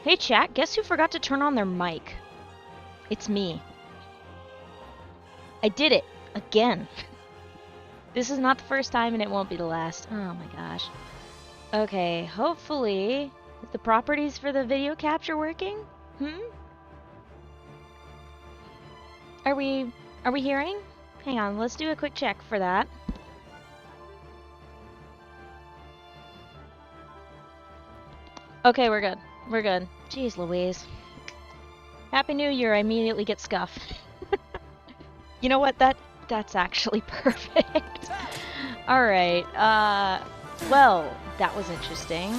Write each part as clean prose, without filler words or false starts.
Hey chat, guess who forgot to turn on their mic? It's me. I did it! Again! This is not the first time and it won't be the last. Oh my gosh. Okay, hopefully... Is the properties for the video capture working? Are we hearing? Hang on, let's do a quick check for that. Okay, we're good. We're good. Jeez Louise. Happy New Year, I immediately get scuff. You know what, that's actually perfect. Alright, well, that was interesting.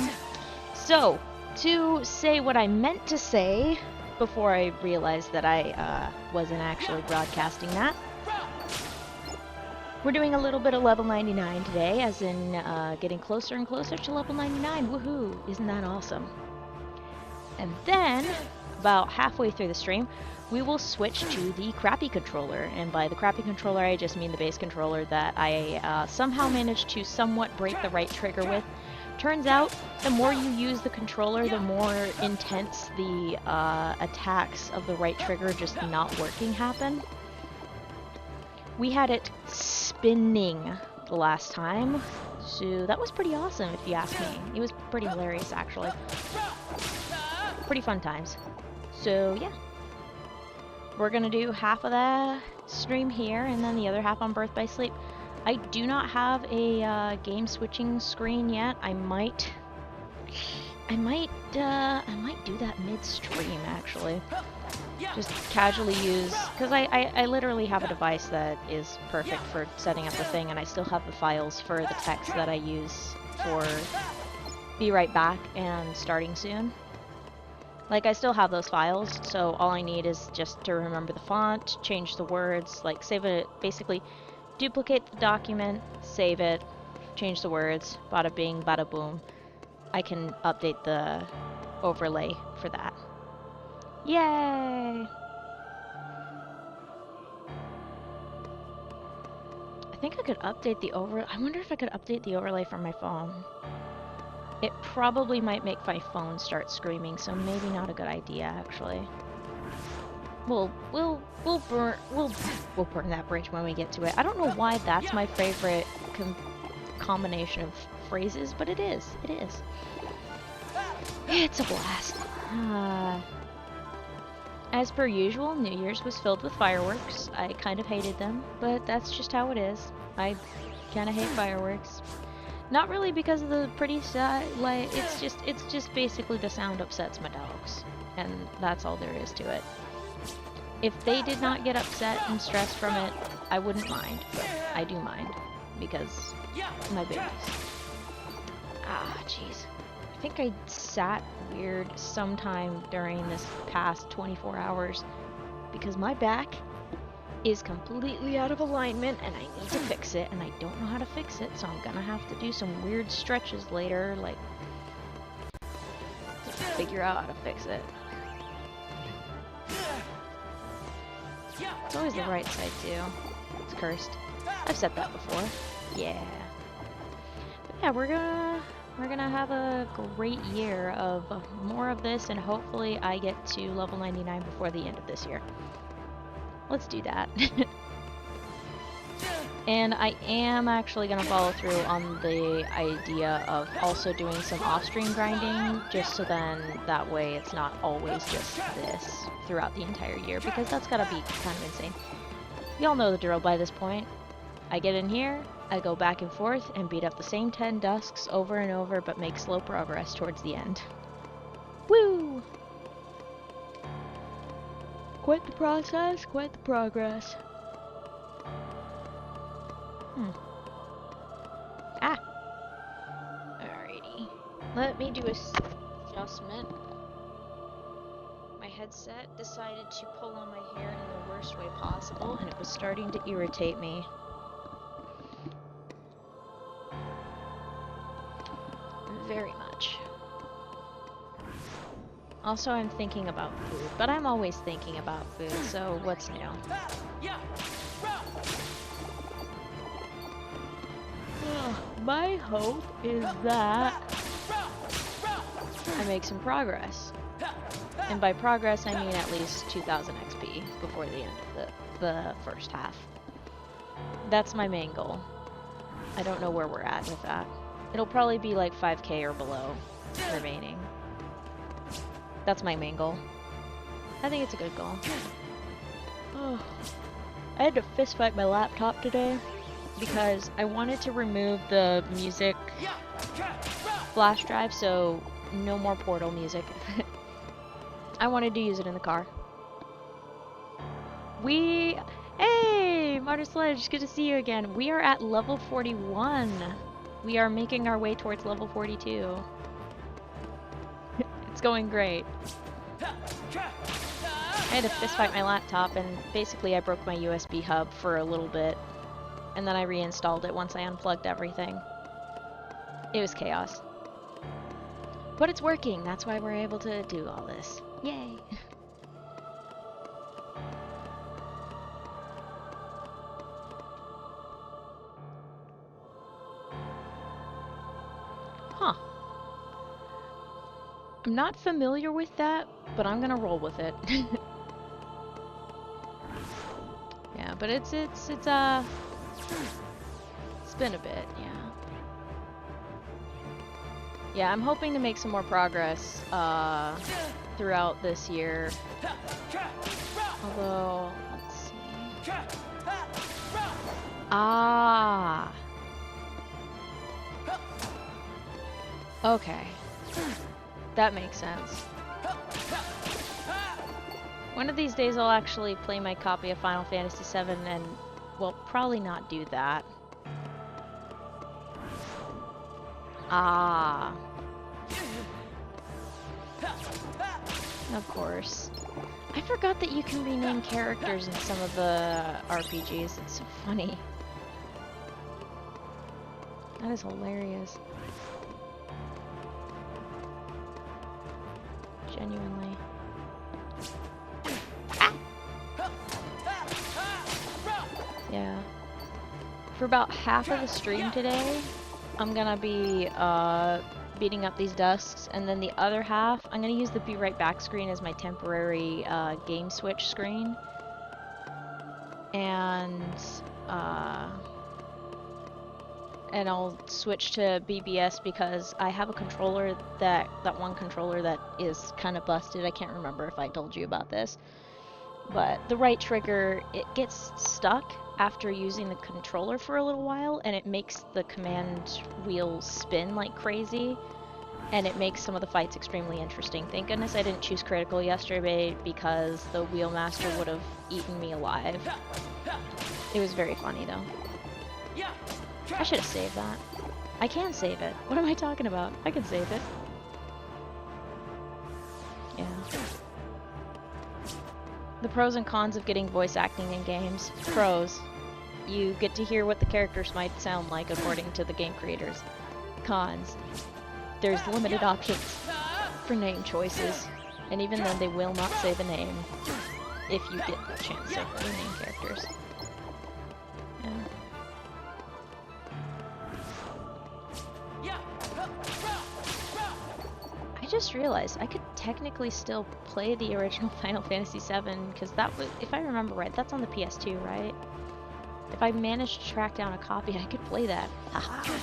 So, to say what I meant to say, before I realized that I wasn't actually broadcasting that, we're doing a little bit of level 99 today, as in getting closer and closer to level 99. Woohoo! Isn't that awesome? And then, about halfway through the stream, we will switch to the crappy controller. And by the crappy controller, I just mean the base controller that I somehow managed to somewhat break the right trigger with. Turns out, the more you use the controller, the more intense the attacks of the right trigger just not working happen. We had it spinning the last time, so that was pretty awesome if you ask me. It was pretty hilarious actually. Pretty fun times. So yeah. We're gonna do half of the stream here and then the other half on Birth by Sleep. I do not have a game switching screen yet. I might do that midstream actually. Just casually use, because I literally have a device that is perfect for setting up the thing, and I still have the files for the text that I use for Be Right Back and Starting Soon. Like, I still have those files, so all I need is just to remember the font, change the words, like save it, basically duplicate the document, save it, change the words, bada bing, bada boom. I can update the overlay for that. Yay! I think I could update the I wonder if I could update the overlay from my phone. It probably might make my phone start screaming, so maybe not a good idea actually. We'll burn that bridge when we get to it. I don't know why that's my favorite combination of phrases, but it is. It is. It's a blast. As per usual, New Year's was filled with fireworks. I kind of hated them, but that's just how it is. I kind of hate fireworks. Not really because of the pretty side, like, it's just basically the sound upsets my dogs. And that's all there is to it. If they did not get upset and stressed from it, I wouldn't mind, but I do mind. Because my babies. Ah, jeez. I think I sat weird sometime during this past 24 hours because my back is completely out of alignment and I need to fix it and I don't know how to fix it, so I'm gonna have to do some weird stretches later, like to figure out how to fix it. It's always the right side too. It's cursed. I've said that before. Yeah. But yeah, we're gonna have a great year of more of this, and hopefully I get to level 99 before the end of this year. Let's do that. And I am actually gonna follow through on the idea of also doing some off-stream grinding, just so then that way it's not always just this throughout the entire year, because that's gotta be kind of insane. Y'all know the drill by this point. I get in here, I go back and forth and beat up the same 10 dusks over and over, but make slow progress towards the end. Woo! Quite the process, quite the progress. Ah! Alrighty. Let me do a adjustment. My headset decided to pull on my hair in the worst way possible, and it was starting to irritate me. Very much. Also, I'm thinking about food, but I'm always thinking about food, so what's new? My hope is that I make some progress. And by progress, I mean at least 2000 XP before the end of the first half. That's my main goal. I don't know where we're at with that. It'll probably be like 5k or below remaining. That's my main goal. I think it's a good goal. Oh. I had to fist fight my laptop today because I wanted to remove the music flash drive, so no more Portal music. I wanted to use it in the car. Hey, Martyr Sledge, good to see you again. We are at level 41. We are making our way towards level 42. It's going great. I had to fist fight my laptop, and basically I broke my USB hub for a little bit, and then I reinstalled it once I unplugged everything. It was chaos. But it's working, that's why we're able to do all this. Yay! Huh. I'm not familiar with that, but I'm gonna roll with it. Yeah, but it's been a bit, yeah. Yeah, I'm hoping to make some more progress throughout this year. Although, let's see. Ah. Okay. That makes sense. One of these days I'll actually play my copy of Final Fantasy VII and, well, probably not do that. Ah. Of course. I forgot that you can rename characters in some of the RPGs. It's so funny. That is hilarious. Genuinely. Yeah. For about half of the stream today, I'm gonna be beating up these dusks, and then the other half, I'm gonna use the be right back screen as my temporary game switch screen. And I'll switch to BBS because I have a controller that one controller that is kind of busted. I can't remember if I told you about this. But the right trigger, it gets stuck after using the controller for a little while, and it makes the command wheel spin like crazy, and it makes some of the fights extremely interesting. Thank goodness I didn't choose critical yesterday because the Wheelmaster would have eaten me alive. It was very funny though. I should have saved that. I can save it. What am I talking about? I can save it. Yeah. The pros and cons of getting voice acting in games. Pros. You get to hear what the characters might sound like according to the game creators. Cons. There's limited options for name choices. And even then they will not say the name if you get the chance to rename characters. Yeah. I just realized I could technically still play the original Final Fantasy VII, because that was, if I remember right, that's on the PS2, right? If I managed to track down a copy, I could play that. Haha.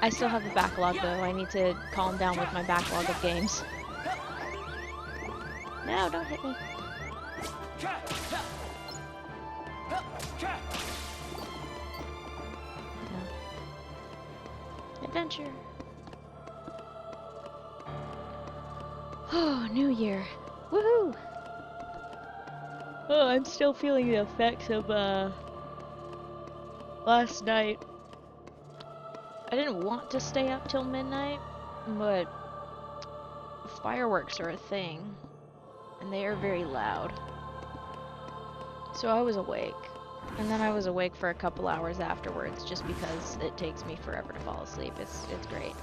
I still have a backlog though, I need to calm down with my backlog of games. No, don't hit me. No. Adventure. Oh, New Year. Woohoo! Oh, I'm still feeling the effects of last night. I didn't want to stay up till midnight, but fireworks are a thing, and they are very loud. So I was awake, and then I was awake for a couple hours afterwards just because it takes me forever to fall asleep. It's great.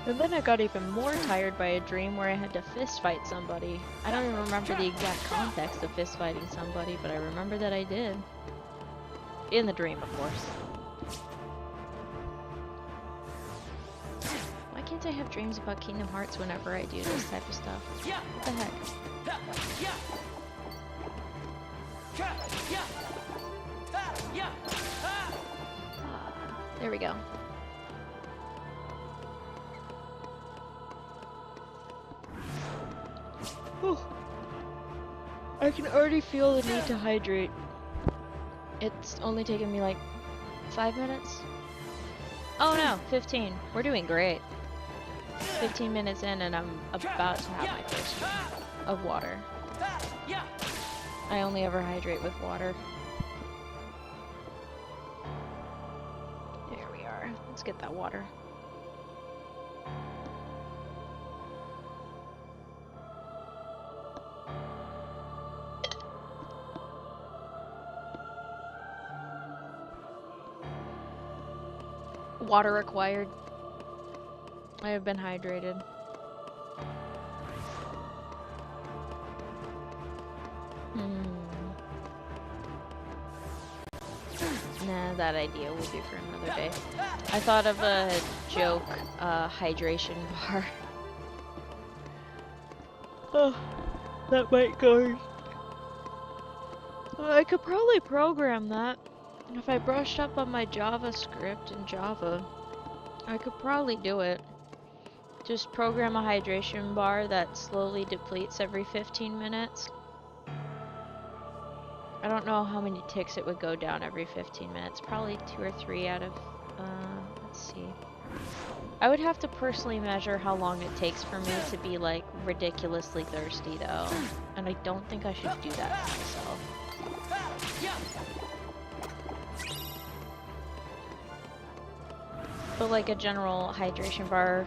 And then I got even more tired by a dream where I had to fist fight somebody. I don't even remember the exact context of fist fighting somebody, but I remember that I did. In the dream, of course. Why can't I have dreams about Kingdom Hearts whenever I do this type of stuff? What the heck? There we go. Whew. I can already feel the need to hydrate. It's only taken me like 5 minutes. Oh no, 15. We're doing great. 15 minutes in and I'm about to have my first drink of water. I only ever hydrate with water. There we are. Let's get that water. Water required. I have been hydrated. Nah, that idea will be for another day. I thought of a joke hydration bar. Oh, that might go. I could probably program that. If I brushed up on my JavaScript in Java, I could probably do it. Just program a hydration bar that slowly depletes every 15 minutes. I don't know how many ticks it would go down every 15 minutes. Probably 2 or 3 out of, let's see. I would have to personally measure how long it takes for me to be, like, ridiculously thirsty, though. And I don't think I should do that to myself. But like a general hydration bar,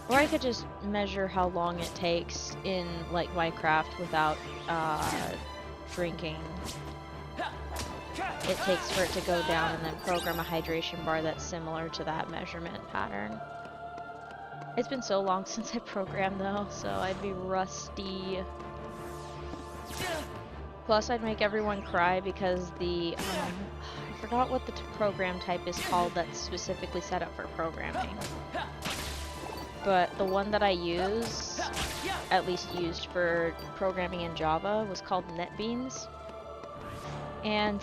or I could just measure how long it takes in like Minecraft without drinking. It takes for it to go down, and then program a hydration bar that's similar to that measurement pattern. It's been so long since I programmed though, so I'd be rusty. Plus I'd make everyone cry because the I forgot what the program type is called that's specifically set up for programming. But the one that I use, at least used for programming in Java, was called NetBeans. And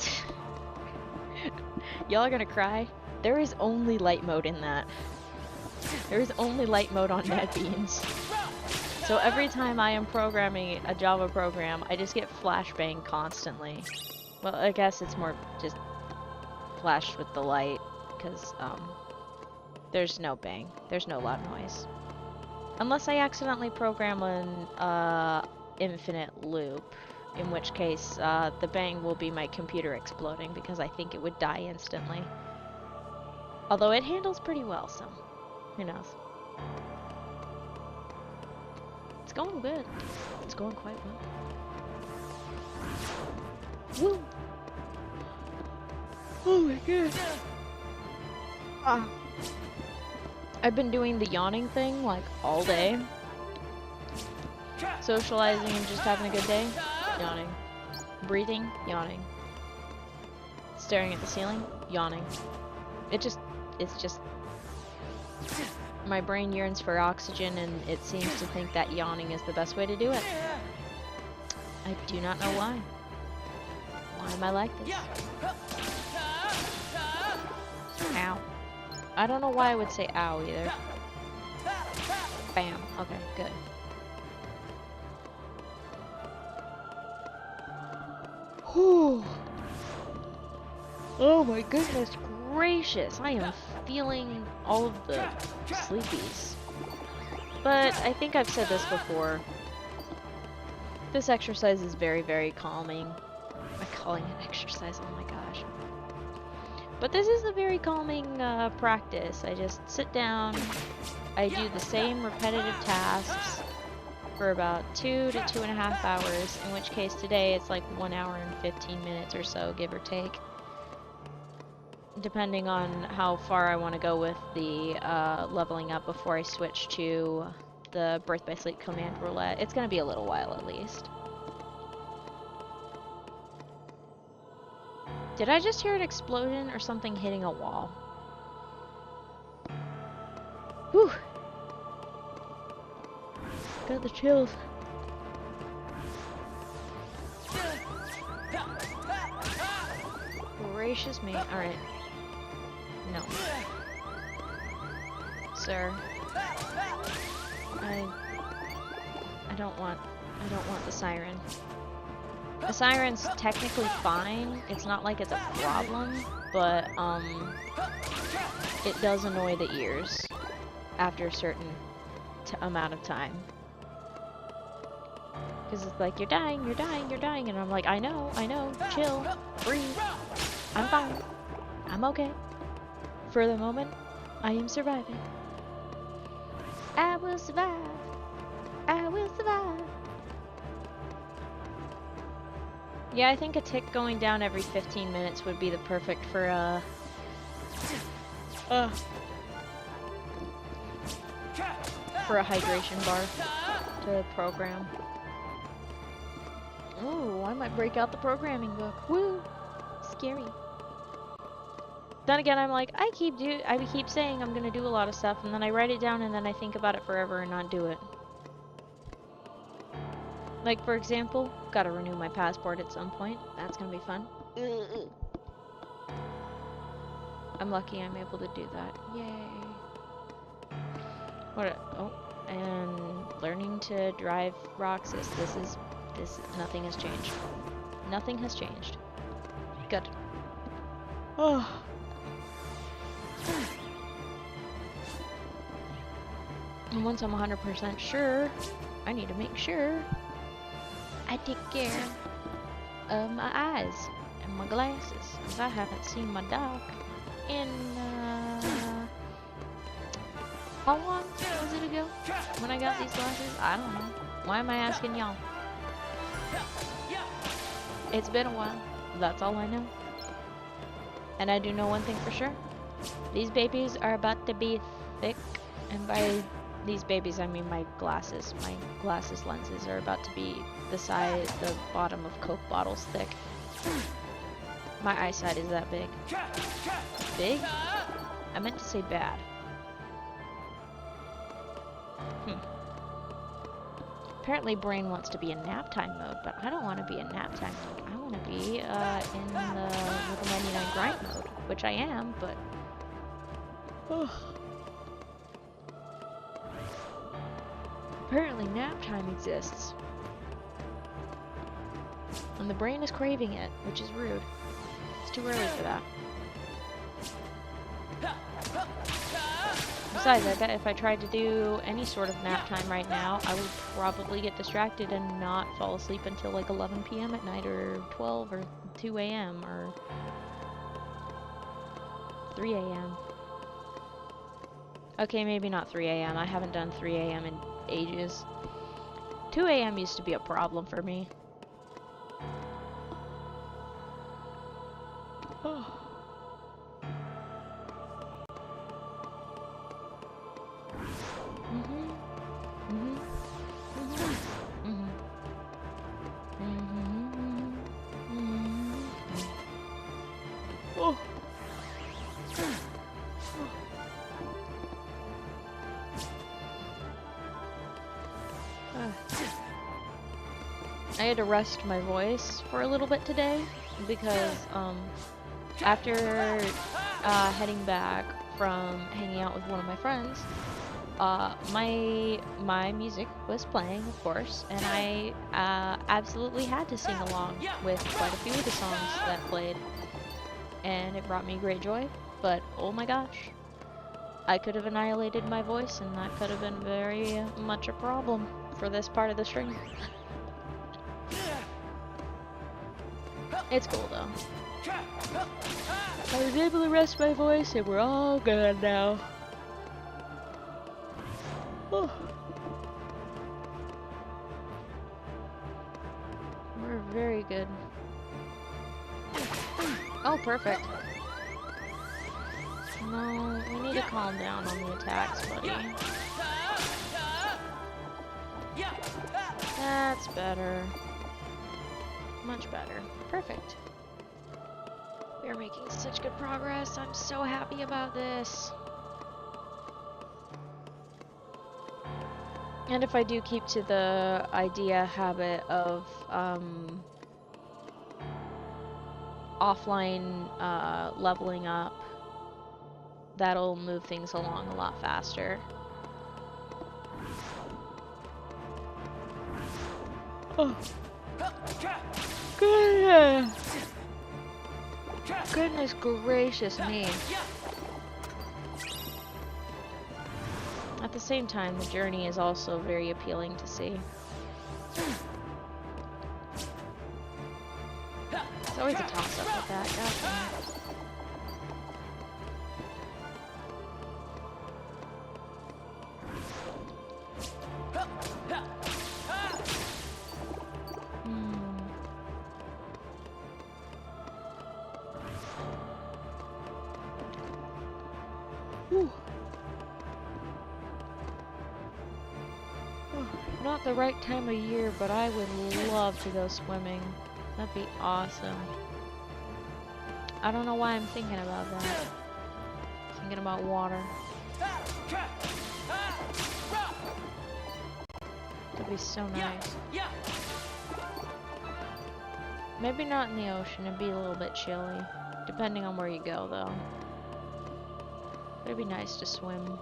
y'all are gonna cry. There is only light mode in that. There is only light mode on NetBeans. So every time I am programming a Java program, I just get flashbang constantly. Well, I guess it's more just flash with the light, because there's no bang, there's no loud noise. Unless I accidentally program an infinite loop, in which case the bang will be my computer exploding because I think it would die instantly. Although it handles pretty well, so who knows. It's going good. It's going quite well. Woo! Oh my god. I've been doing the yawning thing like all day. Socializing and just having a good day. Yawning. Breathing. Yawning. Staring at the ceiling. Yawning. It's just my brain yearns for oxygen, and it seems to think that yawning is the best way to do it. I do not know why. Why am I like this? Ow. I don't know why I would say ow either. Bam. Okay, good. Whew. Oh my goodness gracious. I am feeling all of the sleepies. But I think I've said this before. This exercise is very, very calming. I'm calling it exercise, oh my gosh. But this is a very calming practice. I just sit down, I do the same repetitive tasks for about 2 to 2.5 hours, in which case today it's like 1 hour and 15 minutes or so, give or take. Depending on how far I want to go with the leveling up before I switch to the Birth by Sleep command roulette. It's going to be a little while at least. Did I just hear an explosion or something hitting a wall? Whew. Got the chills. Gracious me. Alright. No. Sir. I don't want the siren. The siren's technically fine. It's not like it's a problem, but it does annoy the ears after a certain amount of time. Because it's like, you're dying, you're dying, you're dying, and I'm like, I know, chill, breathe, I'm fine, I'm okay. For the moment, I am surviving. I will survive, I will survive. Yeah, I think a tick going down every 15 minutes would be the perfect for a hydration bar to program. Ooh, I might break out the programming book. Woo! Scary. Then again, I'm like, I keep saying I'm gonna do a lot of stuff, and then I write it down, and then I think about it forever and not do it. Like, for example, gotta renew my passport at some point. That's gonna be fun. I'm lucky I'm able to do that. Yay. What? Oh, and learning to drive Roxas. Nothing has changed. Nothing has changed. Good. Oh. And once I'm 100% sure, I need to make sure I take care of my eyes and my glasses, because I haven't seen my doc in, how long was it ago when I got these glasses? I don't know. Why am I asking y'all? It's been a while. That's all I know. And I do know one thing for sure. These babies are about to be thick, and by these babies I mean my glasses. My glasses lenses are about to be the bottom of Coke bottles thick. My eyesight is that big. Big? I meant to say bad. Apparently brain wants to be in nap time mode, but I don't want to be in nap time mode. I want to be in the level 99 grind mode, which I am, but... Apparently nap time exists. And the brain is craving it, which is rude. It's too early for that. Besides, I bet if I tried to do any sort of nap time right now, I would probably get distracted and not fall asleep until like 11 p.m. at night, or 12, or 2 a.m., or 3 a.m. Okay, maybe not 3 a.m. I haven't done 3 a.m. in ages. 2 a.m. used to be a problem for me. I had to rest my voice for a little bit today because after heading back from hanging out with one of my friends, my music was playing, of course, and I absolutely had to sing along with quite a few of the songs that played, and it brought me great joy. But oh my gosh, I could have annihilated my voice, and that could have been very much a problem for this part of the stream. It's cool though. I was able to rest my voice, and we're all good now. Oh. We're very good. Oh, perfect. No, we need to calm down on the attacks, buddy. That's better. Much better. Perfect. We are making such good progress. I'm so happy about this. And if I do keep to the habit of offline leveling up, that'll move things along a lot faster. Oh. Goodness gracious me. At the same time, the journey is also very appealing to see. It's always a toss-up with that, gosh. Not the right time of year, but I would love to go swimming. That'd be awesome. I don't know why I'm thinking about that. Thinking about water. That'd be so nice. Maybe not in the ocean, it'd be a little bit chilly. Depending on where you go, though. But it'd be nice to swim.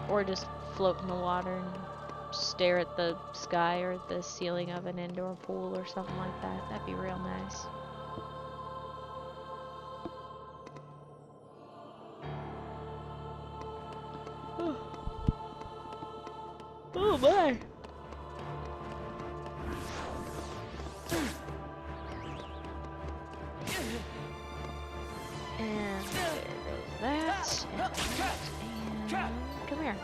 Or just float in the water and stare at the sky or the ceiling of an indoor pool or something like that. That'd be real nice. Oh my! And there goes that. And come here.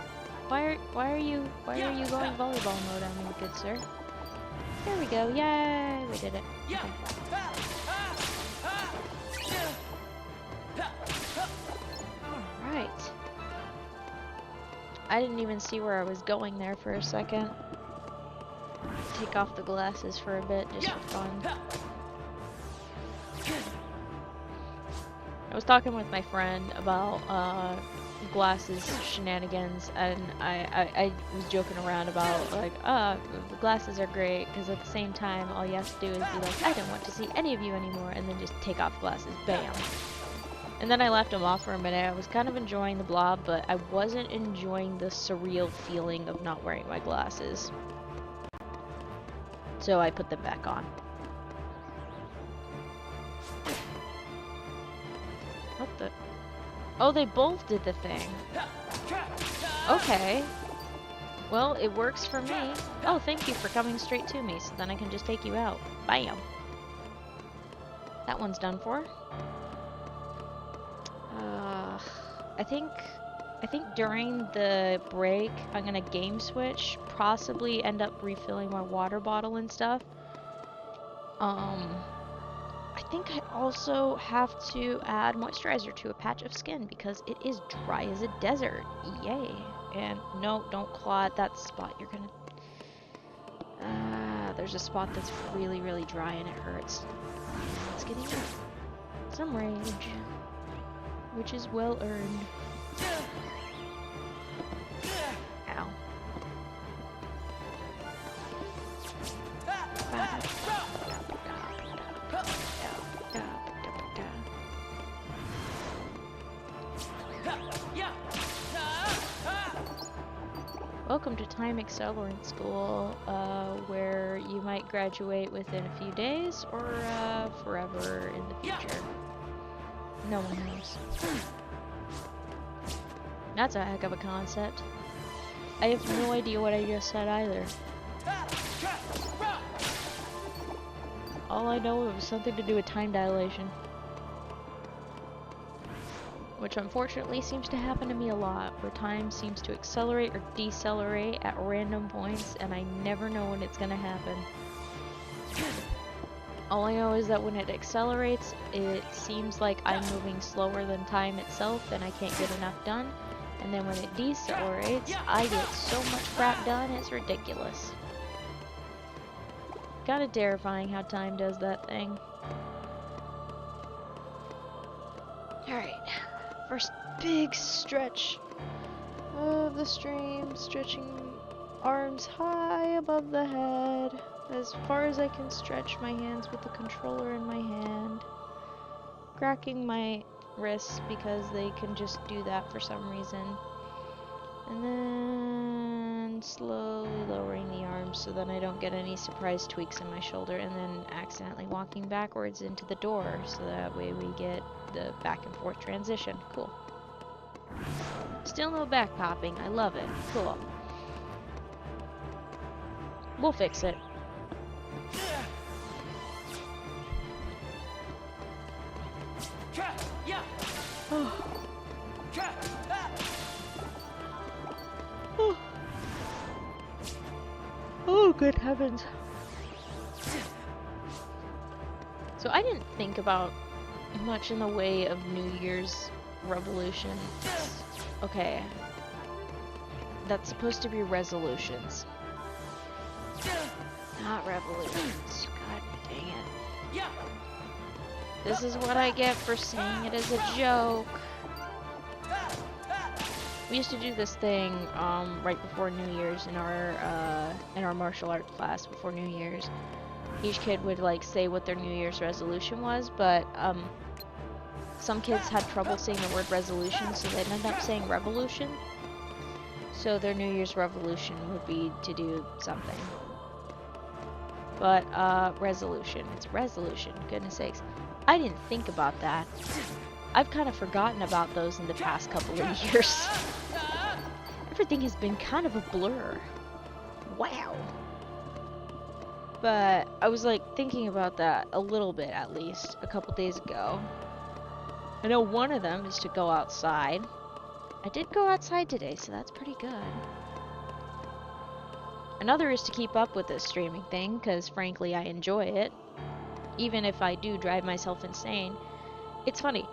Why are you going volleyball mode on me, good sir? There we go. Yay! We did it. Okay. Alright. I didn't even see where I was going there for a second. Take off the glasses for a bit, just for fun. I was talking with my friend about glasses shenanigans, and I was joking around about like, the glasses are great because at the same time all you have to do is be like, I don't want to see any of you anymore, and then just take off glasses, bam. And then I left them off for a minute. I was kind of enjoying the blob, but I wasn't enjoying the surreal feeling of not wearing my glasses. So I put them back on. What the? Oh, they both did the thing. Okay. Well, it works for me. Oh, thank you for coming straight to me, so then I can just take you out. Bam. That one's done for. I think during the break, I'm gonna game switch, possibly end up refilling my water bottle and stuff. I think I also have to add moisturizer to a patch of skin because it is dry as a desert. Yay. And no, don't claw at that spot. You're gonna... there's a spot that's really, really dry and it hurts. It's getting some rage, which is well earned. Ow. Welcome to Time Accelerant School, where you might graduate within a few days or forever in the future. No one knows. That's a heck of a concept. I have no idea what I just said either. All I know it was something to do with time dilation. Which unfortunately seems to happen to me a lot, where time seems to accelerate or decelerate at random points, and I never know when it's gonna happen. All I know is that when it accelerates, it seems like I'm moving slower than time itself, and I can't get enough done. And then when it decelerates, I get so much crap done, it's ridiculous. Kinda terrifying how time does that thing. Alright, first big stretch of the stream, stretching arms high above the head, as far as I can stretch my hands with the controller in my hand. Cracking my wrists because they can just do that for some reason. And then slowly lowering the arms so that I don't get any surprise tweaks in my shoulder, and then accidentally walking backwards into the door so that way we get the back and forth transition. Cool. Still no back popping. I love it. Cool. We'll fix it. Oh. Oh. Oh, good heavens. So I didn't think about much in the way of New Year's revolutions. Okay. That's supposed to be resolutions. Not revolutions. God dang it. This is what I get for saying it as a joke. We used to do this thing right before New Year's in our martial art class before New Year's. Each kid would like say what their New Year's resolution was, but some kids had trouble saying the word resolution, so they'd end up saying revolution. So their New Year's revolution would be to do something. But resolution. It's resolution. Goodness sakes. I didn't think about that. I've kind of forgotten about those in the past couple of years. Everything has been kind of a blur. Wow. But I was like thinking about that a little bit at least a couple days ago. I know one of them is to go outside. I did go outside today, so that's pretty good. Another is to keep up with this streaming thing, because frankly I enjoy it. Even if I do drive myself insane. It's funny.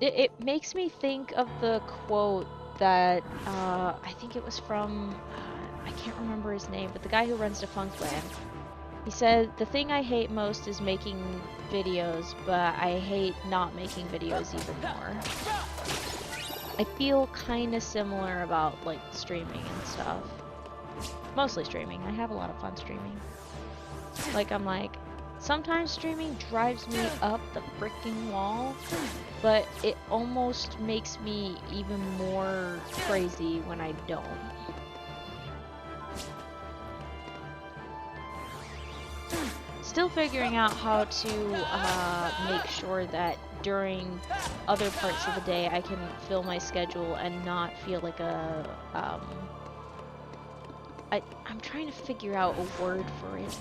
It makes me think of the quote that, I think it was from, I can't remember his name, but the guy who runs Defunctland. He said, the thing I hate most is making videos, but I hate not making videos even more. I feel kind of similar about, like, streaming and stuff. Mostly streaming. I have a lot of fun streaming. Like, I'm like, sometimes streaming drives me up the freaking wall, but it almost makes me even more crazy when I don't. Still figuring out how to make sure that during other parts of the day I can fill my schedule and not feel like a I'm trying to figure out a word for it.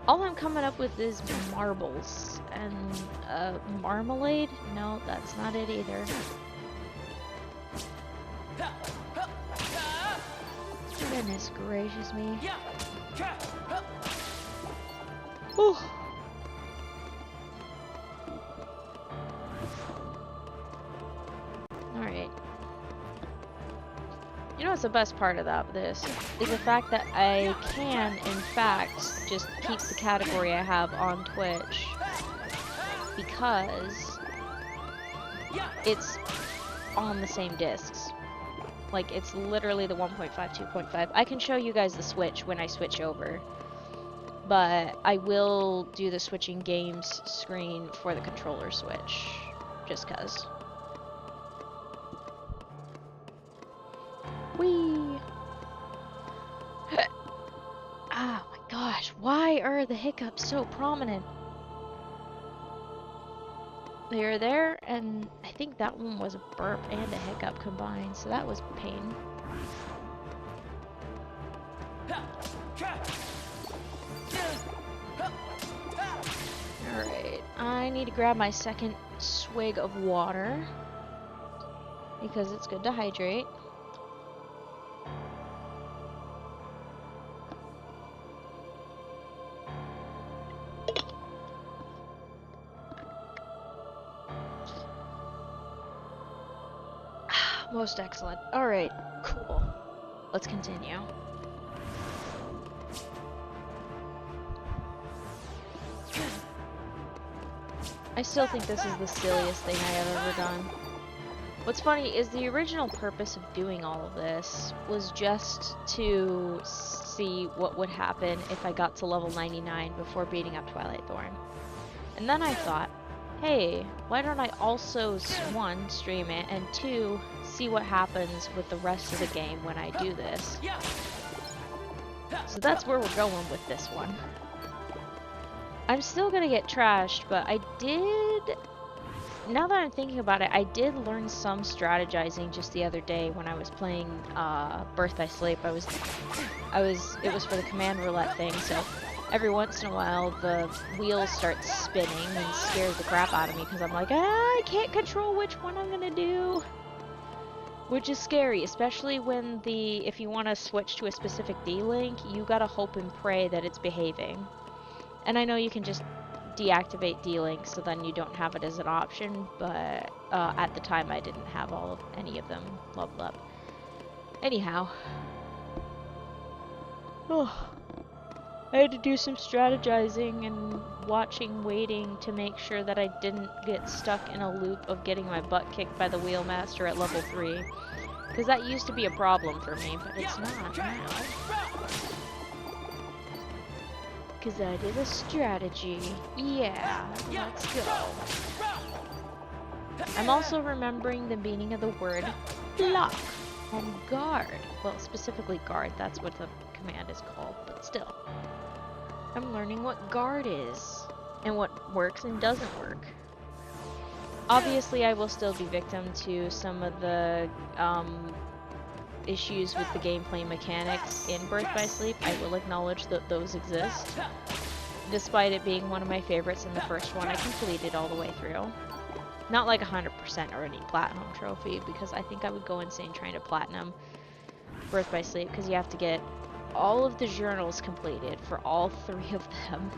All I'm coming up with is marbles and marmalade. No, that's not it either. Goodness gracious me. Whew. Alright. You know what's the best part about this? Is the fact that I can, in fact, just keep the category I have on Twitch. Because it's on the same discs. Like, it's literally the 1.5, 2.5. I can show you guys the switch when I switch over. But I will do the switching games screen for the controller switch. Just cuz. Whee! Oh my gosh, why are the hiccups so prominent? Here, there, and I think that one was a burp and a hiccup combined, so that was pain. Alright, I need to grab my second swig of water because it's good to hydrate. Most excellent. Alright, cool. Let's continue. I still think this is the silliest thing I have ever done. What's funny is the original purpose of doing all of this was just to see what would happen if I got to level 99 before beating up Twilight Thorn. And then I thought, hey, why don't I also, one, stream it, and two, see what happens with the rest of the game when I do this. So that's where we're going with this one. I'm still gonna get trashed, but I did... Now that I'm thinking about it, I did learn some strategizing just the other day when I was playing Birth by Sleep. It was for the command roulette thing, so every once in a while the wheels start spinning and scares the crap out of me because I'm like, I can't control which one I'm gonna do. Which is scary, especially when if you want to switch to a specific D-Link, you gotta hope and pray that it's behaving. And I know you can just deactivate D-Link so then you don't have it as an option, but at the time I didn't have any of them leveled up. Anyhow. Oh, I had to do some strategizing and waiting to make sure that I didn't get stuck in a loop of getting my butt kicked by the Wheelmaster at level 3. Because that used to be a problem for me, but it's not now. Because I did a strategy. Yeah, let's go. I'm also remembering the meaning of the word block and guard. Well, specifically guard, that's what the command is called, but still. I'm learning what guard is, and what works and doesn't work. Obviously, I will still be victim to some of the issues with the gameplay mechanics in Birth by Sleep. I will acknowledge that those exist. Despite it being one of my favorites in the first one, I completed all the way through. Not like 100% or any platinum trophy, because I think I would go insane trying to platinum Birth by Sleep, because you have to get all of the journals completed for all 3 of them.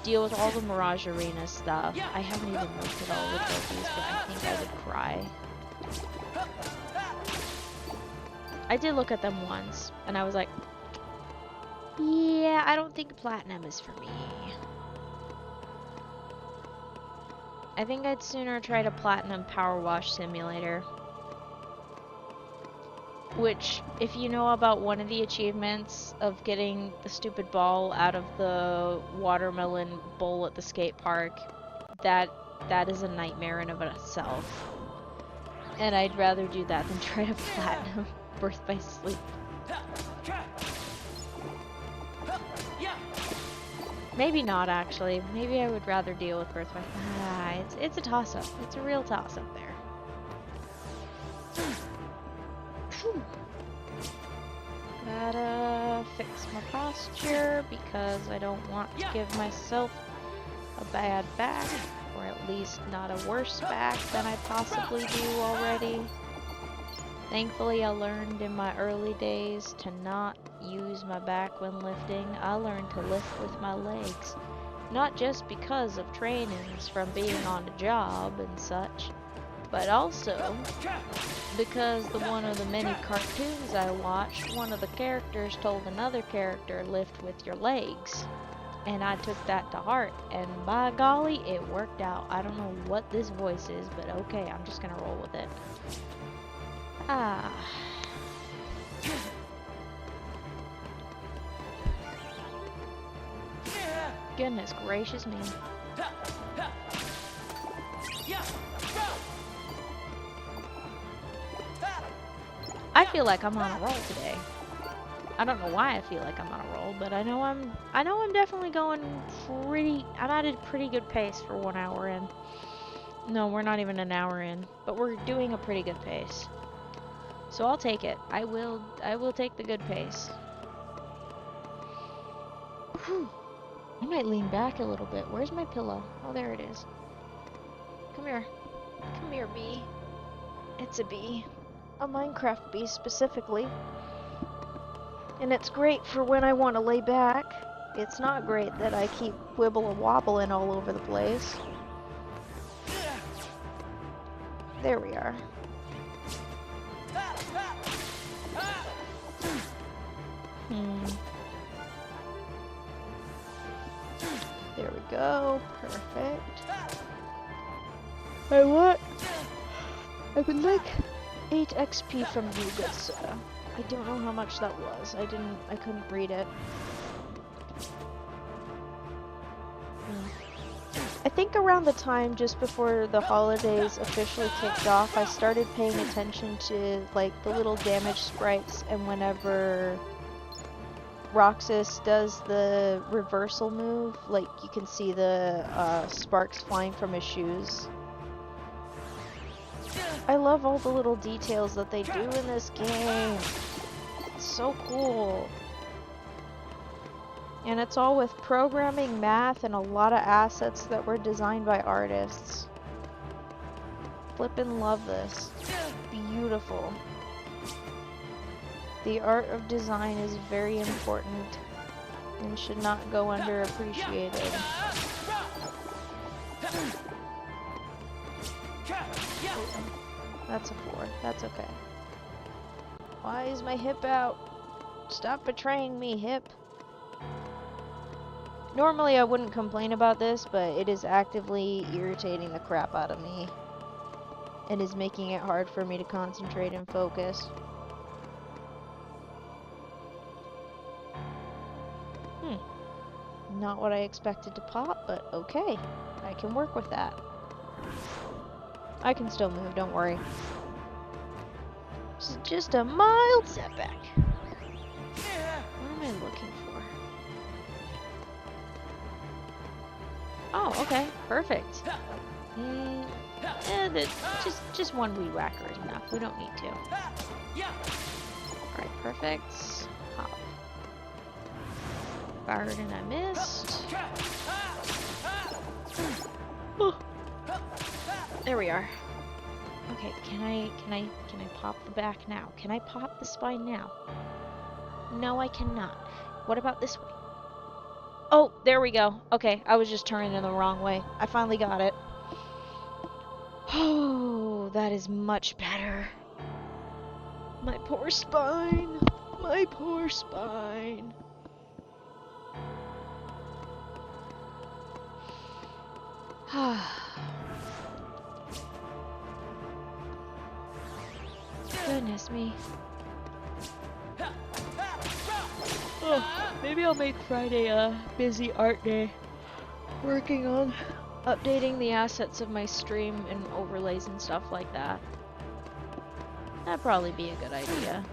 Deal with all the Mirage Arena stuff. I haven't even looked at all the trophies, but I think I would cry. I did look at them once, and I was like, yeah, I don't think platinum is for me. I think I'd sooner try to platinum Power Wash Simulator. Which, if you know about one of the achievements of getting the stupid ball out of the watermelon bowl at the skate park, that is a nightmare in of itself. And I'd rather do that than try to platinum Birth by Sleep. Maybe not, actually. Maybe I would rather deal with Birth by Sleep. It's a toss-up. It's a real toss-up there. Gotta fix my posture because I don't want to give myself a bad back, or at least not a worse back than I possibly do already. Thankfully, I learned in my early days to not use my back when lifting. I learned to lift with my legs. Not just because of trainings from being on a job and such, but also because one of the many cartoons I watched, one of the characters told another character, lift with your legs. And I took that to heart, and by golly, it worked out. I don't know what this voice is, but okay, I'm just gonna roll with it. Ah. Goodness gracious me. I feel like I'm on a roll today. I don't know why I feel like I'm on a roll, but I know I'm definitely going I'm at a pretty good pace for 1 hour in. No, we're not even an hour in, but we're doing a pretty good pace. So I'll take it. I will take the good pace. Whew. I might lean back a little bit. Where's my pillow? Oh, there it is. Come here. Come here, bee. It's a bee. A Minecraft bee, specifically. And it's great for when I want to lay back. It's not great that I keep wibble-a-wobbling all over the place. There we are. There we go. Perfect. I would like 8 XP from you, good sir. I don't know how much that was. I couldn't read it. I think around the time just before the holidays officially kicked off, I started paying attention to like the little damage sprites, and whenever Roxas does the reversal move, like you can see the sparks flying from his shoes. I love all the little details that they do in this game. It's so cool. And it's all with programming, math, and a lot of assets that were designed by artists. Flippin' love this. Beautiful. The art of design is very important and should not go underappreciated. That's a 4. That's okay. Why is my hip out? Stop betraying me, hip. Normally I wouldn't complain about this, but it is actively irritating the crap out of me. And is making it hard for me to concentrate and focus. Not what I expected to pop, but okay. I can work with that. I can still move, don't worry. This is just a mild setback. What am I looking for? Oh, okay, perfect. Just one weed whacker is enough. We don't need to. Alright, perfect. Hop. Fired and I missed. Oh. There we are. Okay, can I pop the back now? Can I pop the spine now? No, I cannot. What about this way? Oh, there we go. Okay, I was just turning in the wrong way. I finally got it. Oh, that is much better. My poor spine. My poor spine. Goodness me. Oh, maybe I'll make Friday a busy art day. Working on updating the assets of my stream and overlays and stuff like that. That'd probably be a good idea.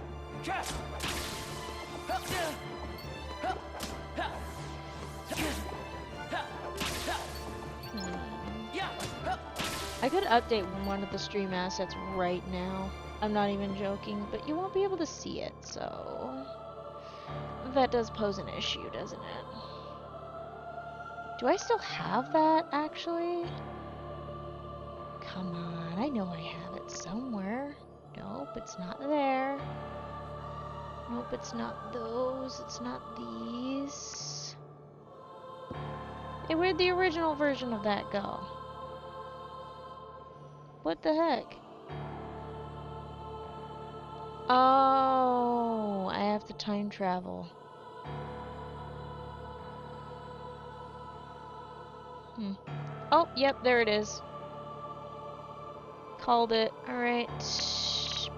I could update one of the stream assets right now. I'm not even joking, but you won't be able to see it, so that does pose an issue, doesn't it? Do I still have that, actually? Come on, I know I have it somewhere. Nope, it's not there. Nope, it's not those. It's not these. Hey, where'd the original version of that go? What the heck? Oh, I have to time travel. Oh, yep, there it is. Called it. Alright.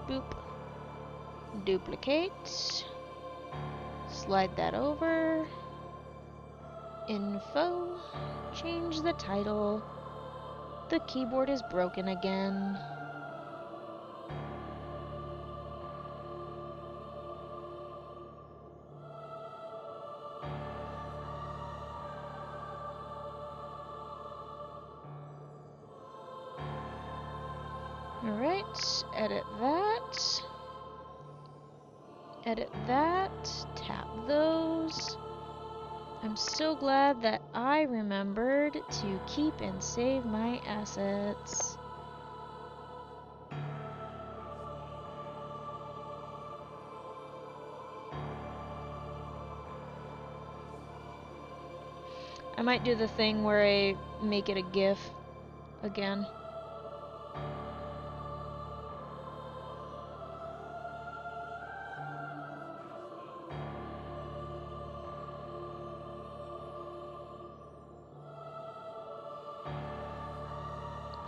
Boop. Duplicate. Slide that over. Info. Change the title. The keyboard is broken again. Alright, edit that. Edit that. Tap those. I'm so glad that I remembered to keep and save my assets. I might do the thing where I make it a GIF again.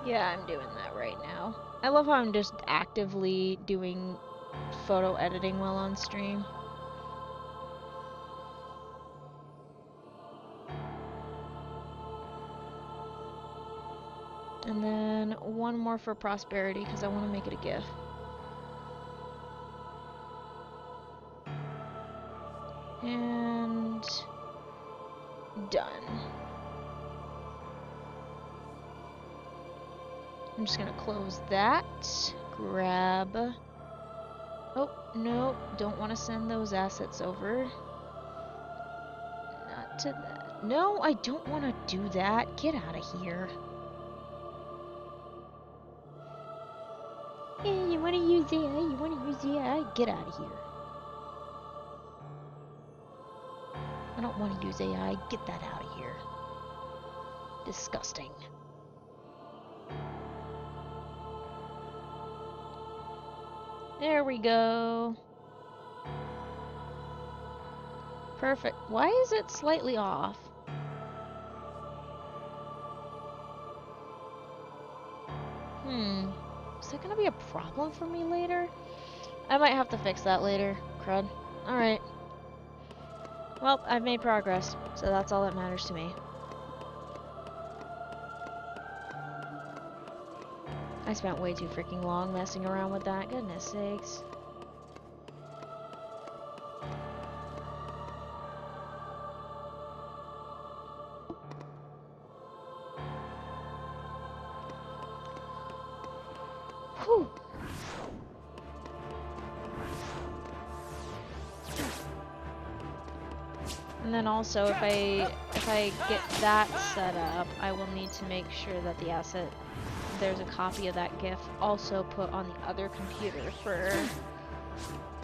Yeah, I'm doing that right now. I love how I'm just actively doing photo editing while on stream. And then one more for prosperity because I want to make it a GIF. And done. I'm just gonna close that. Grab. Oh, no, don't want to send those assets over. Not to that. No, I don't want to do that. Get out of here. Yeah, you want to use AI? You want to use AI? Get out of here. I don't want to use AI. Get that out of here. Disgusting. There we go. Perfect. Why is it slightly off? Is that gonna be a problem for me later? I might have to fix that later. Crud. Alright. Well, I've made progress, so that's all that matters to me. I spent way too freaking long messing around with that. Goodness sakes. Whew. And then also, if I get that set up, I will need to make sure that the asset, there's a copy of that GIF also put on the other computer for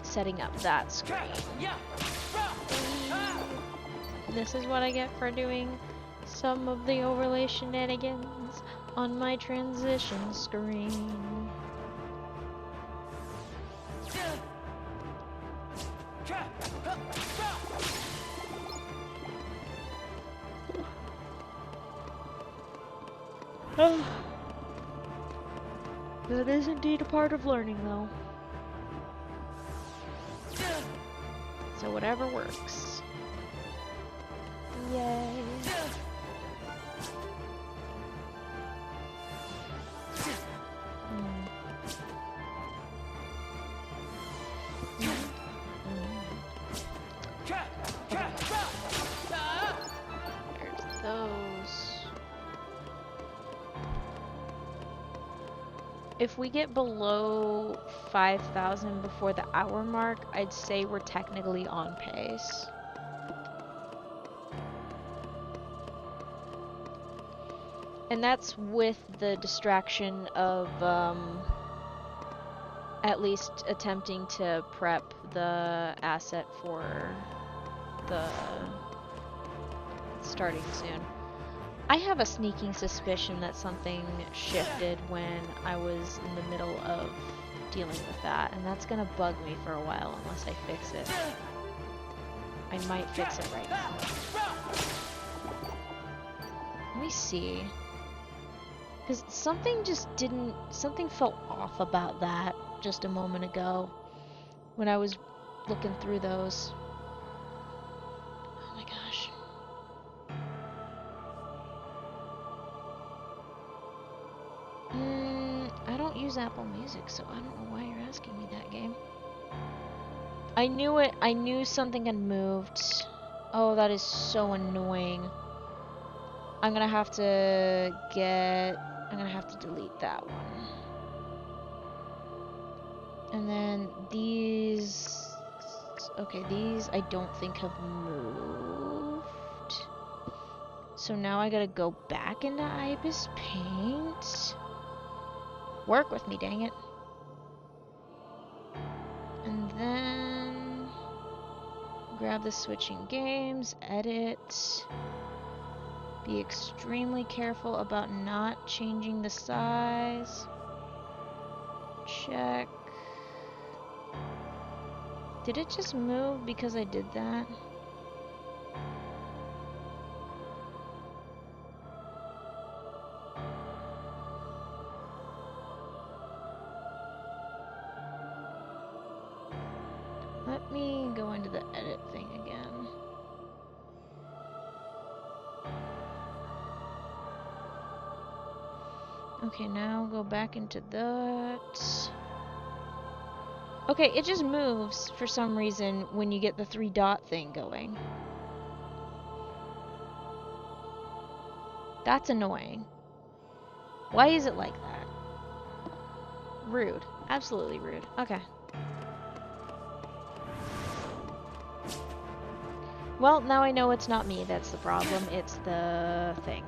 setting up that screen. This is what I get for doing some of the overlay shenanigans on my transition screen. That is indeed a part of learning, though. So whatever works. Yay. There's those. If we get below 5,000 before the hour mark, I'd say we're technically on pace. And that's with the distraction of at least attempting to prep the asset for the starting soon. I have a sneaking suspicion that something shifted when I was in the middle of dealing with that, and that's gonna bug me for a while unless I fix it. I might fix it right now. Let me see. Because something just didn't... Something felt off about that just a moment ago when I was looking through those. Oh my gosh. I don't use Apple Music, so I don't know why you're asking me that, game. I knew it. I knew something had moved. Oh, that is so annoying. I'm gonna have to delete that one. And then these... Okay, these I don't think have moved. So now I gotta go back into Ibis Paint. Work with me, dang it. And then... grab the switching games, edit. Be extremely careful about not changing the size. Check. Did it just move because I did that? Let me go into the edit thing again. Okay, now go back into that. Okay, it just moves for some reason when you get the 3-dot thing going. That's annoying. Why is it like that? Rude. Absolutely rude. Okay. Well, now I know it's not me that's the problem, it's the thing.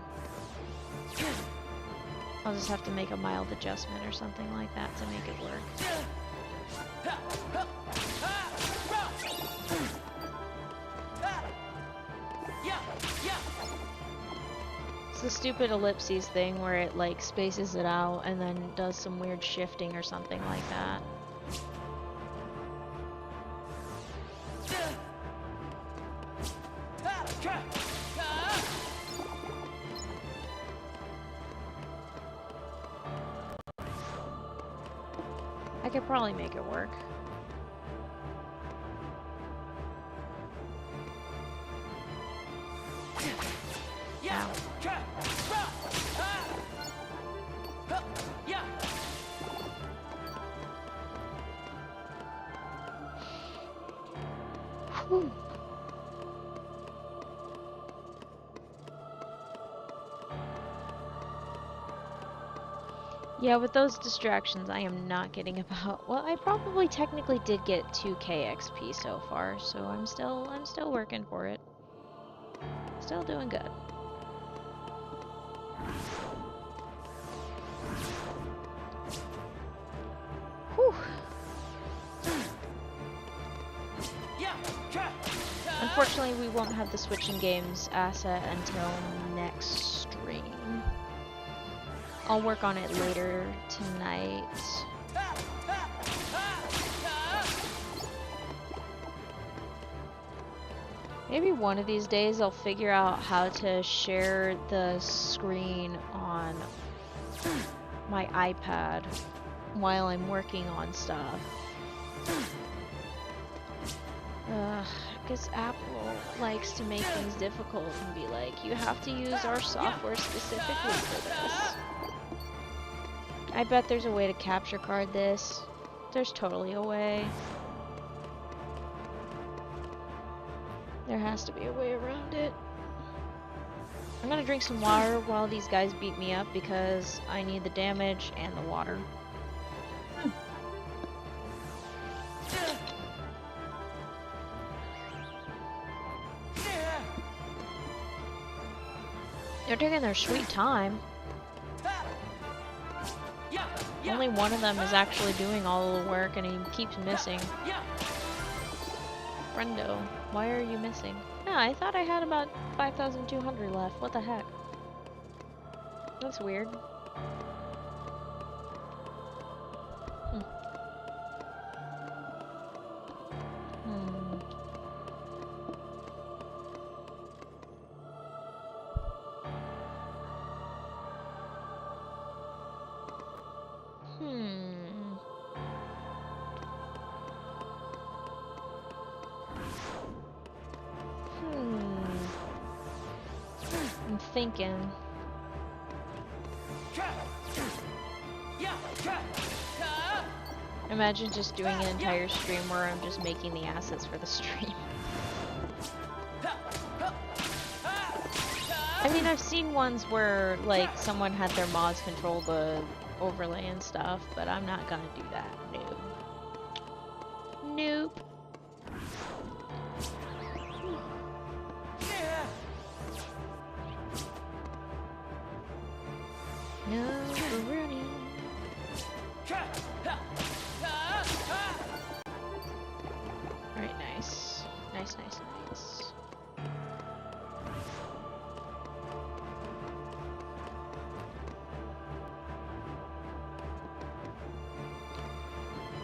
I'll just have to make a mild adjustment or something like that to make it work. It's the stupid ellipses thing where it like spaces it out and then does some weird shifting or something like that. I could probably make it work. Ow. Whew. Yeah, with those distractions, I am not getting about... Well, I probably technically did get 2k XP so far, so I'm still working for it. Still doing good. Whew. Unfortunately, we won't have the switching games asset until next stream. I'll work on it later tonight. Maybe one of these days I'll figure out how to share the screen on my iPad while I'm working on stuff. Because Apple likes to make things difficult and be like, you have to use our software specifically for this. I bet there's a way to capture card this. There's totally a way. There has to be a way around it. I'm gonna drink some water while these guys beat me up because I need the damage and the water. They're taking their sweet time. Only one of them is actually doing all the work and he keeps missing. Brendo, why are you missing? Yeah, I thought I had about 5,200 left. What the heck? That's weird. I'm thinking. Imagine just doing an entire stream where I'm just making the assets for the stream. I mean, I've seen ones where, like, someone had their mods control the overlay and stuff, but I'm not gonna do that, no. Nope. No, Rooney. Alright, nice. Nice, nice, nice.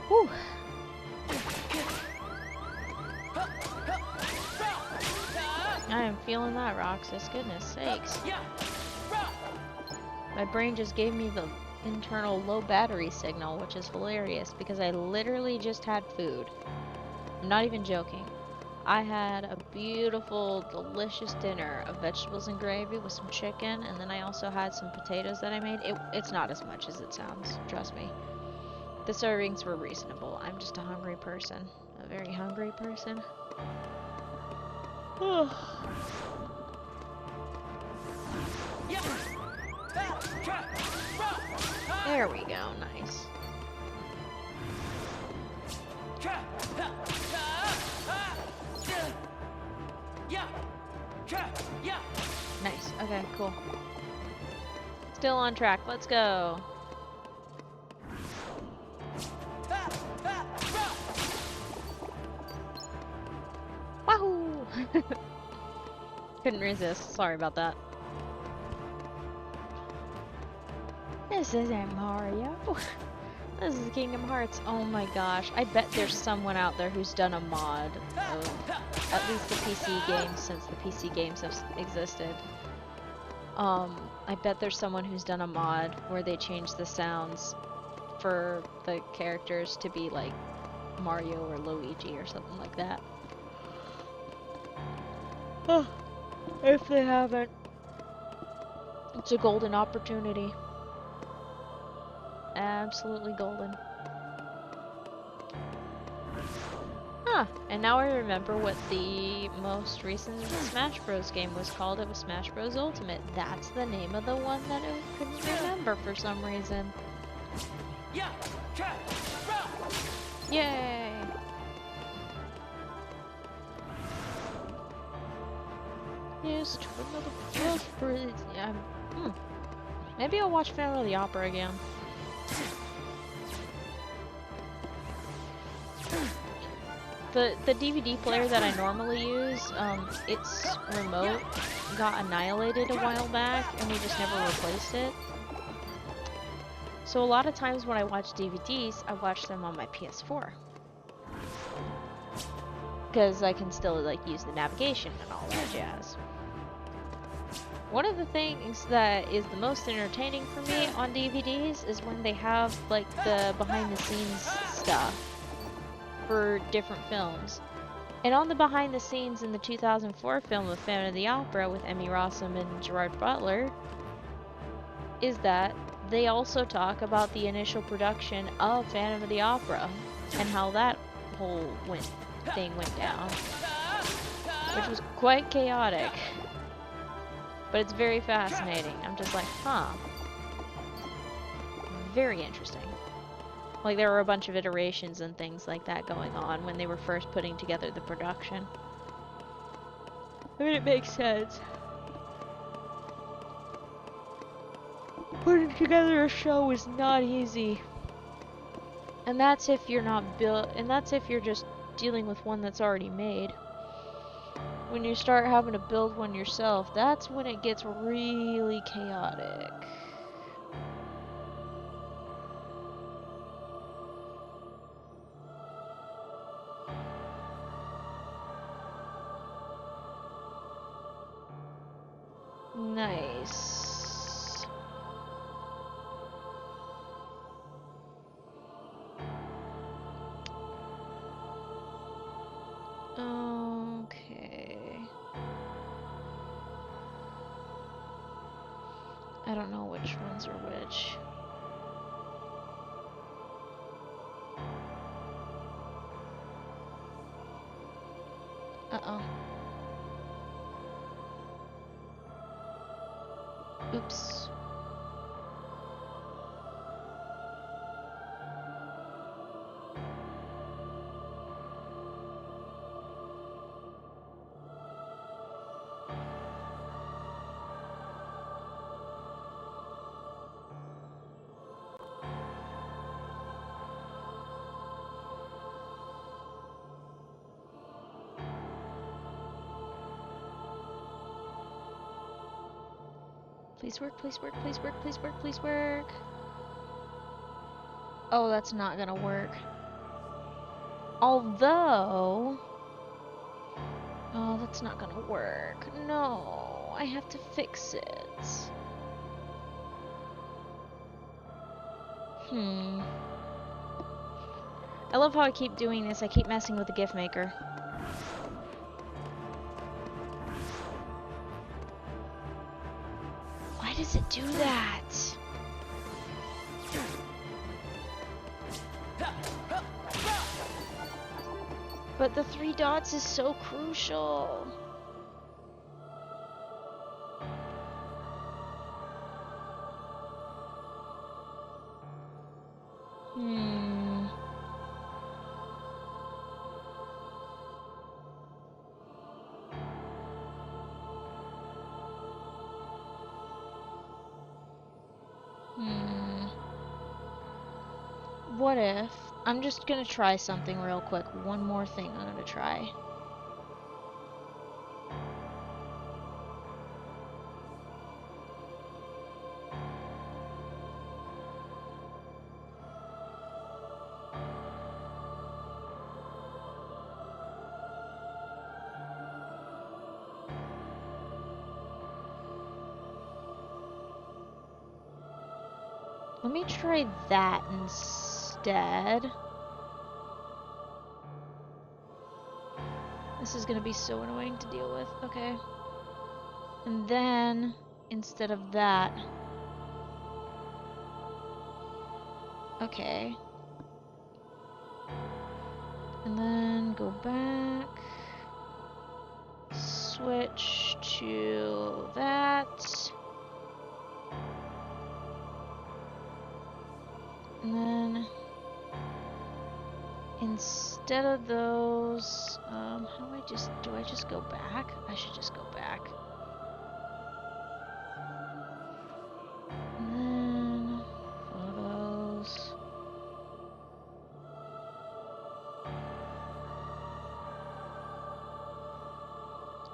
Whew. I am feeling that, Roxas. Goodness sakes. My brain just gave me the internal low battery signal, which is hilarious because I literally just had food. I'm not even joking. I had a beautiful, delicious dinner of vegetables and gravy with some chicken, and then I also had some potatoes that I made. It's not as much as it sounds, trust me. The servings were reasonable. I'm just a hungry person. A very hungry person. There we go, nice. Nice, okay, cool. Still on track, let's go. Wahoo! Couldn't resist, sorry about that. This isn't Mario. This is Kingdom Hearts. Oh my gosh. I bet there's someone out there who's done a mod of at least the PC games since the PC games have existed. I bet there's someone who's done a mod where they change the sounds for the characters to be like Mario or Luigi or something like that. Oh, if they haven't, it's a golden opportunity. Absolutely golden. Huh, and now I remember what the most recent Smash Bros. Game was called. It was Smash Bros. Ultimate. That's the name of the one that I couldn't remember for some reason. Yay! Yes, to another prosperous. Maybe I'll watch Phantom of the Opera again. The DVD player that I normally use, its remote got annihilated a while back, and we just never replaced it. So a lot of times when I watch DVDs, I watch them on my PS4. Because I can still, like, use the navigation and all that jazz. One of the things that is the most entertaining for me on DVDs is when they have, like, the behind-the-scenes stuff for different films. And on the behind the scenes in the 2004 film of Phantom of the Opera with Emmy Rossum and Gerard Butler is that they also talk about the initial production of Phantom of the Opera and how that whole thing went down, which was quite chaotic, but it's very fascinating. I'm just like, huh, very interesting. Like, there were a bunch of iterations and things like that going on when they were first putting together the production. I mean, it makes sense. Putting together a show is not easy. And that's if you're not that's if you're just dealing with one that's already made. When you start having to build one yourself, that's when it gets really chaotic. Nice. Okay. I don't know which ones are which. Uh-oh. Oops. Please work, please work, please work, please work, please work. Oh, that's not gonna work. Although... Oh, that's not gonna work. No, I have to fix it. I love how I keep doing this. I keep messing with the GIF maker. Why does it do that? But the 3 dots is so crucial. What if... I'm just gonna try something real quick. One more thing I'm gonna try. Let me try that instead. This is gonna be so annoying to deal with. Okay. And then, instead of that... Okay. And then go back. Switch to that. And then, instead of those, how do I just go back? I should just go back. And then, photos.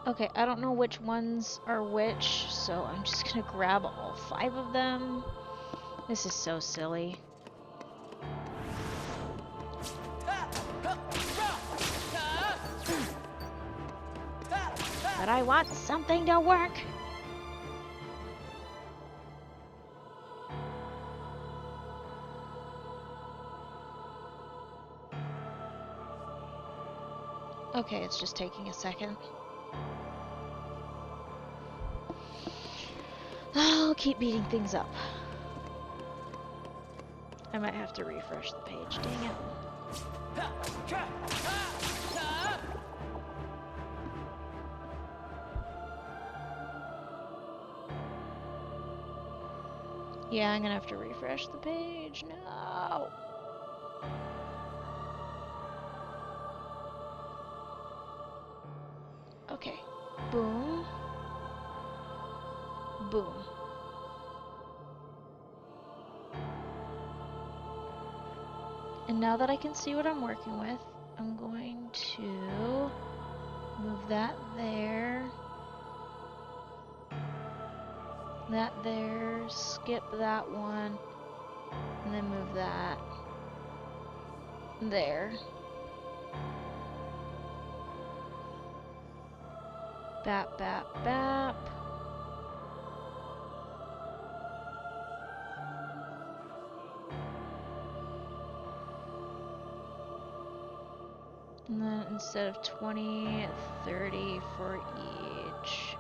Okay, I don't know which ones are which, so I'm just gonna grab all 5 of them. This is so silly. But I want something to work. Okay, it's just taking a second. I'll keep beating things up. I might have to refresh the page, dang it. Yeah, I'm gonna have to refresh the page. No! Okay. Boom. Boom. And now that I can see what I'm working with, I'm going to move that there. That there, skip that one, and then move that there. Bap, bap, bap. And then instead of 20, 30 for each.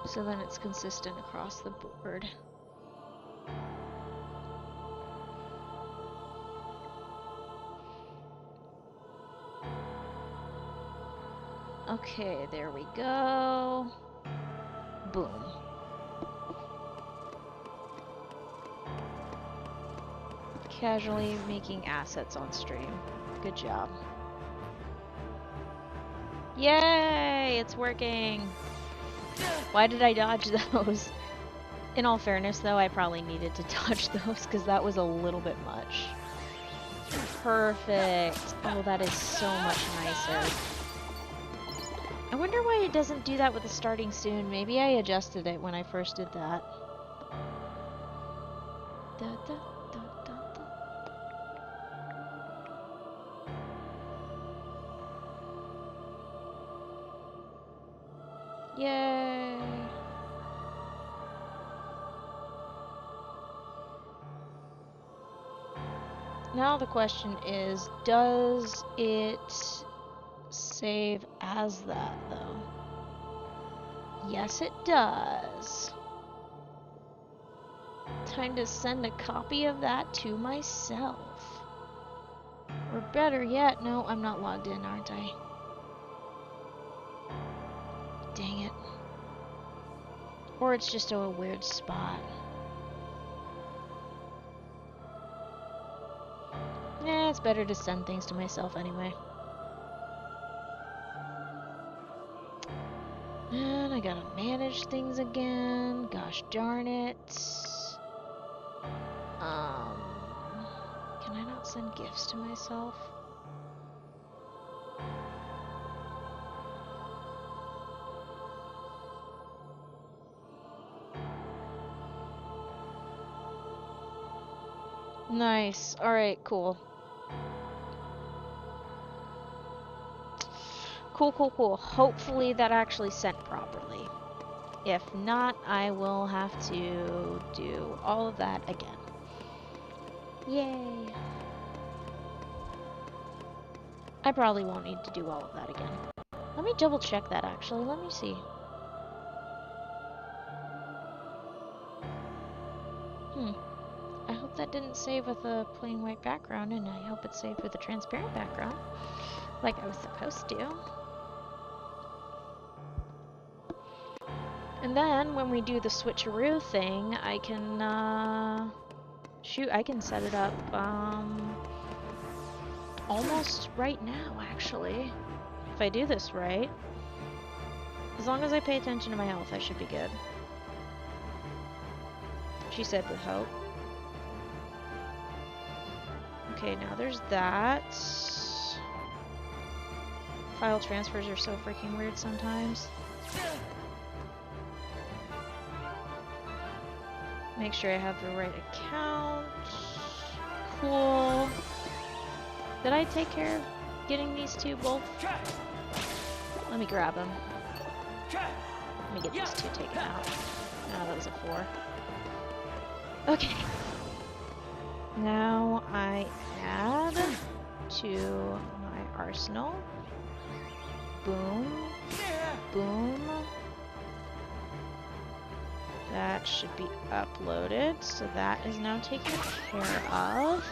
So then it's consistent across the board. Okay, there we go. Boom. Casually making assets on stream. Good job. Yay! It's working! Why did I dodge those? In all fairness, though, I probably needed to dodge those because that was a little bit much. Perfect! Oh, that is so much nicer. I wonder why it doesn't do that with the starting soon. Maybe I adjusted it when I first did that. Da, da, da, da, da. Yay! Now the question is, does it save as that, though? Yes, it does. Time to send a copy of that to myself. Or better yet, no, I'm not logged in, aren't I? Dang it. Or it's just a weird spot. Eh, it's better to send things to myself anyway. And I gotta manage things again. Gosh darn it. Can I not send gifts to myself? Nice. Alright, cool. Cool. Hopefully that actually sent properly. If not, I will have to do all of that again. Yay. I probably won't need to do all of that again. Let me double check that actually. Let me see. I hope that didn't save with a plain white background, and I hope it saved with a transparent background. Like I was supposed to. And then, when we do the switcheroo thing, I can, shoot, I can set it up, almost right now, actually. If I do this right. As long as I pay attention to my health, I should be good. She said with hope. Okay, now there's that. File transfers are so freaking weird sometimes. Make sure I have the right account. Cool. Did I take care of getting these two both? Let me grab them. Let me get these two taken out. No, that was a 4. Okay. Now I add to my arsenal. Boom. Boom. That should be uploaded, so that is now taken care of.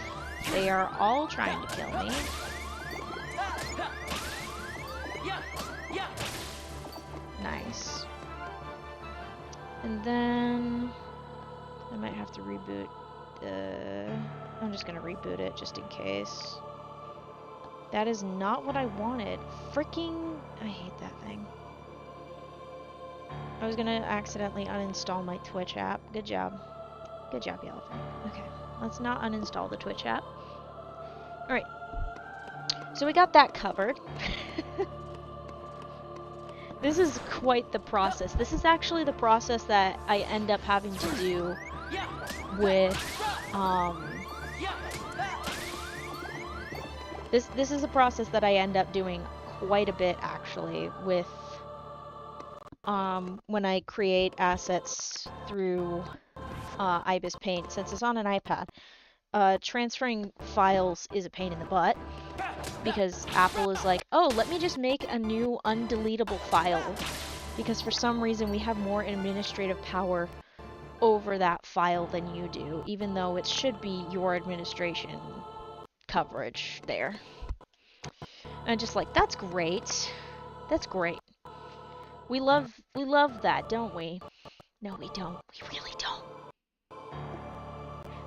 They are all trying to kill me. Nice. And then I might have to reboot. I'm just gonna reboot it just in case. That is not what I wanted. Freaking, I hate that thing. I was gonna accidentally uninstall my Twitch app. Good job. Good job, Yellowfang. Okay, let's not uninstall the Twitch app. Alright. So we got that covered. This is quite the process. This is actually the process that I end up having to do with, This is a process that I end up doing quite a bit, actually, with, when I create assets through, IBIS Paint, since it's on an iPad. Transferring files is a pain in the butt, because Apple is like, oh, let me just make a new undeletable file, because for some reason we have more administrative power over that file than you do, even though it should be your administration coverage there. And just like, that's great. That's great. We love that, don't we? No, we don't. We really don't.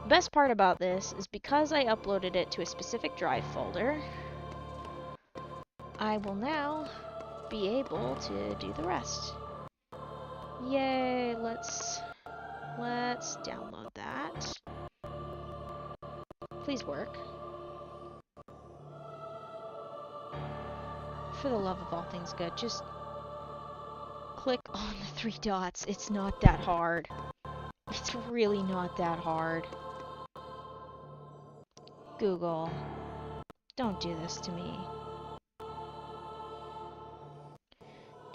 The best part about this is because I uploaded it to a specific drive folder, I will now be able to do the rest. Yay, let's download that. Please work. For the love of all things good, just click on the 3 dots. It's not that hard. It's really not that hard. Google, don't do this to me.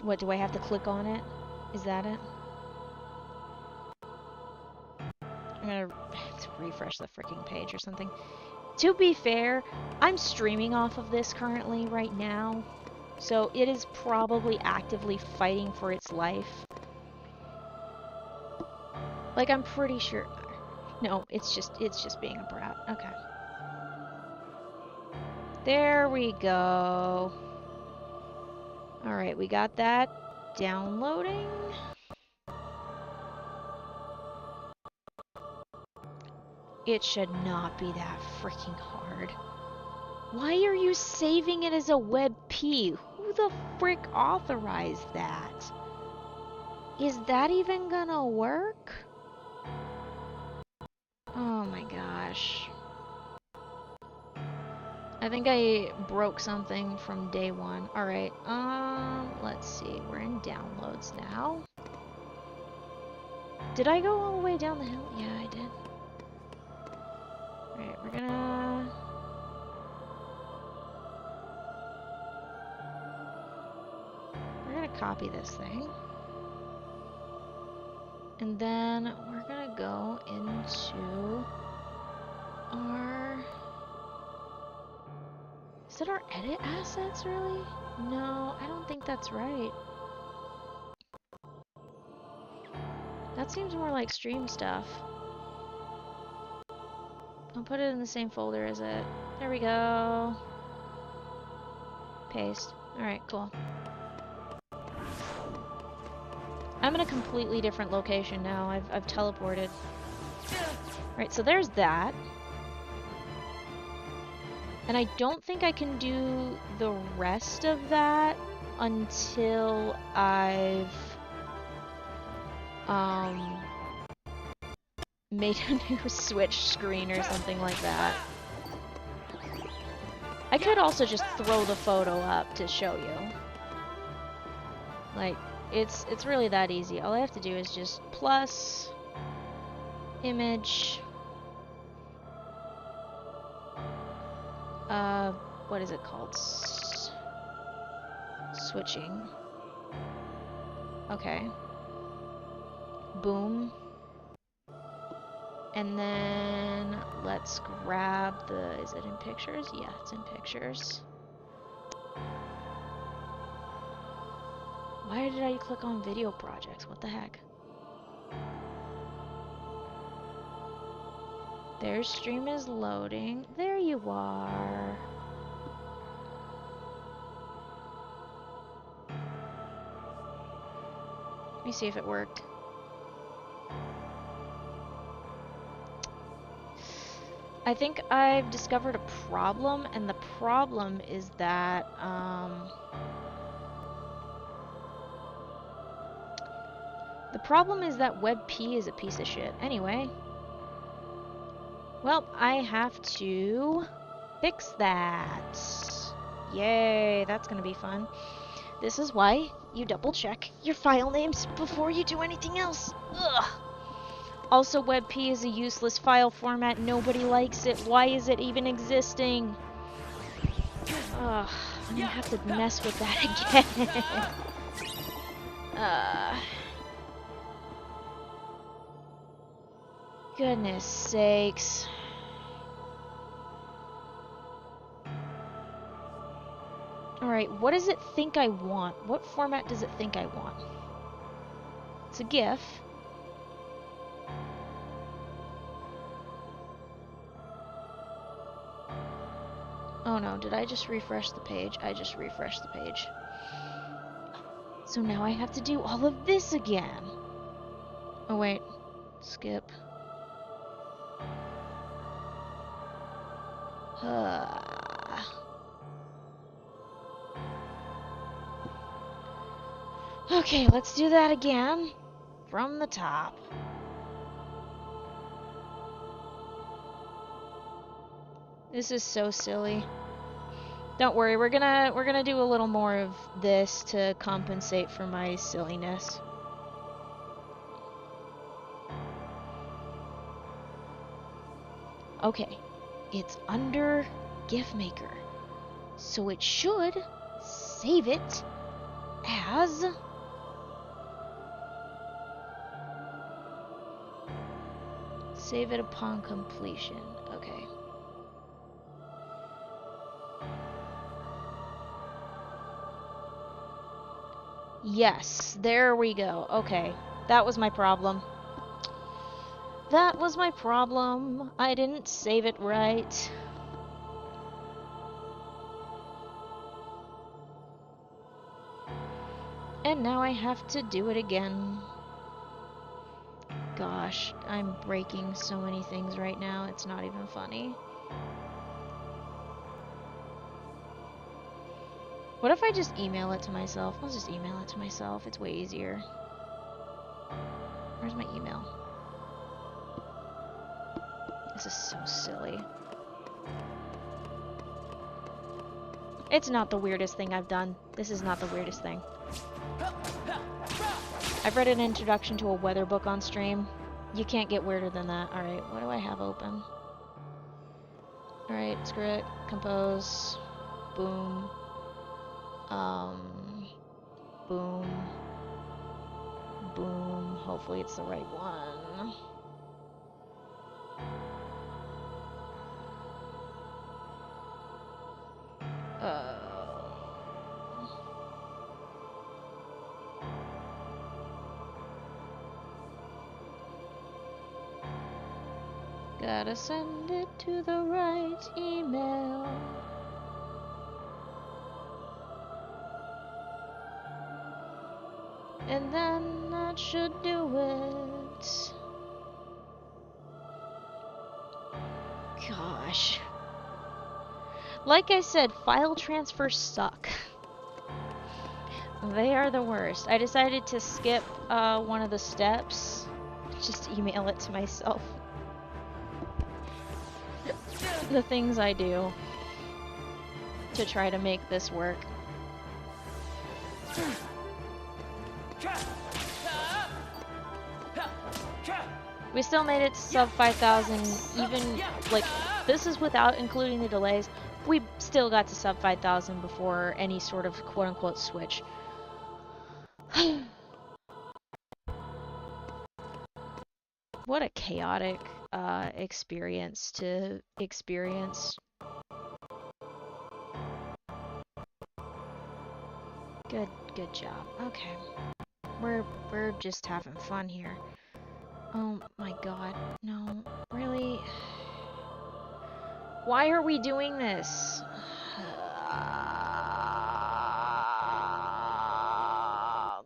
What, do I have to click on it? Is that it? I'm gonna have to refresh the freaking page or something. To be fair, I'm streaming off of this currently right now, so it is probably actively fighting for its life. Like, I'm pretty sure... No, it's just being a brat. Okay. There we go. Alright, we got that. Downloading. It should not be that freaking hard. Why are you saving it as a WebP? Who the frick authorized that? Is that even gonna work? Oh my gosh. I think I broke something from day one. Alright, let's see. We're in downloads now. Did I go all the way down the hill? Yeah, I did. Alright, we're gonna copy this thing. And then we're gonna go into our... Is it our edit assets, really? No, I don't think that's right. That seems more like stream stuff. I'll put it in the same folder as it. There we go. Paste. Alright, cool. I'm in a completely different location now. I've teleported. Right, so there's that. And I don't think I can do the rest of that until I've made a new Switch screen or something like that. I could also just throw the photo up to show you. Like, it's really that easy. All I have to do is just plus image. What is it called? Switching. Okay. Boom. And then let's grab the... Is it in pictures? Yeah, it's in pictures. Why did I click on video projects? What the heck? Their stream is loading. There you are. Let me see if it worked. I think I've discovered a problem, and the problem is that, WebP is a piece of shit. Anyway. Well, I have to fix that. Yay, that's gonna be fun. This is why you double check your file names before you do anything else. Ugh. Also, WebP is a useless file format. Nobody likes it. Why is it even existing? Ugh, I'm gonna have to mess with that again. Goodness sakes. Alright, what does it think I want? What format does it think I want? It's a GIF. Oh no, did I just refresh the page? I just refreshed the page. So now I have to do all of this again. Oh wait, skip. Okay, let's do that again. From the top. This is so silly. Don't worry, we're gonna do a little more of this to compensate for my silliness. Okay, it's under gift maker, so it should save it as save it upon completion. Okay. Yes, there we go. Okay, that was my problem. That was my problem. I didn't save it right. And now I have to do it again. Gosh, I'm breaking so many things right now, it's not even funny. What if I just email it to myself? I'll just email it to myself, it's way easier. Where's my email? This is so silly. It's not the weirdest thing I've done. This is not the weirdest thing. I've read an introduction to a weather book on stream. You can't get weirder than that. Alright, what do I have open? Alright, screw it. Compose. Boom. Boom. Boom. Hopefully it's the right one. Gotta send it to the right email. And then that should do it. Gosh. Like I said, file transfers suck. They are the worst. I decided to skip one of the steps. Just email it to myself. The things I do to try to make this work. We still made it to sub 5,000, even, like, this is without including the delays. We still got to sub 5,000 before any sort of quote-unquote switch. What a chaotic experience to experience. Good job. Okay. We're just having fun here. Oh my god. No, really? Why are we doing this?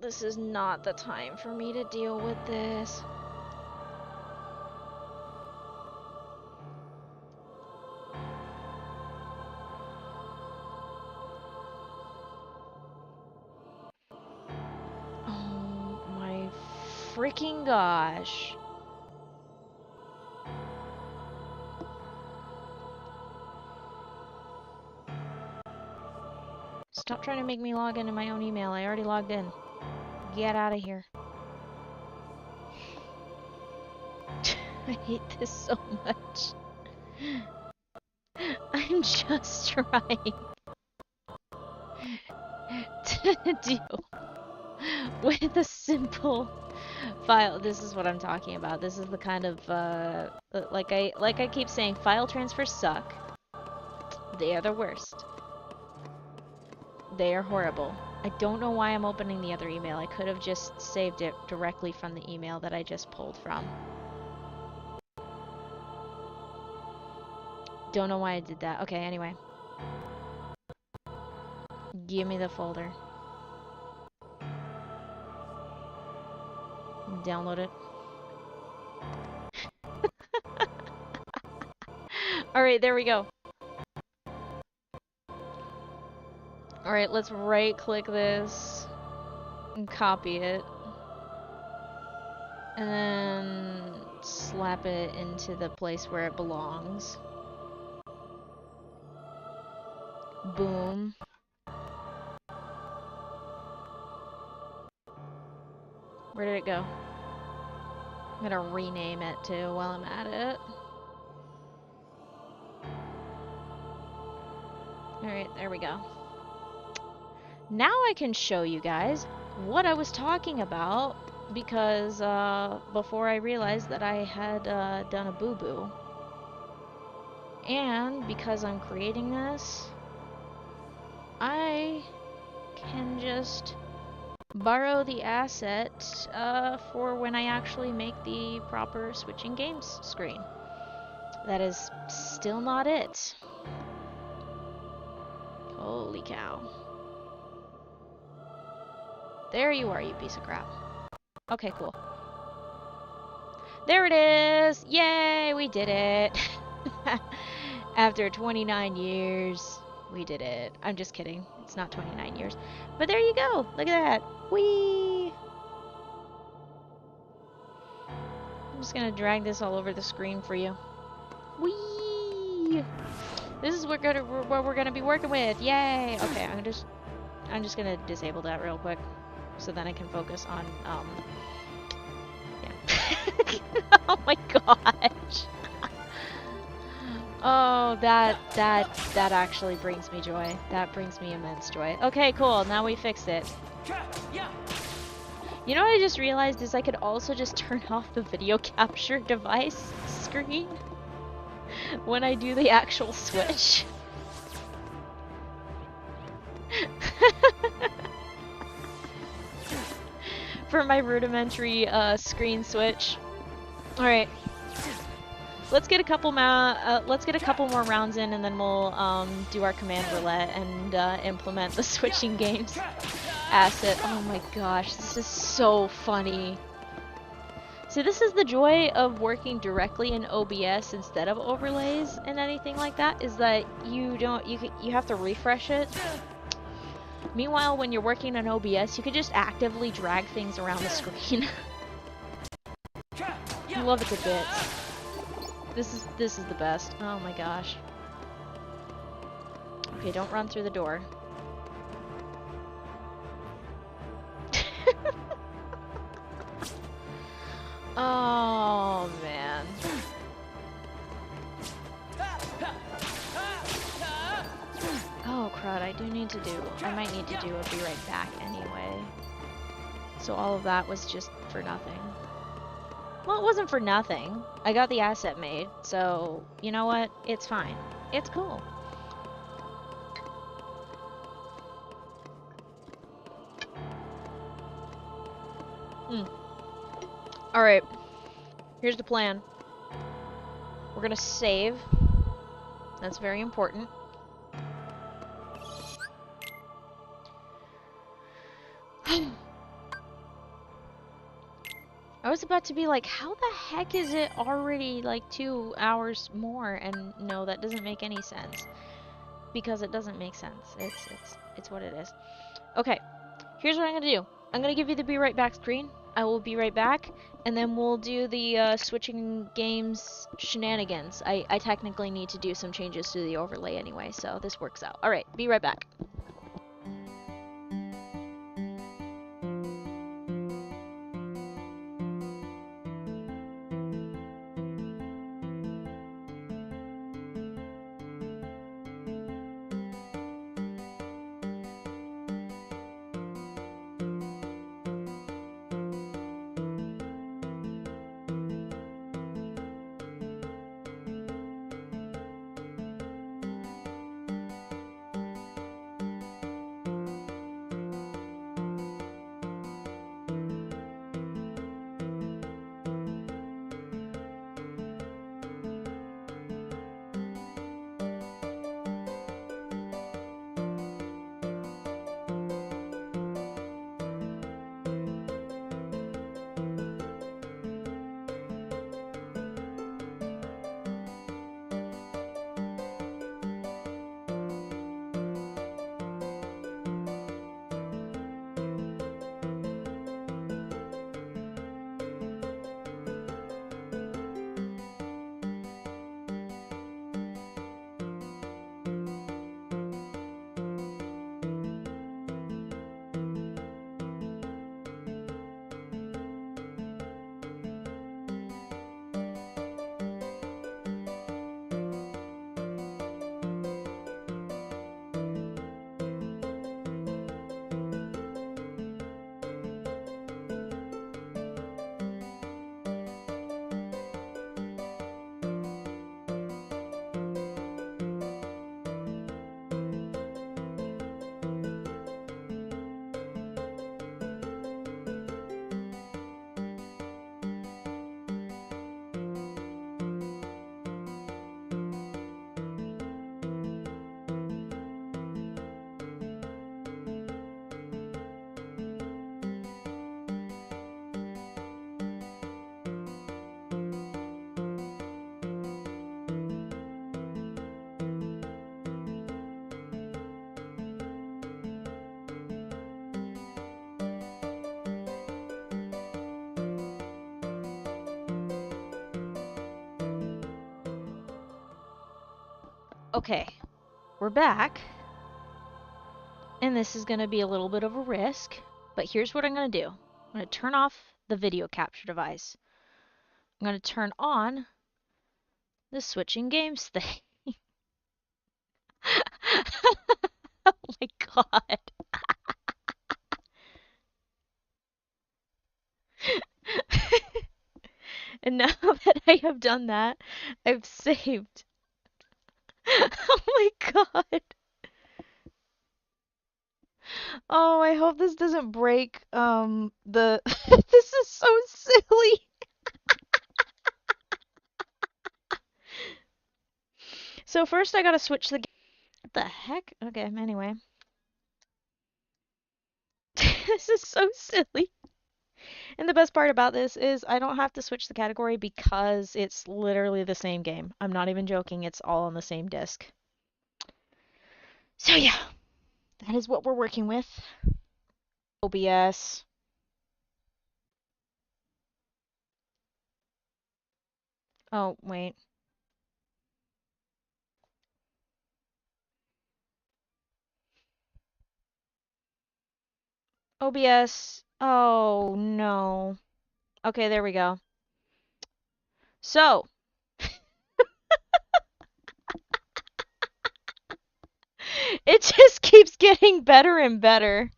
This is not the time for me to deal with this. Oh my freaking gosh. Stop trying to make me log into my own email. I already logged in. Get out of here. I hate this so much. I'm just trying to deal with a simple file. This is what I'm talking about. This is the kind of like I keep saying, file transfers suck. They are the worst. They are horrible. I don't know why I'm opening the other email. I could have just saved it directly from the email that I just pulled from. Don't know why I did that. Okay, anyway. Give me the folder. Download it. Alright, there we go. Alright, let's right click this and copy it. And then slap it into the place where it belongs. Boom. Where did it go? I'm gonna rename it too while I'm at it. Alright, there we go. Now I can show you guys what I was talking about because before I realized that I had done a boo-boo. And because I'm creating this, I can just borrow the asset for when I actually make the proper switching games screen. That is still not it. Holy cow. There you are, you piece of crap. Okay, cool. There it is! Yay, we did it! After 29 years, we did it. I'm just kidding. It's not 29 years. But there you go! Look at that! Whee! I'm just gonna drag this all over the screen for you. Whee! This is what we're gonna be working with. Yay! Okay, I'm just gonna disable that real quick, so then I can focus on yeah. Oh my gosh! Oh, that actually brings me joy. That brings me immense joy. Okay, cool. Now we fixed it. You know what I just realized is I could also just turn off the video capture device screen when I do the actual switch. For my rudimentary screen switch. All right. Let's get a couple more rounds in, and then we'll do our command roulette and implement the switching games asset. Oh my gosh, this is so funny. So this is the joy of working directly in OBS instead of overlays and anything like that, is that you have to refresh it. Meanwhile, when you're working on OBS, you can just actively drag things around the screen. I love it to bits. This is the best. Oh my gosh. Okay, don't run through the door. Oh man. Oh crud, I might need to do a be right back anyway. So all of that was just for nothing. Well, it wasn't for nothing. I got the asset made, so you know what? It's fine. It's cool. Alright. Here's the plan. We're gonna save. That's very important. I was about to be like, how the heck is it already like 2 hours more? And no, that doesn't make any sense. Because it doesn't make sense. It's what it is. Okay, here's what I'm gonna do. I'm gonna give you the be right back screen. I will be right back, and then we'll do the switching games shenanigans. I technically need to do some changes to the overlay anyway, so this works out. Alright, be right back. Okay, we're back. And this is going to be a little bit of a risk, but here's what I'm going to do. I'm going to turn off the video capture device. I'm going to turn on the switching games thing. Oh my god. And now that I have done that, I've saved. Oh my god. Oh, I hope this doesn't break the this is so silly. So first I gotta switch the what the heck? Okay, anyway. This is so silly. And the best part about this is I don't have to switch the category because it's literally the same game. I'm not even joking, it's all on the same disc. So yeah, that is what we're working with. OBS. Oh, wait. OBS. Oh, no. Okay, there we go. So, it just keeps getting better and better.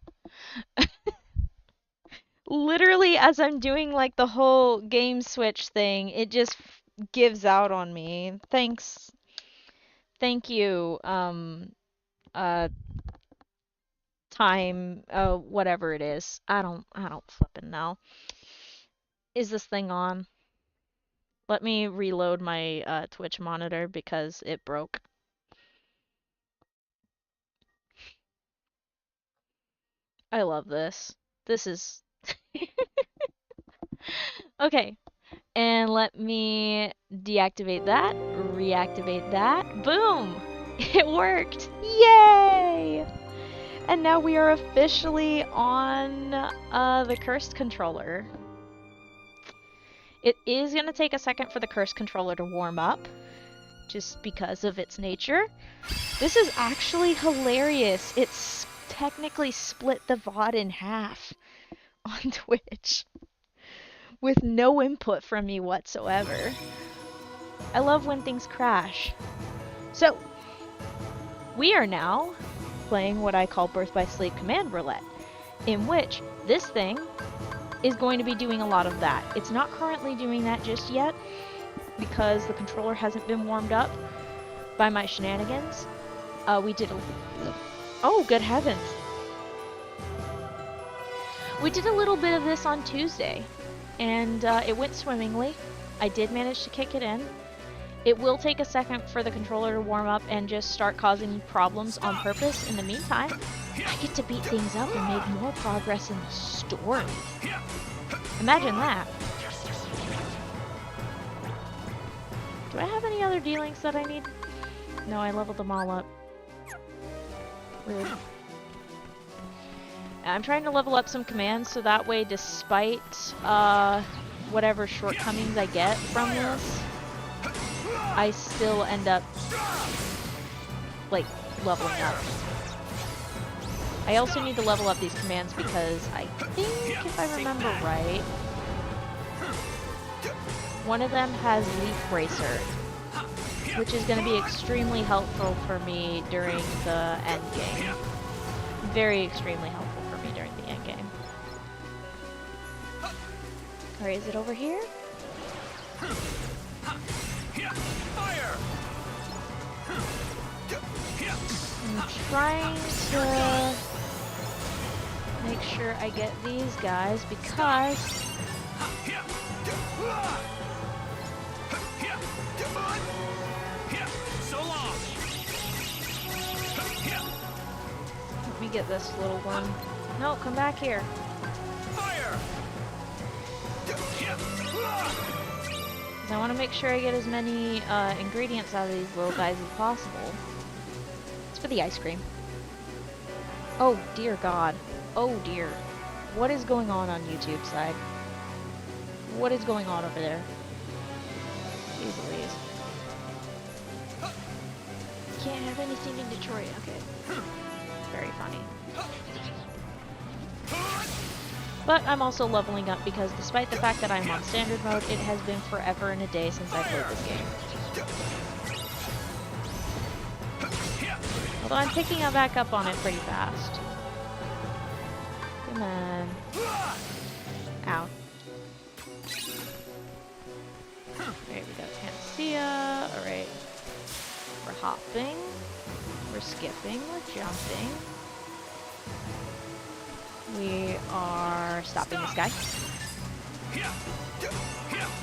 Literally, as I'm doing like the whole game switch thing, it just gives out on me. Thanks. Thank you. Time, whatever it is. I don't flippin' know. Is this thing on? Let me reload my Twitch monitor because it broke. I love this. This is okay. And let me deactivate that, reactivate that. Boom! It worked! Yay! And now we are officially on the cursed controller. It is going to take a second for the cursed controller to warm up, just because of its nature. This is actually hilarious. It's technically split the VOD in half on Twitch with no input from me whatsoever. I love when things crash. So, we are now playing what I call Birth by Sleep Command Roulette, in which this thing is going to be doing a lot of that. It's not currently doing that just yet because the controller hasn't been warmed up by my shenanigans. We did a... Oh, good heavens. We did a little bit of this on Tuesday, and it went swimmingly. I did manage to kick it in. It will take a second for the controller to warm up and just start causing problems on purpose. In the meantime, I get to beat things up and make more progress in the story. Imagine that. Do I have any other D-links that I need? No, I leveled them all up. Rude. I'm trying to level up some commands so that way, despite whatever shortcomings I get from this, I still end up like leveling up. I also need to level up these commands because I think, if I remember right, one of them has Leaf Bracer, which is going to be extremely helpful for me during the end game. Very extremely helpful for me during the end game. Alright, is it over here? I'm trying to make sure I get these guys because let me get this little one. No, come back here. Because I want to make sure I get as many ingredients out of these little guys as possible. It's for the ice cream. Oh dear God. Oh dear. What is going on YouTube side? What is going on over there? Jeez Louise. can't have anything in Detroit. Okay. Very funny. But I'm also leveling up because despite the fact that I'm on standard mode, it has been forever and a day since I played this game. Although I'm picking back up on it pretty fast. Come on. Ow. Alright, we got Panacea. Alright. We're hopping. We're skipping. We're jumping. We are stopping this guy.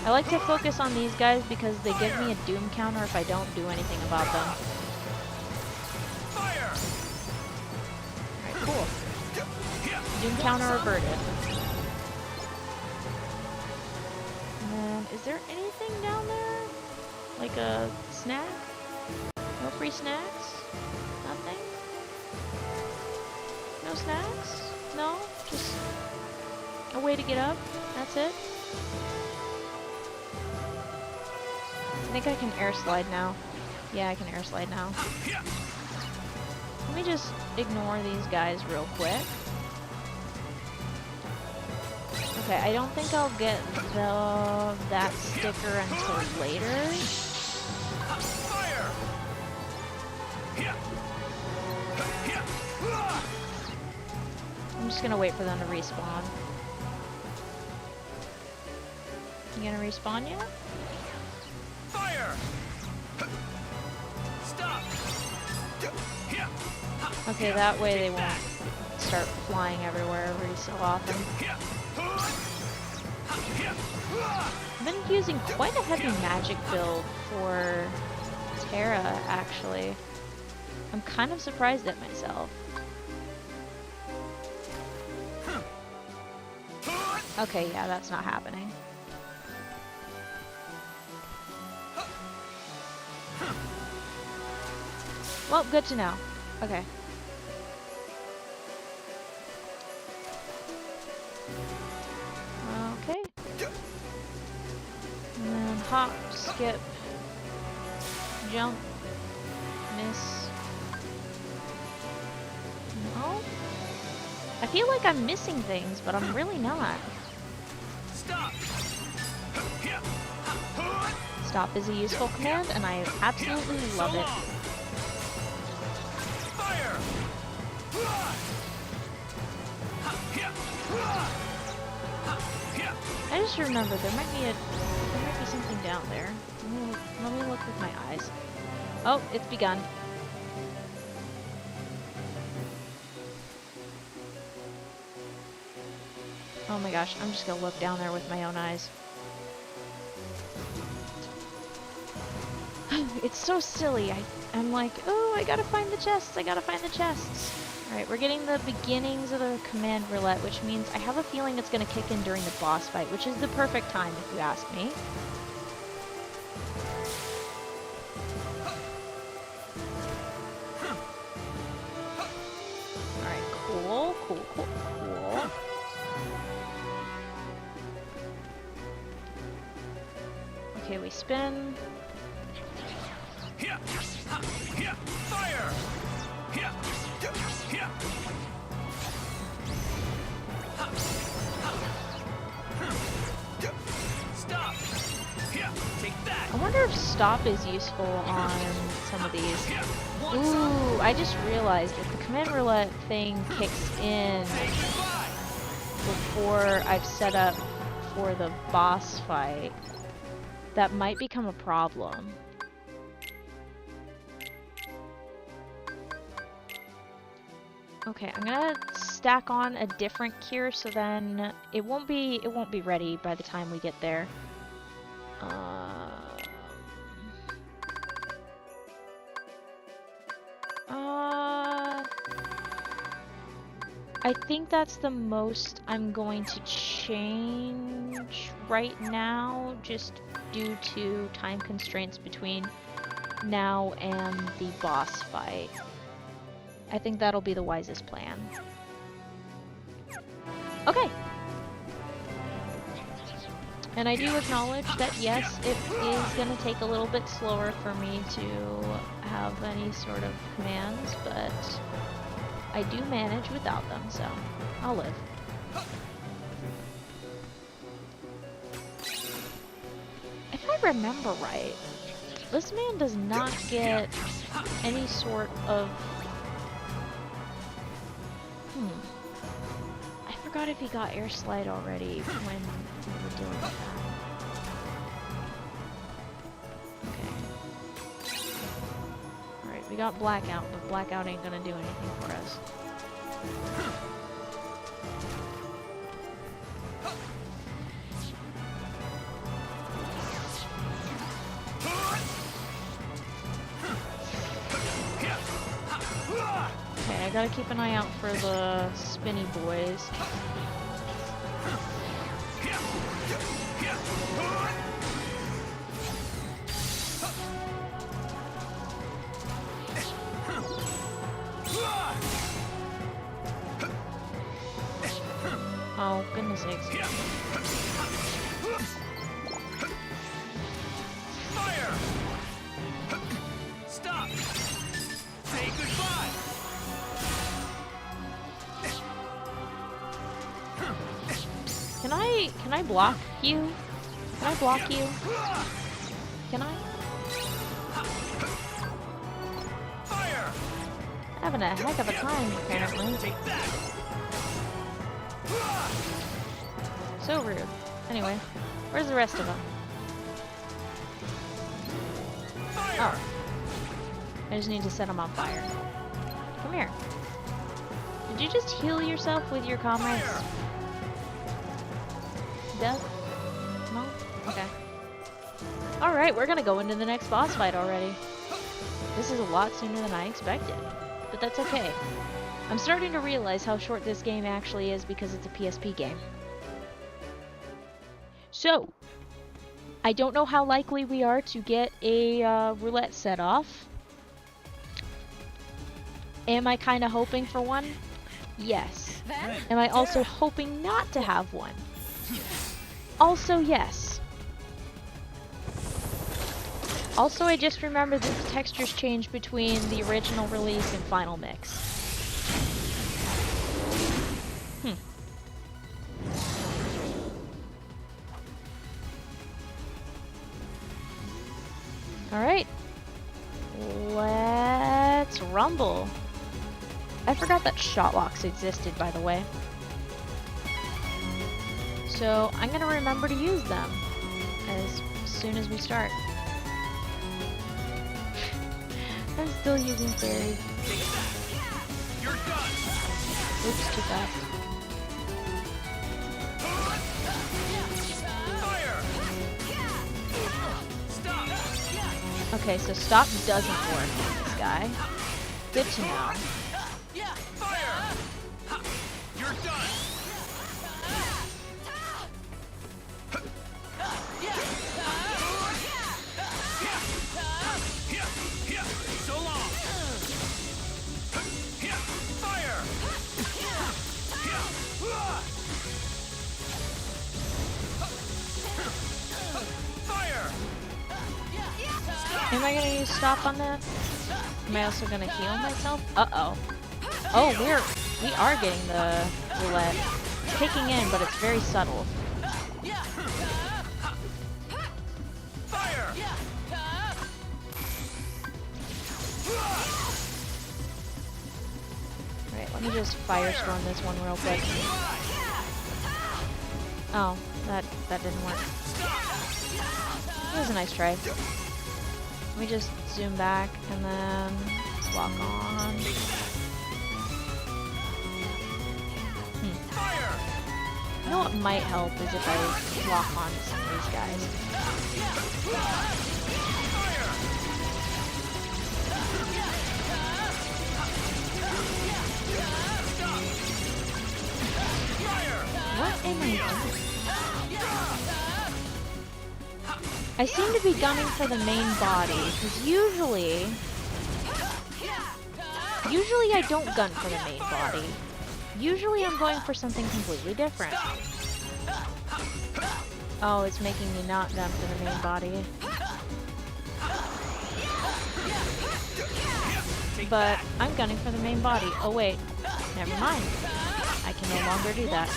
I like to focus on these guys because they give me a doom counter if I don't do anything about them. Alright, cool. Doom counter averted. And then, is there anything down there? Like a snack? No free snacks? Nothing? No snacks? No? Just a way to get up? That's it? I think I can air slide now. Yeah, I can air slide now. Let me just ignore these guys real quick. Okay, I don't think I'll get that sticker until later. I'm just gonna wait for them to respawn. You gonna respawn yet? Fire! Stop! Okay, that way they won't start flying everywhere every so often. I've been using quite a heavy magic build for Terra, actually. I'm kind of surprised at myself. Okay, yeah, that's not happening. Well, good to know. Okay. Okay. And then hop, skip, jump, miss. No? I feel like I'm missing things, but I'm really not. Stop! Stop is a useful command, and I absolutely love it. Fire! I just remembered there might be something down there. Let me look with my eyes. Oh, it's begun. Oh my gosh, I'm just gonna look down there with my own eyes. It's so silly. I'm like, oh, I gotta find the chests, I gotta find the chests. Alright, we're getting the beginnings of the command roulette, which means I have a feeling it's gonna kick in during the boss fight, which is the perfect time if you ask me. Alright, cool, cool, cool, cool. Okay, we spin. Fire! Stop! Take that. I wonder if stop is useful on some of these. Ooh, I just realized if the command roulette thing kicks in before I've set up for the boss fight, that might become a problem. Okay, I'm gonna stack on a different cure so then it won't be ready by the time we get there. I think that's the most I'm going to change right now, just due to time constraints between now and the boss fight. I think that'll be the wisest plan. Okay. And I do acknowledge that yes, it is going to take a little bit slower for me to have any sort of commands, but I do manage without them, so I'll live. If I remember right, this man does not get any sort of... I forgot if he got air slide already when we were dealing with that. Okay. Alright, we got blackout, but blackout ain't gonna do anything for us. Okay, I gotta keep an eye out for the spinny boys. Oh, goodness sakes. Fire! Stop! Say goodbye! Can I block you? Can I block you? Can I? Fire! Having a heck of a time, apparently. Take that! So rude. Anyway, where's the rest of them? Fire! Oh. I just need to set them on fire. Come here. Did you just heal yourself with your comrades? Death? No? Okay. Alright, we're gonna go into the next boss fight already. This is a lot sooner than I expected. But that's okay. I'm starting to realize how short this game actually is because it's a PSP game. So, I don't know how likely we are to get a roulette set off. Am I kind of hoping for one? Yes. Am I also hoping not to have one? Also, yes. Also, I just remembered that the textures changed between the original release and Final Mix. Alright. Let's rumble. I forgot that shot locks existed, by the way. So, I'm gonna remember to use them as soon as we start. I'm still using fairy. You're done. Oops, too fast. Fire! Stop! Okay, so stop doesn't work on this guy. Good to know. Fire! You're done. So long. Fire! Fire! Am I gonna use stop on that? Am I also gonna heal myself? Uh-oh. Oh, we are getting the roulette. It's kicking in, but it's very subtle. Fire! Alright, let me just firestorm this one real quick. Oh, that didn't work. It was a nice try. Let me just zoom back and then lock on. You know what might help is if I lock on to some of these guys. What am I doing? I seem to be gunning for the main body, because usually I don't gun for the main body. Usually I'm going for something completely different. Oh, it's making me not gun for the main body. But I'm gunning for the main body. Oh wait, never mind. I can no longer do that.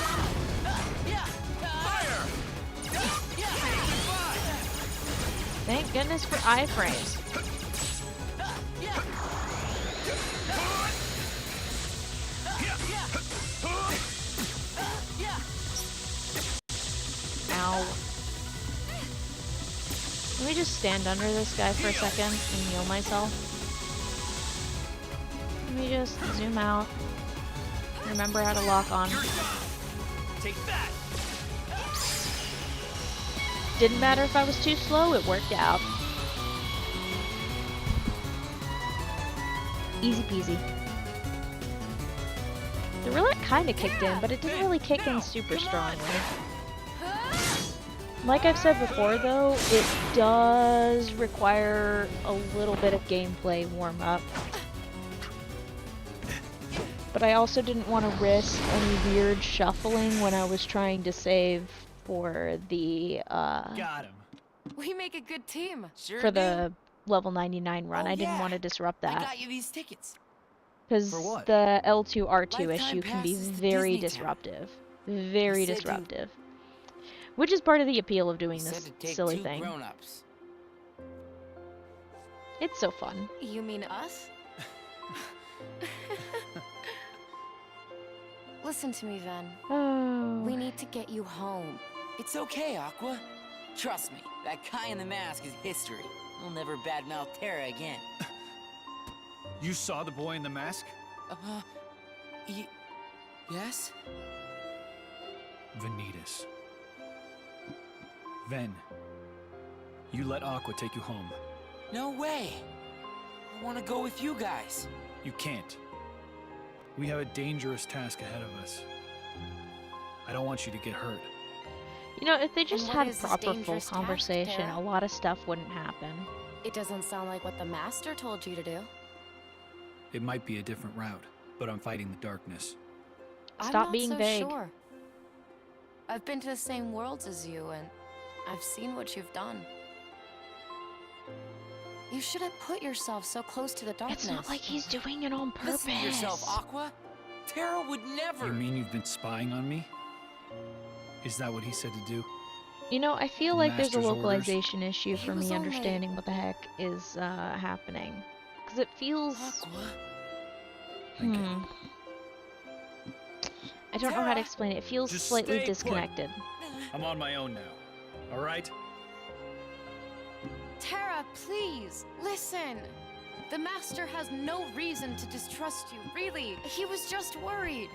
Thank goodness for iframes. Ow. Let me just stand under this guy for a second and heal myself. Let me just zoom out. Remember how to lock on. Take that. Didn't matter if I was too slow, it worked out. Easy peasy. The roulette kinda kicked in, but it didn't really kick in super strongly. Like I've said before though, it does require a little bit of gameplay warm-up. But I also didn't want to risk any weird shuffling when I was trying to save for the Got him. We make a good team. Sure for the level 99 run. Oh, I didn't yeah. want to disrupt I that. got you these tickets. Because For what? the L2 R2 Lifetime issue can be passes to very Disney Town. disruptive. Very He said you- disruptive. Which is part of the appeal of doing He this said to take silly two thing. grown-ups. It's so fun. You mean us? Listen to me, Ven. Oh. We need to get you home. It's okay, Aqua. Trust me, that guy in the mask is history. We'll never badmouth Terra again. You saw the boy in the mask? Yes? Vanitas. Ven. You let Aqua take you home. No way. I want to go with you guys. You can't. We have a dangerous task ahead of us. I don't want you to get hurt. You know, if they just what had is this proper full dangerous task, conversation, Tara? a lot of stuff wouldn't happen. It doesn't sound like what the Master told you to do. It might be a different route, but I'm fighting the darkness. Stop I'm not being so vague. Sure. I've been to the same worlds as you, and I've seen what you've done. You shouldn't put yourself so close to the darkness. It's not like he's doing it on purpose. Listen to yourself, Aqua. Terra would never. You mean you've been spying on me? Is that what he said to do? You know, I feel The like there's a Master's orders? localization issue He for was me only- understanding what the heck is happening. Because it feels... Aqua. I get it. I don't know how to explain it. It feels Just slightly stay put. disconnected. I'm on my own now. All right? Terra, please, listen. The Master has no reason to distrust you, really. He was just worried.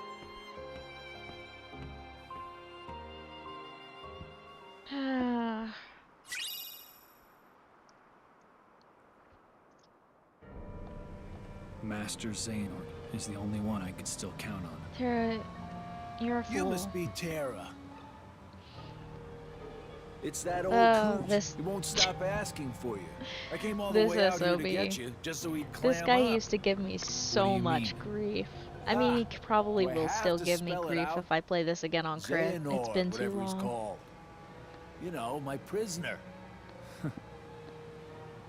Master Xehanort is the only one I could still count on. Tara, you're a fool. You must be Terra. It's that old Oh, coot. this- He won't stop asking for you. I came all the This way out here to SOB. get you, just so he'd clam This guy up. used to give me so you much mean? grief. I mean, he probably do I will have still to give me spell it grief out? if I play this again on crit. It's Xehanort, been too whatever he's long. called. You know, my prisoner.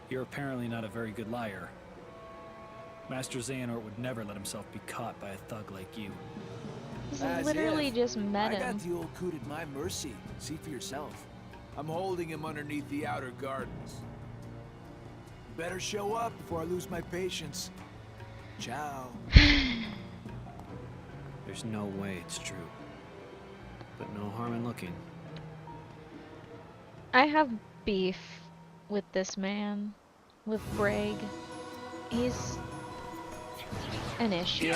You're apparently not a very good liar. Master Xehanort would never let himself be caught by a thug like you. He's As literally if. just met I him. got the old coot at my mercy. See for yourself. I'm holding him underneath the outer gardens. Better show up before I lose my patience. Ciao. There's no way it's true. But no harm in looking. I have beef with this man, with Bragg. He's an issue.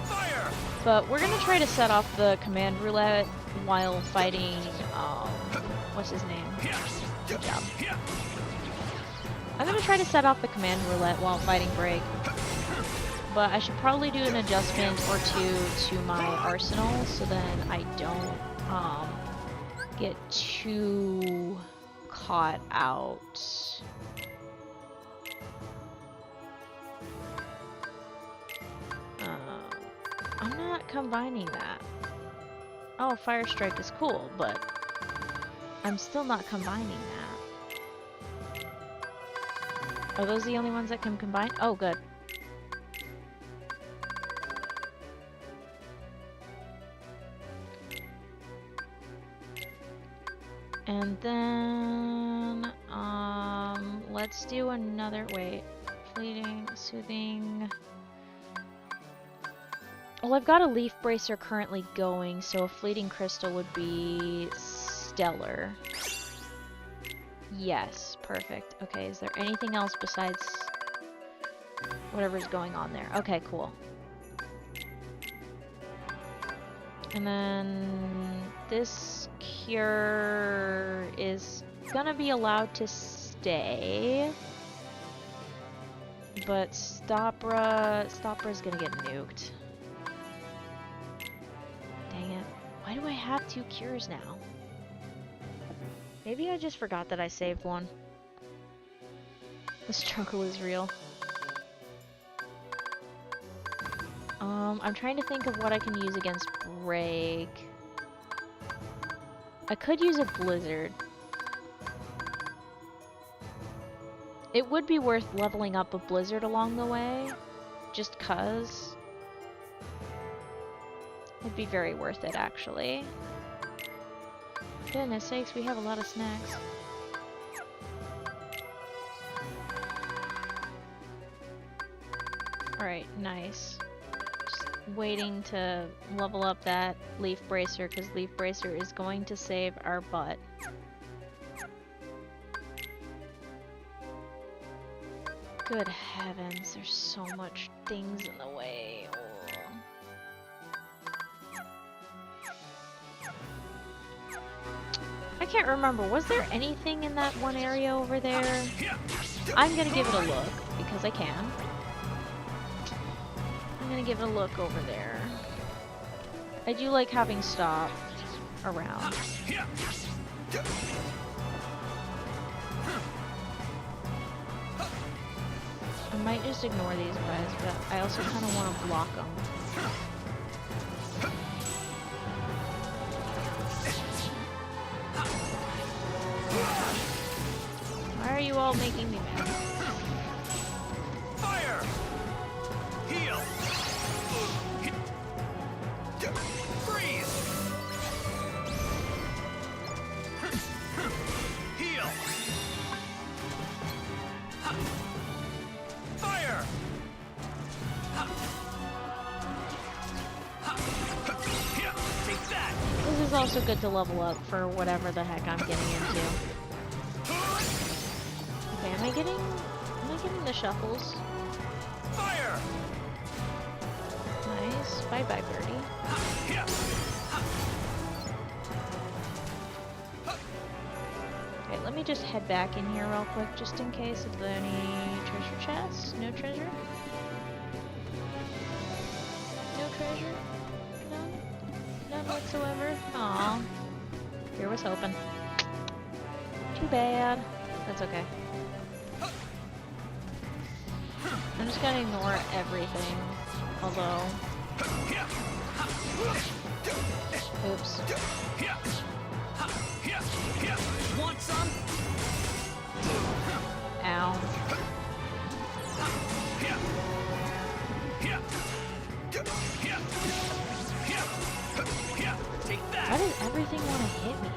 Fire! But we're gonna try to set off the command roulette while fighting, what's his name? Good job. I'm gonna try to set off the command roulette while fighting Bragg. But I should probably do an adjustment or two to my arsenal so then I don't, get too caught out. I'm not combining that. Oh, Fire Strike is cool, but I'm still not combining that. Are those the only ones that can combine? Oh, good. And then, let's do another, wait, fleeting, soothing. Well, I've got a Leaf Bracer currently going, so a Fleeting Crystal would be stellar. Yes, perfect. Okay, is there anything else besides whatever's going on there? Okay, cool. And then this cure is gonna be allowed to stay, but Stopra's gonna get nuked. Dang it. Why do I have 2 cures now? Maybe I just forgot that I saved one. The struggle is real. I'm trying to think of what I can use against Break. I could use a Blizzard. It would be worth leveling up a Blizzard along the way, just 'cause. It'd be very worth it, actually. Goodness sakes, we have a lot of snacks. Alright, nice. Just waiting to level up that Leaf Bracer, because Leaf Bracer is going to save our butt. Good heavens, there's so much things in the way. Oh. I can't remember, was there anything in that one area over there? I'm gonna give it a look, because I can. I'm gonna give it a look over there. I do like having stop around. I might just ignore these guys, but I also kind of want to block them. Why are you all making me mad? Fire! Heal! Freeze! Heal! Fire! Take that! This is also good to level up for whatever the heck I'm getting into. Okay, am I getting the shuffles? Fire! Nice. Bye-bye, birdie. Okay, let me just head back in here real quick, just in case of any treasure chests. No treasure? No treasure? None? None whatsoever? Aw. Here was hoping. Too bad. That's okay. I'm just gonna ignore everything. Although... Oops. Want some? Ow. Take that! Why does everything want to hit me?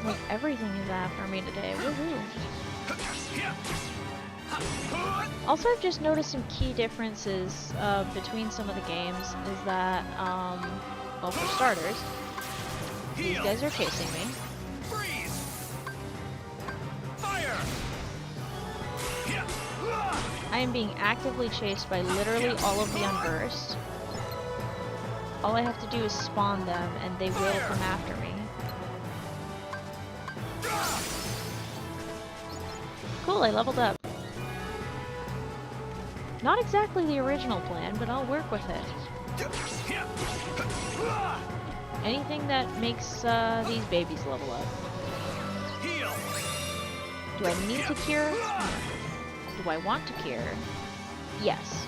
Like, everything is after me today. Woohoo! Also, I've just noticed some key differences between some of the games. Is that, well, for starters, these guys are chasing me. Freeze! Fire! I am being actively chased by literally all of the unversed. All I have to do is spawn them, and they will come after me. Cool, I leveled up. Not exactly the original plan, but I'll work with it. Anything that makes these babies level up. Do I need to cure? No. Do I want to cure? Yes.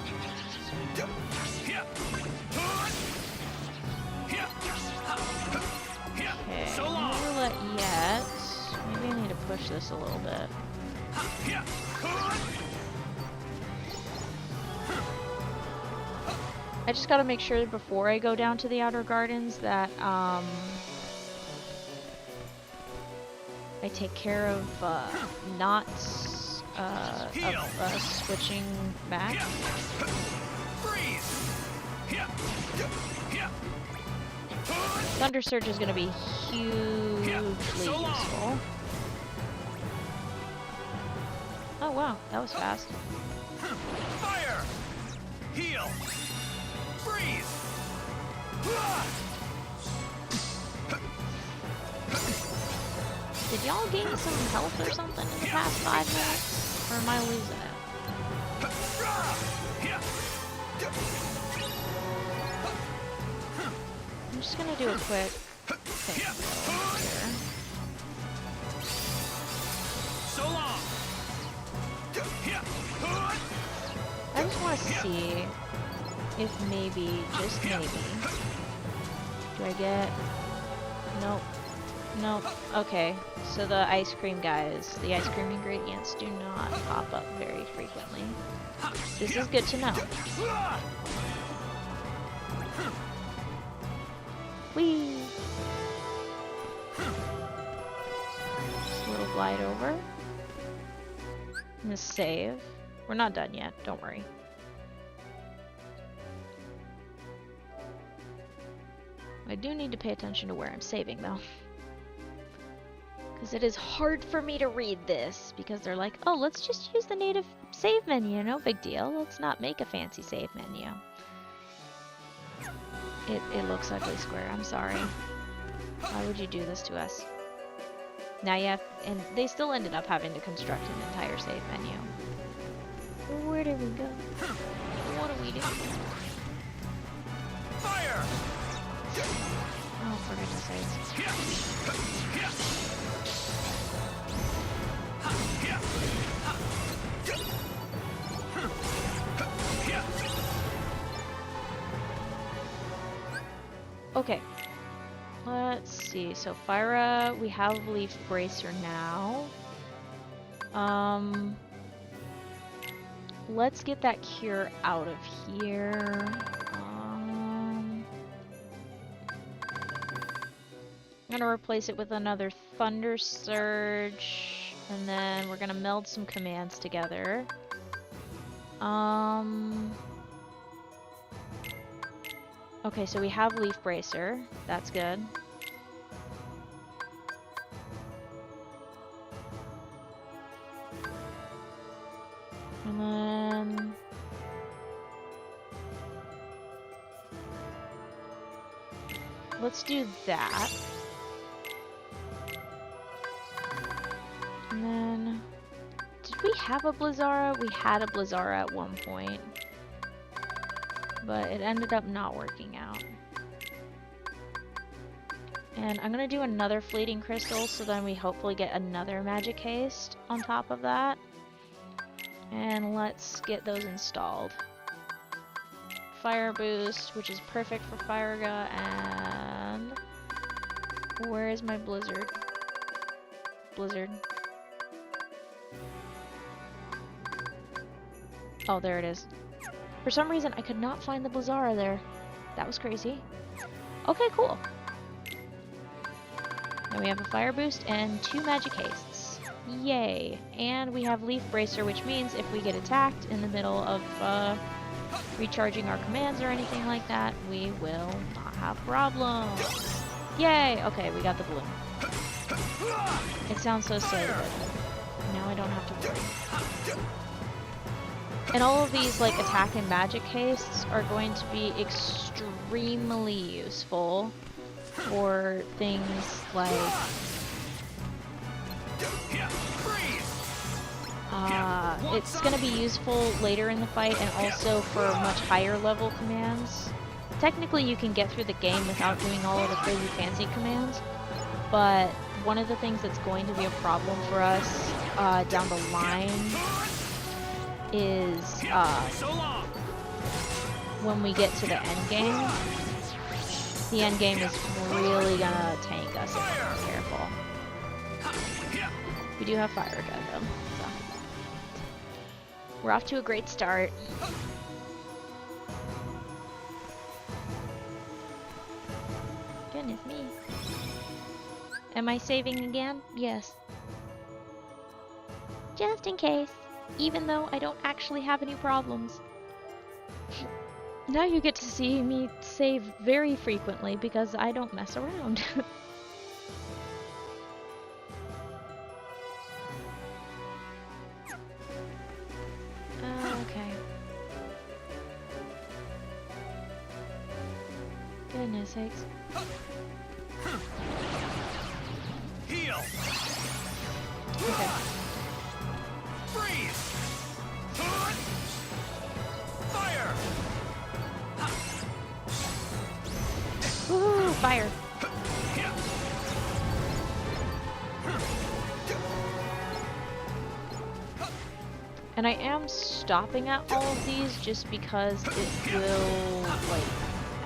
Okay, So long. no roulette yet. Maybe I need to push this a little bit. I just gotta make sure before I go down to the outer gardens that I take care of not switching back. Thunder Surge is gonna be hugely useful. Oh wow, that was fast. Fire! Heal! Freeze! Did y'all gain some health or something in the past 5 minutes? Or am I losing it? I'm just gonna do a quick thing here. So long! I just want to see if maybe, just maybe, do I get... Nope. Nope. Okay, so the ice cream guys, the ice cream ingredients do not pop up very frequently. This is good to know. Whee! Just a little glide over. I'm gonna save. We're not done yet, don't worry. I do need to pay attention to where I'm saving though. Because it is hard for me to read this, because they're like, oh, let's just use the native save menu, no big deal. Let's not make a fancy save menu. It looks ugly, Square, I'm sorry. Why would you do this to us? Now you have, and they still ended up having to construct an entire save menu. Where did we go? What do we do? Fire! Oh, for goodness sakes. Okay. Let's see. So Fyra, we have Leaf Bracer now. Let's get that cure out of here. I'm gonna replace it with another Thunder Surge, and then we're gonna meld some commands together. Okay, so we have Leaf Bracer. That's good. And then... let's do that. And then... did we have a Blizzara? We had a Blizzara at one point. But it ended up not working out. And I'm gonna do another Fleeting Crystal, so then we hopefully get another Magic Haste on top of that. And let's get those installed. Fire Boost, which is perfect for Fyra, and... where is my Blizzard? Blizzard. Oh, there it is. For some reason, I could not find the Blizzara there. That was crazy. Okay, cool. Now we have a Fire Boost and 2 Magic Hastes. Yay! And we have Leaf Bracer, which means if we get attacked in the middle of recharging our commands or anything like that, we will not have problems. Yay! Okay, we got the bloom. It sounds so silly, but now I don't have to worry. And all of these, like, attack and magic hastes are going to be extremely useful for things like... it's going to be useful later in the fight and also for much higher level commands. Technically, you can get through the game without doing all of the crazy fancy commands, but one of the things that's going to be a problem for us down the line is So long. when we get to the end game. The end game is really gonna tank us if we're not careful. We do have fire gun though, so we're off to a great start. Goodness me. Am I saving again? Yes. Just in case. Even though I don't actually have any problems. Now you get to see me save very frequently because I don't mess around. Okay. Goodness sakes. Heal. Okay. Freeze. Fire. Woohoo! Fire! And I am stopping at all of these just because it will, like,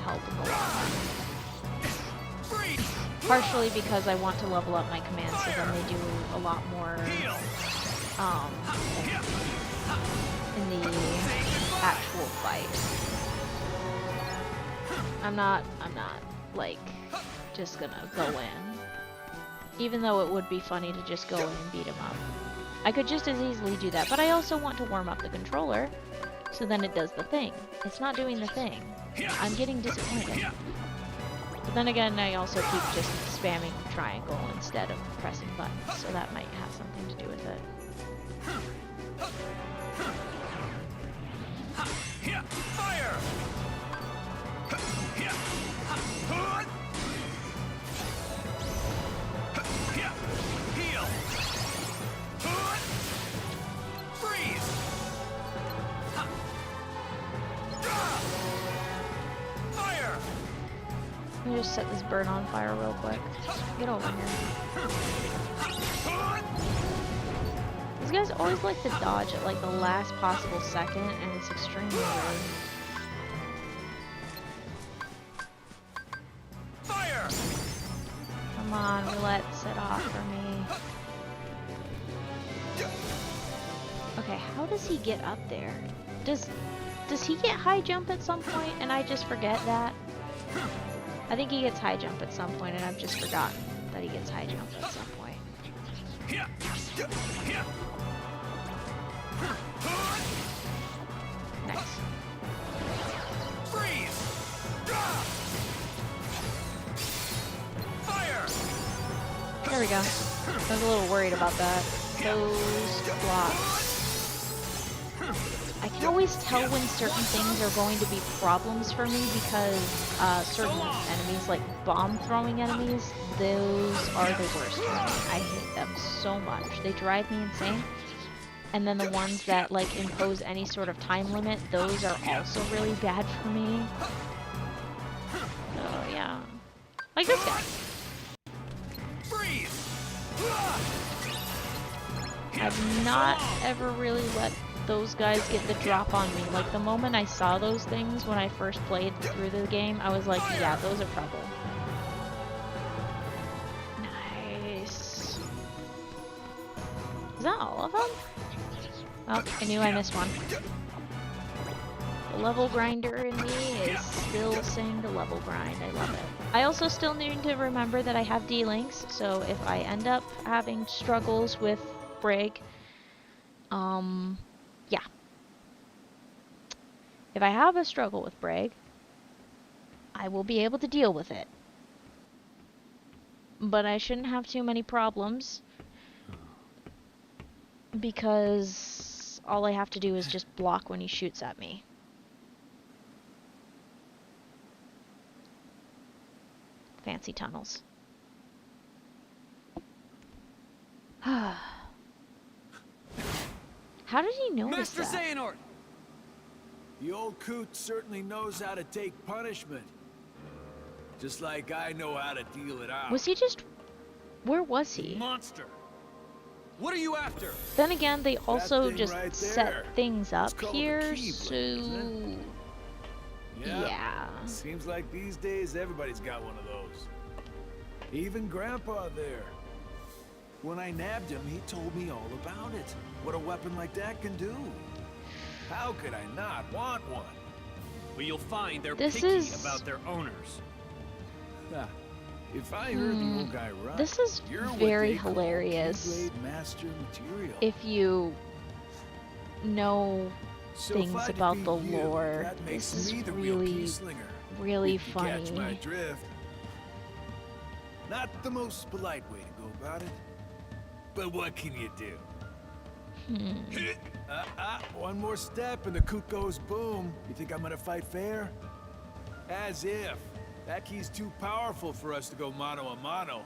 help in the long run. Partially because I want to level up my commands so then they do a lot more, in the actual fight. I'm not, like, just gonna go in. Even though it would be funny to just go in and beat him up. I could just as easily do that, but I also want to warm up the controller, so then it does the thing. It's not doing the thing. I'm getting disappointed. But then again, I also keep just spamming triangle instead of pressing buttons, so that might have something to do with it. Fire! Heal! Freeze! Fire! Let me just set this bird on fire real quick. Get over here. These guys always like to dodge at like the last possible second, and it's extremely rude. Fire! Come on, Roulette, set off for me. Okay, how does he get up there? Does he get high jump at some point and I just forget that? I think he gets high jump at some point and I've just forgotten that he gets high jump at some point. Nice. Freeze! Fire! There we go. I was a little worried about that. Those blocks. I can always tell when certain things are going to be problems for me because certain enemies, like bomb throwing enemies, those are the worst for me. I hate them so much. They drive me insane. And then the ones that like impose any sort of time limit, those are also really bad for me. So yeah. Like this guy. Freeze! I've not ever really let those guys get the drop on me. Like the moment I saw those things when I first played through the game, I was like, yeah, those are trouble. Nice. Is that all of them? Oh, I knew I missed one. The level grinder in me is still saying to level grind. I love it. I also still need to remember that I have D-links, so if I end up having struggles with Brig, yeah. If I have a struggle with Brig, I will be able to deal with it. But I shouldn't have too many problems, because all I have to do is just block when he shoots at me. Fancy tunnels. How did he notice Master that? Xehanort! The old coot certainly knows how to take punishment. Just like I know how to deal it out. Was he just... Where was he? Monster! What are you after? Then again, they also thing just right there. set things It's up called a here, keyblade, so isn't yeah. Seems like these days everybody's got one of those. Even Grandpa there. When I nabbed him, he told me all about it. What a weapon like that can do. How could I not want one? Well, you'll find they're This picky is- about their owners. Ha, if I heard the old guy right, This is you're what very they call hilarious Keyblade master material. if you know So things if I about the defeat you, lore. that makes This is me the real really, keyslinger. really If you catch my funny. drift. Not the most polite way to go about it, but what can you do? One more step and the coot goes boom. You think I'm gonna fight fair? As if. That key's too powerful for us to go mano a mano.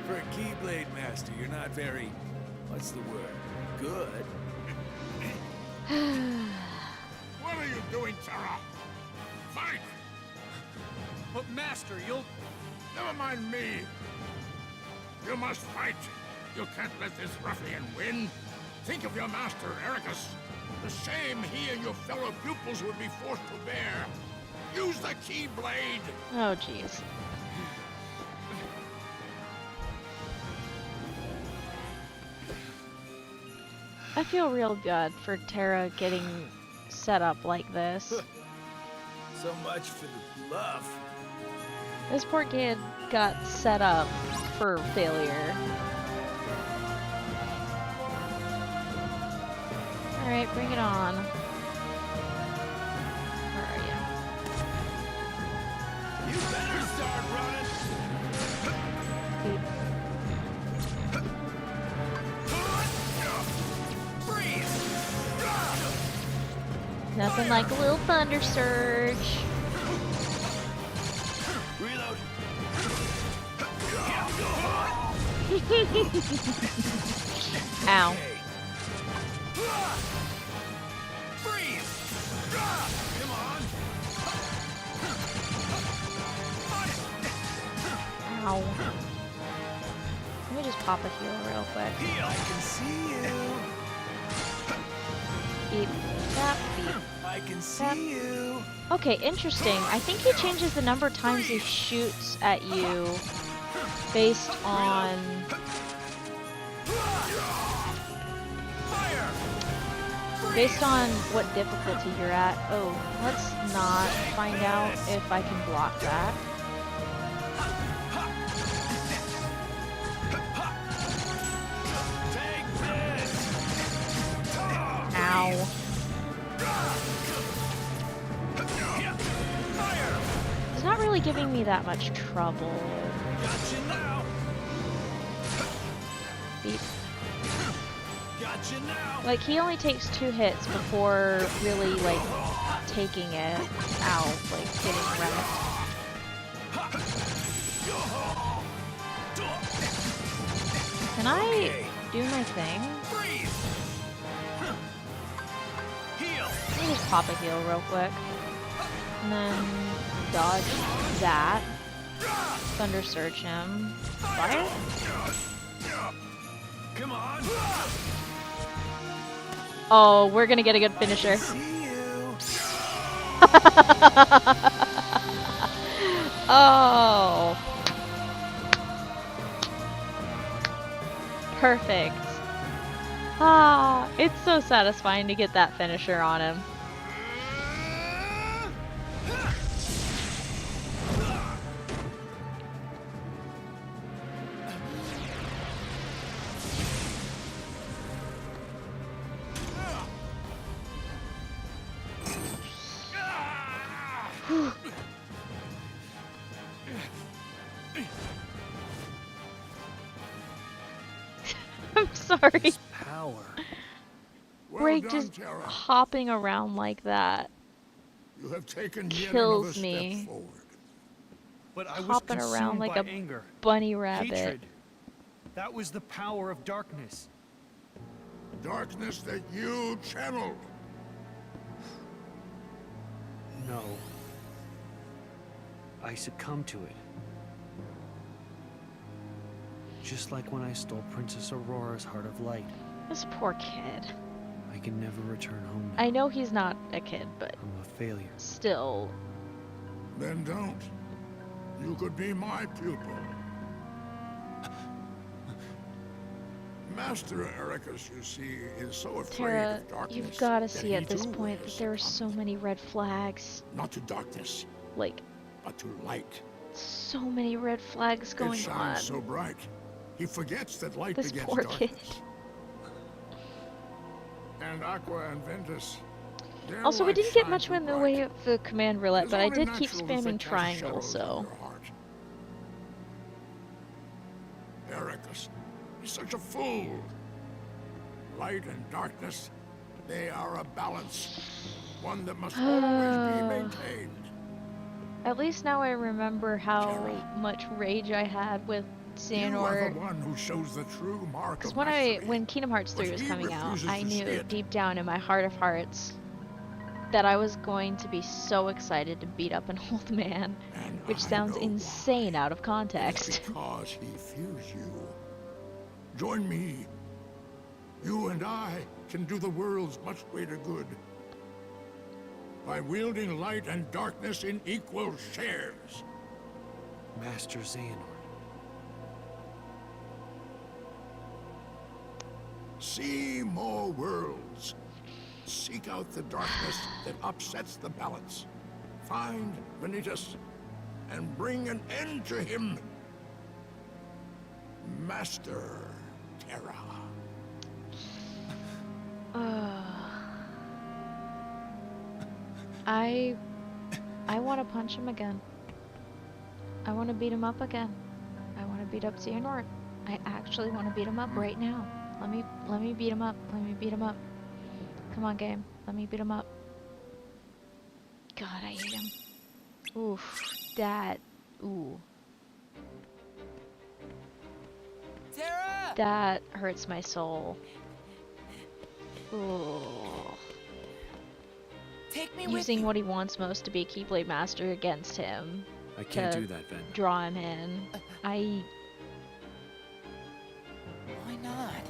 For a Keyblade Master, you're not very... what's the word? Good. What are you doing, Tara? Fight! But Master, you'll... Never mind me. You must fight. You can't let this ruffian win. Think of your master, Ericus. The shame he and your fellow pupils would be forced to bear. Use the Keyblade. Oh, jeez. I feel real good for Tara getting set up like this. So much for the bluff. This poor kid got set up for failure. Alright, bring it on. Where are you? You better start running. Nothing like a little thunder surge. Reload. Ow. Okay. Freeze. Come on. Ow. Let me just pop a heal real quick. Heal. I can see you. Beep. That beep. I can see you. Okay, interesting. I think he changes the number of times he shoots at you based on... based on what difficulty you're at. Oh, let's not find out if I can block that. Ow. It's not really giving me that much trouble. Gotcha now. Beep. Gotcha now. Like, he only takes 2 hits before really, like, taking it out, like, getting wrecked. Can I do my thing? Let me just pop a heal real quick. And then dodge that. Thunder Surge him. Fire? Come on. Oh, we're gonna get a good finisher. See you. Oh. Perfect. Ah, it's so satisfying to get that finisher on him. I'm sorry. Power. Well Break done, just Tara. hopping around like that. You have taken yet kills another me. step forward. But I was Hopping around consumed like by a anger, bunny rabbit. hatred. That was the power of darkness. Darkness that you channeled. No. I succumbed to it. Just like when I stole Princess Aurora's Heart of Light. This poor kid. I can never return home now. I know he's not a kid, but I'm a failure. still. Then don't. You could be my pupil. Master Ericus, you see, is so afraid Tara, of darkness. you've got to that see he at this too point has that there are so succumbed. many red flags. Not to darkness, Like, but to light. so many red flags It going shines on. so bright. He forgets that light This begets poor darkness. kid. And Aqua and Ventus. their Also, we light didn't get shines much so in the bright. way of the command roulette, It's but I only did keep natural to spamming think cast triangle, shadows so. on your heart. Ericus, he's such a fool. Light and darkness, they are a balance. One that must always be maintained. At least now I remember how Tara. much rage I had with You are Xehanort. the one who shows the true mark Because of when mastery. Kingdom Hearts 3 But was he coming out, refuses I to see knew it. deep down in my heart of hearts that I was going to be so excited to beat up an old man, And which I sounds know insane why. out of It's context. because he fears you. Join me. You and I can do the world's much greater good by wielding light and darkness in equal shares. Master Xehanort. See more worlds. Seek out the darkness that upsets the balance. Find Vanitas and bring an end to him. Master Terra. I want to punch him again. I want to beat him up again. I want to beat up Xehanort. I actually want to beat him up right now. Let me beat him up. Let me beat him up. Come on, game. Let me beat him up. God, I hate him. Oof. That. Ooh. Tara! That hurts my soul. Ooh. Take me with Using you. what he wants most to be a Keyblade Master against him. I can't To do that, Ven. Draw him in. Why not?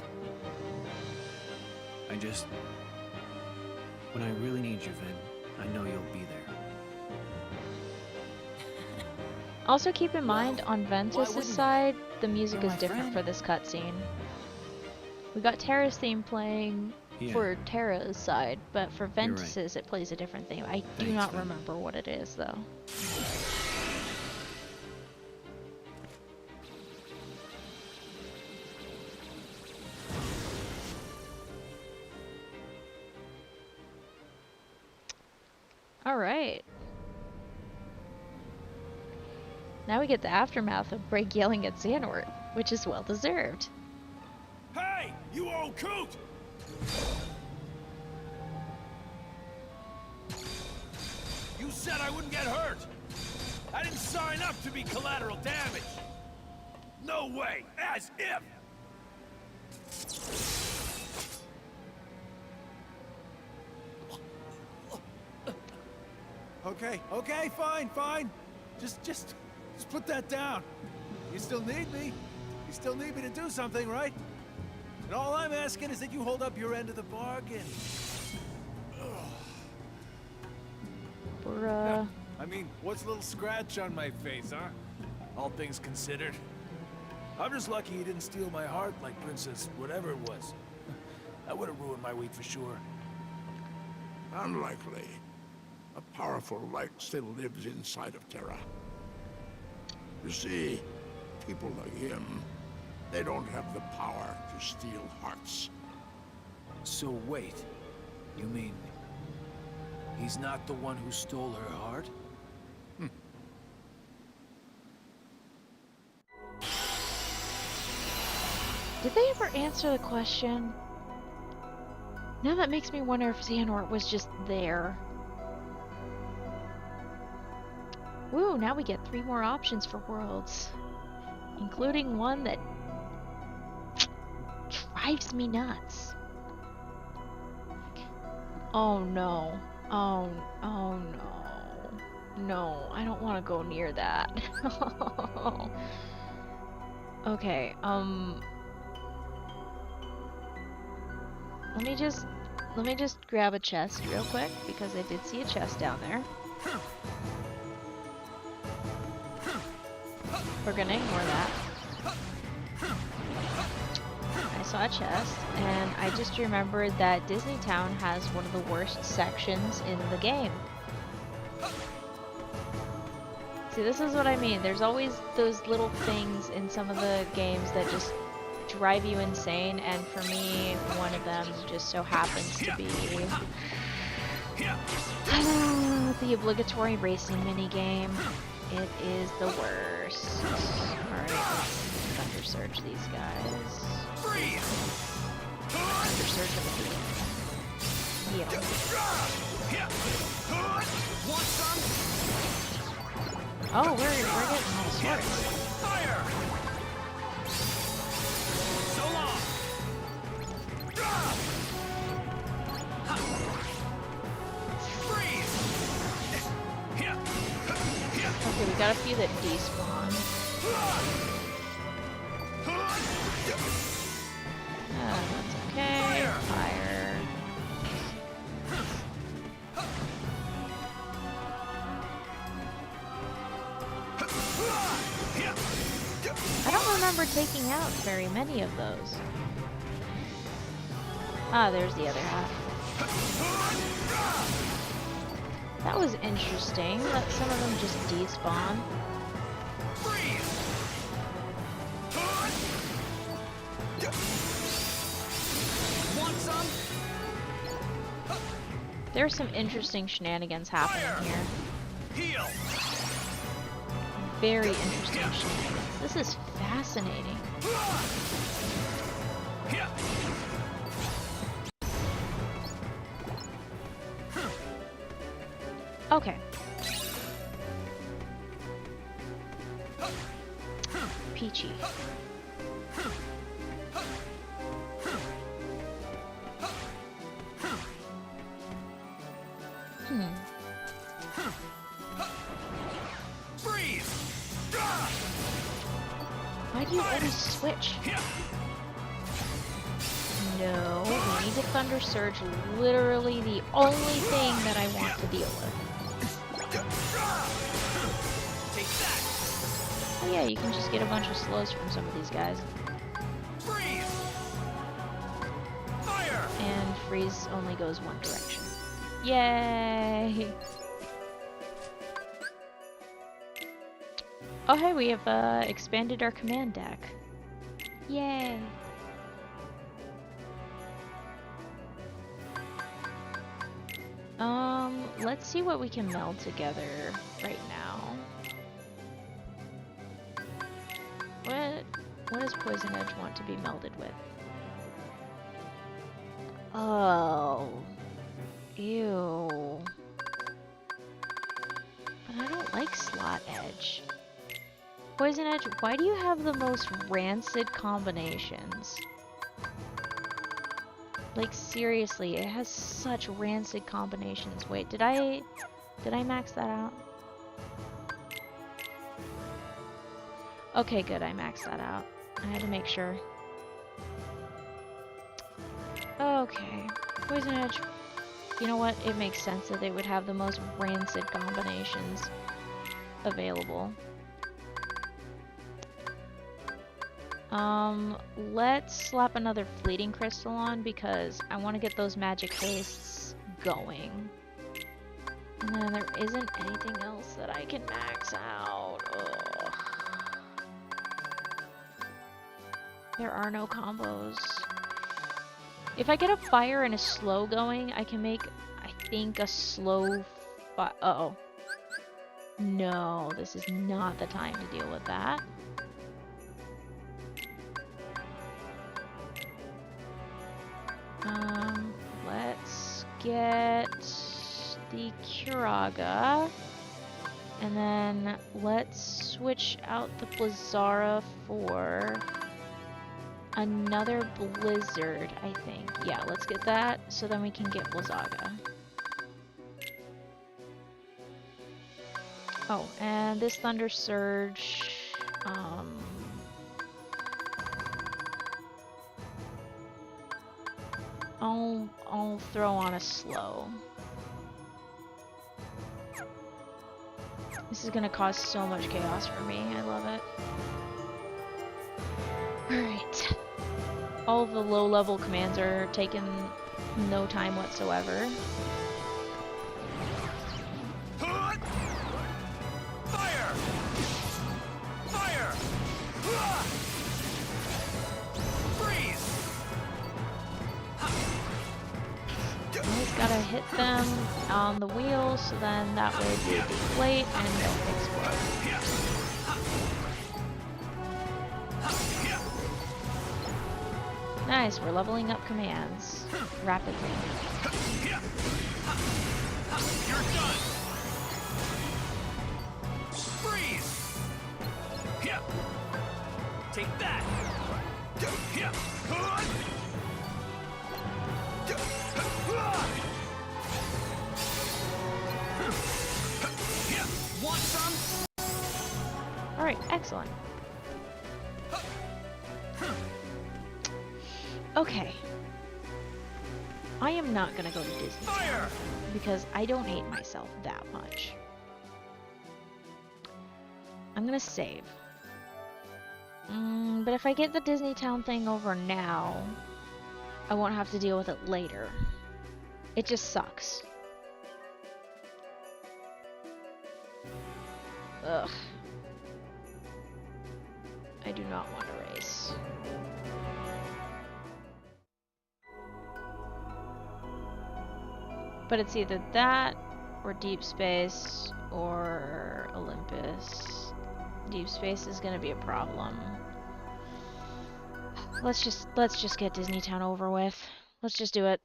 I just... When I really need you, Ven, I know you'll be there. Also keep in mind, on why Ventus's wouldn't I? side, the music You're is my different friend. for this cutscene. We got Terra's theme playing Yeah. for Terra's side, but for right. Ventus's it plays a different theme. I do Thanks, not Ven. remember what it is, though. Alright. Now we get the aftermath of Break yelling at Xehanort, which is well deserved. Hey, you old coot! You said I wouldn't get hurt. I didn't sign up to be collateral damage. No way, as if. Okay, fine. Just put that down. You still need me. You still need me to do something, right? And all I'm asking is that you hold up your end of the bargain. Bruh. I mean, what's a little scratch on my face, huh? All things considered. I'm just lucky you didn't steal my heart like Princess whatever it was. That would have ruined my week for sure. Unlikely. A powerful light still lives inside of Terra. You see, people like him, they don't have the power to steal hearts. So wait, you mean he's not the one who stole her heart? Did they ever answer the question? Now that makes me wonder if Xehanort was just there. Woo, now we get 3 more options for worlds. Including one that drives me nuts. Oh no. Oh no. No, I don't want to go near that. Okay, let me just grab a chest real quick because I did see a chest down there. We're gonna ignore that. I saw a chest, and I just remembered that Disney Town has one of the worst sections in the game. See, this is what I mean. There's always those little things in some of the games that just drive you insane, and for me, one of them just so happens to be the obligatory racing minigame. It is the worst. Alright, let's Thunder Surge these guys. Thunder Surge them again. Yeah. Oh, we're getting all sorts. Fire! So long! Freeze! Okay, we got a few that despawn. That's okay. Fire. I don't remember taking out very many of those. Ah, there's the other half. That was interesting that some of them just despawn. Want some? There's some interesting shenanigans happening here. Heal! Very interesting shenanigans. This is fascinating. Okay. Peachy. Freeze! Why do you always switch? No, we need to Thunder Surge, literally the only thing that I want to deal with. Take that! Oh yeah, you can just get a bunch of slows from some of these guys. Freeze! Fire! And freeze only goes one direction. Yay! Oh hey, we have expanded our command deck. Yay! Let's see what we can meld together right now. What does Poison Edge want to be melded with? Oh. Ew. But I don't like Slot Edge. Poison Edge, why do you have the most rancid combinations? Like, seriously, it has such rancid combinations. Wait, did I max that out? Okay, good, I maxed that out. I had to make sure. Okay, Poison Edge. You know what? It makes sense that they would have the most rancid combinations available. Let's slap another Fleeting Crystal on because I want to get those magic hastes going. And then there isn't anything else that I can max out. Ugh. There are no combos. If I get a fire and a slow going, I can make, I think, a slow uh-oh. No, this is not the time to deal with that. Let's get the Curaga, and then let's switch out the Blizzara for another Blizzard, I think. Yeah, let's get that, so then we can get Blizzaga. Oh, and this Thunder Surge, I'll throw on a slow. This is gonna cause so much chaos for me. I love it. Alright. All of the low-level commands are taking no time whatsoever. Fire! Fire! Freeze! Always gotta hit them on the wheel so then that way they deflate and don't explode. Nice, we're leveling up commands rapidly. You're done! Freeze! Yeah. Take that! Yeah. Want some? Alright, excellent. Okay. I am not gonna go to Disney Fire! because I don't hate myself that much. I'm gonna save. But if I get the Disney Town thing over now, I won't have to deal with it later. It just sucks. Ugh. I do not want to race. But it's either that, or Deep Space, or Olympus. Deep Space is gonna be a problem. Let's just get Disney Town over with. Let's just do it.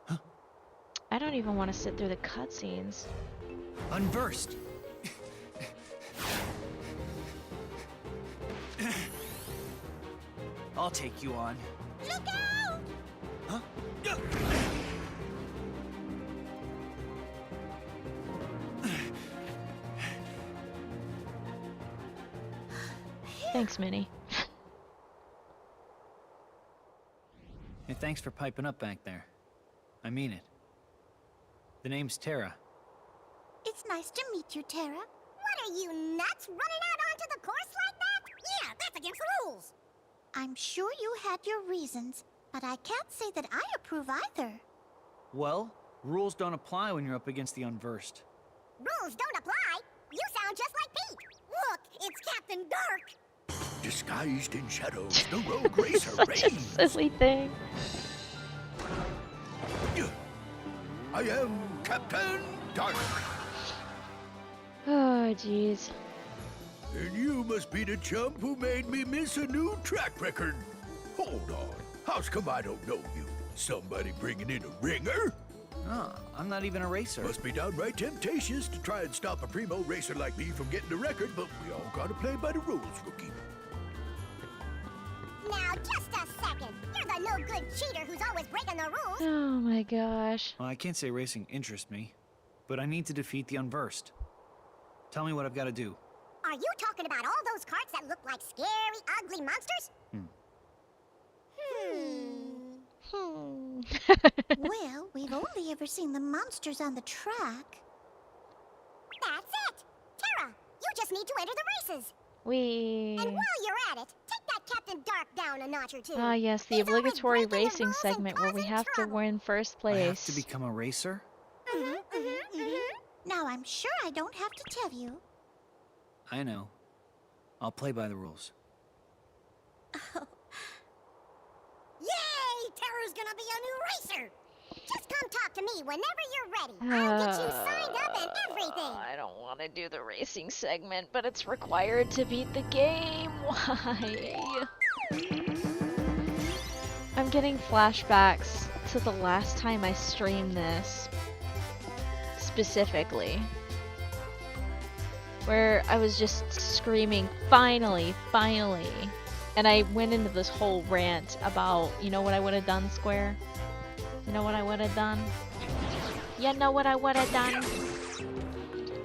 Huh? I don't even want to sit through the cutscenes. Unversed. I'll take you on. Look out! Huh? Thanks, Minnie. Hey, thanks for piping up back there. I mean it. The name's Terra. It's nice to meet you, Terra. What are you, nuts? Running out onto the course like that? Yeah, that's against the rules. I'm sure you had your reasons, but I can't say that I approve either. Well, rules don't apply when you're up against the unversed. Rules don't apply. You sound just like Pete. Look, it's Captain Dark. Disguised in shadows, the rogue racer Such a reigns. silly thing. I am Captain Dark. Oh, jeez. And you must be the chump who made me miss a new track record. Hold on. How's come I don't know you? Somebody bringing in a ringer? Oh, I'm not even a racer. Must be downright temptatious to try and stop a primo racer like me from getting a record, but we all gotta play by the rules, rookie. Now, just a second. You're the no-good cheater who's always breaking the rules. Oh my gosh. Well, I can't say racing interests me, but I need to defeat the unversed. Tell me what I've got to do. Are you talking about all those carts that look like scary, ugly monsters? Well, we've only ever seen the monsters on the track. That's it. Terra, you just need to enter the races. We. And while you're at it, take that Captain Dark down a notch or two. Ah, yes, the He's always obligatory breaking the racing rules and segment where we causing have to trouble. win first I place. have to become a racer? Now, I'm sure I don't have to tell you. I know. I'll play by the rules. Yay! Terra's gonna be a new racer. Just come talk to me whenever you're ready. I'll get you signed up and everything. I don't want to do the racing segment, but it's required to beat the game. Why? I'm getting flashbacks to the last time I streamed this. Specifically. Where I was just screaming, finally, finally. And I went into this whole rant about, you know what I would have done, Square? You know what I would have done? You know what I would have done?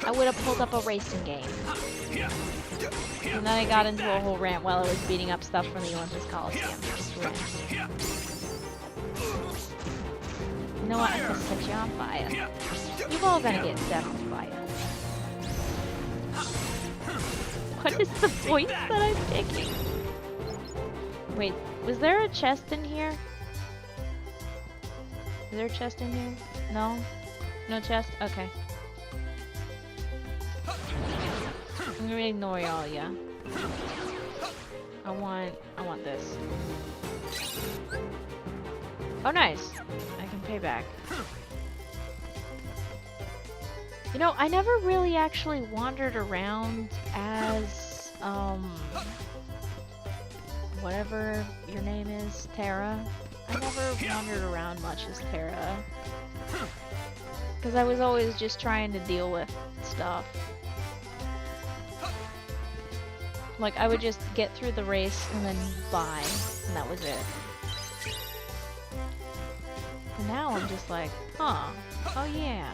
I would have pulled up a racing game. And then I got into a whole rant while I was beating up stuff from the Olympus Coliseum. You know what? I'm gonna set you on fire. You're all gonna get set on fire. What is the voice that I'm picking? Wait, was there a chest in here? Is there a chest in here? No? No chest? Okay. I'm gonna ignore y'all, yeah. I want this. Oh, nice. I can pay back. You know, I never really actually wandered around as, whatever your name is, Terra. I never wandered around much as Terra. Because I was always just trying to deal with stuff. Like, I would just get through the race and then buy, and that was it. And now I'm just like, huh, oh yeah,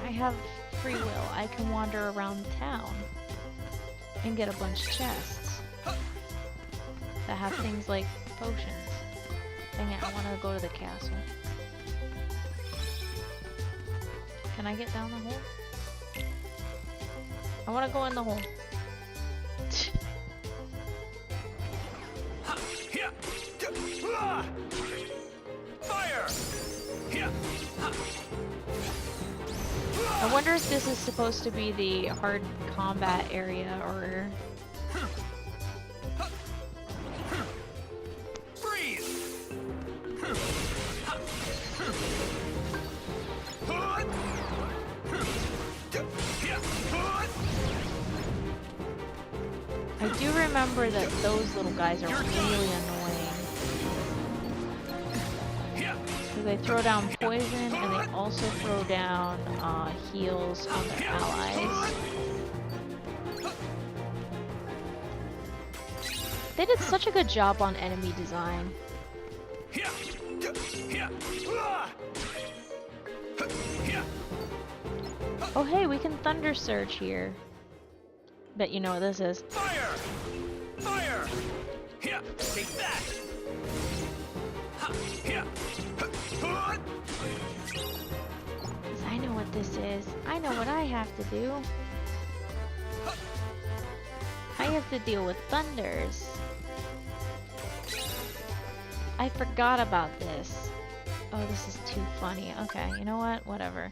I have free will. I can wander around town and get a bunch of chests that have things like potions. Dang it, I want to go to the castle. Can I get down the hole? I want to go in the hole. Fire! I wonder if this is supposed to be the hard combat area or... Freeze! I do remember that those little guys are really annoying. Because they throw down poison and they also throw down heals on their allies. They did such a good job on enemy design. Oh hey, we can Thunder Surge here. Bet you know what this is. Fire! Fire! Here, take that! Here. I know what this is. I know what I have to do. I have to deal with thunders. I forgot about this. Oh, this is too funny. Okay, you know what? Whatever.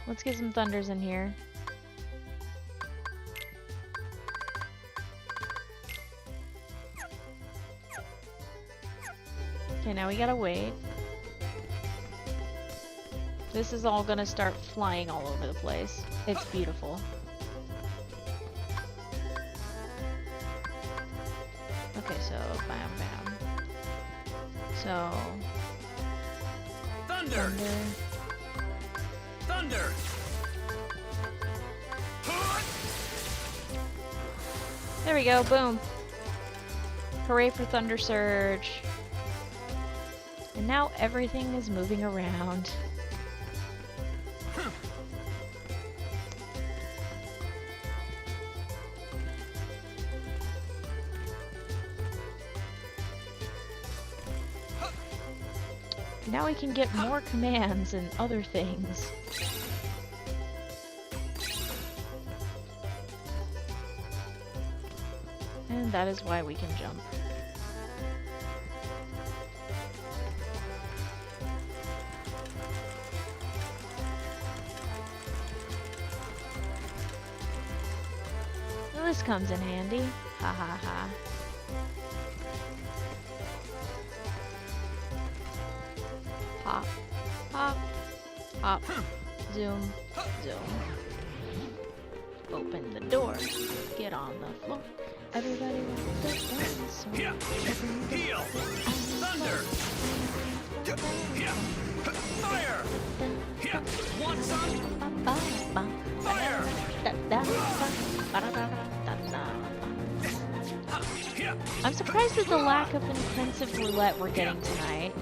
Let's get some thunders in here. Okay, now we gotta wait. This is all gonna start flying all over the place. It's beautiful. Okay, so bam bam. So Thunder! Thunder! There we go, boom. Hooray for Thunder Surge. And now everything is moving around. Now we can get more commands and other things. And that is why we can jump. Well, this comes in handy. Ha ha ha. Hop, hop, hop, zoom, zoom. Open the door, get on the floor. Everybody wants to dance. So Here! Heal! Thunder! Here! Fire! Here! Want some? Fire! Here! I'm surprised at the lack of intensive roulette we're getting tonight.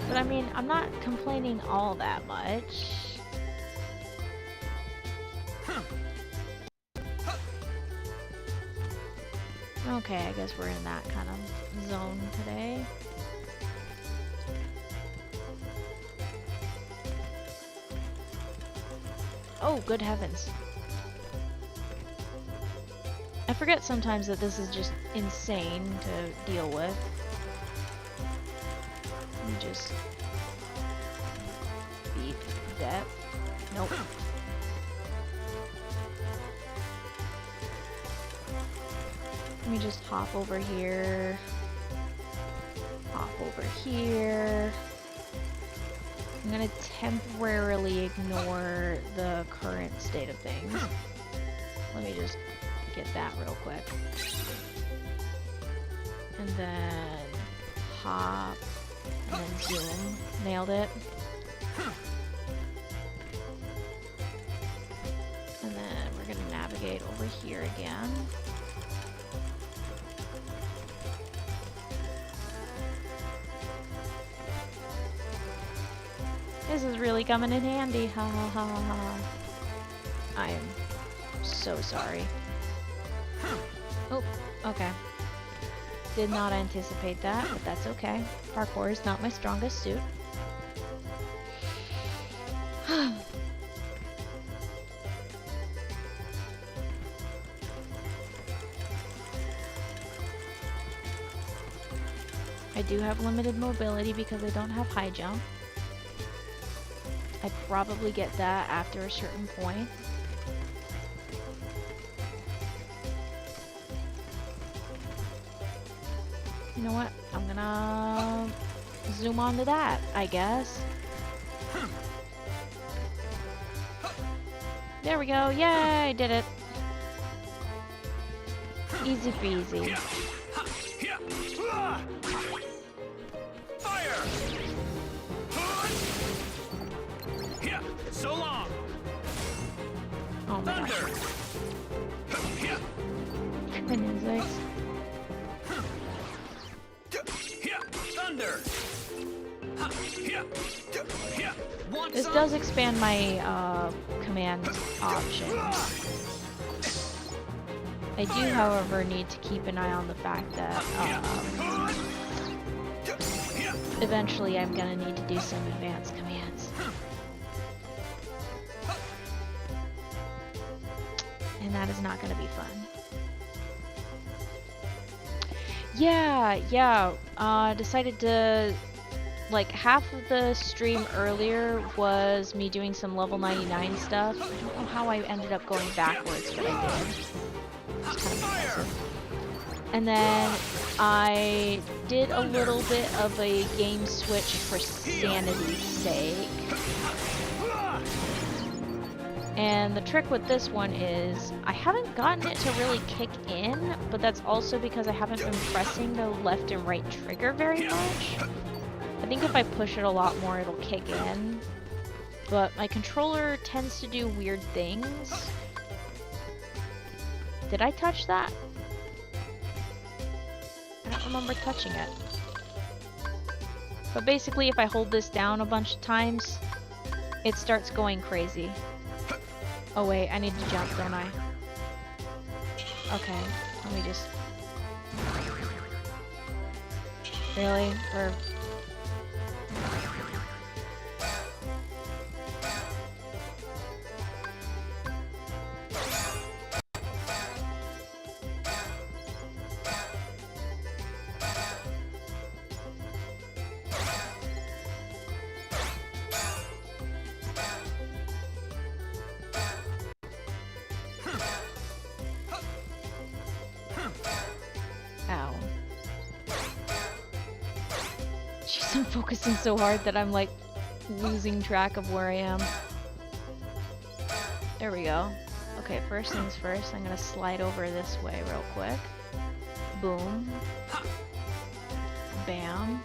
But I mean, I'm not complaining all that much. Okay, I guess we're in that kind of zone today. Oh, good heavens. I forget sometimes that this is just insane to deal with. Let me just beat that. Nope. Let me just hop over here. Hop over here. I'm gonna temporarily ignore the current state of things. Let me just get that real quick. And then hop. And then zoom. Nailed it. And then we're gonna navigate over here again. This is really coming in handy. Ha ha ha ha ha. I am so sorry. Oh, okay. Did not anticipate that, but that's okay. Parkour is not my strongest suit. I do have limited mobility because I don't have high jump. I probably get that after a certain point. You know what? I'm gonna zoom onto that, I guess. There we go. Yay, I did it. Easy peasy. So long. Oh my gosh. Goodness sakes. Thunder. This does expand my command options. I do, however, need to keep an eye on the fact that eventually I'm gonna need to do some advanced commands. And that is not gonna be fun. Yeah, decided to, like, half of the stream earlier was me doing some level 99 stuff. I don't know how I ended up going backwards, but I did. It's kind of impressive. And then I did a little bit of a game switch for sanity's sake. And the trick with this one is I haven't gotten it to really kick in, but that's also because I haven't been pressing the left and right trigger very much. I think if I push it a lot more, it'll kick in. But my controller tends to do weird things. Did I touch that? I don't remember touching it. But basically, if I hold this down a bunch of times, it starts going crazy. Oh wait, I need to jump, don't I? Okay, let me just... Really? Or... Ow. Jeez, I'm focusing so hard that I'm like losing track of where I am. There we go. Okay, first things first, I'm gonna slide over this way real quick. Boom. Bam.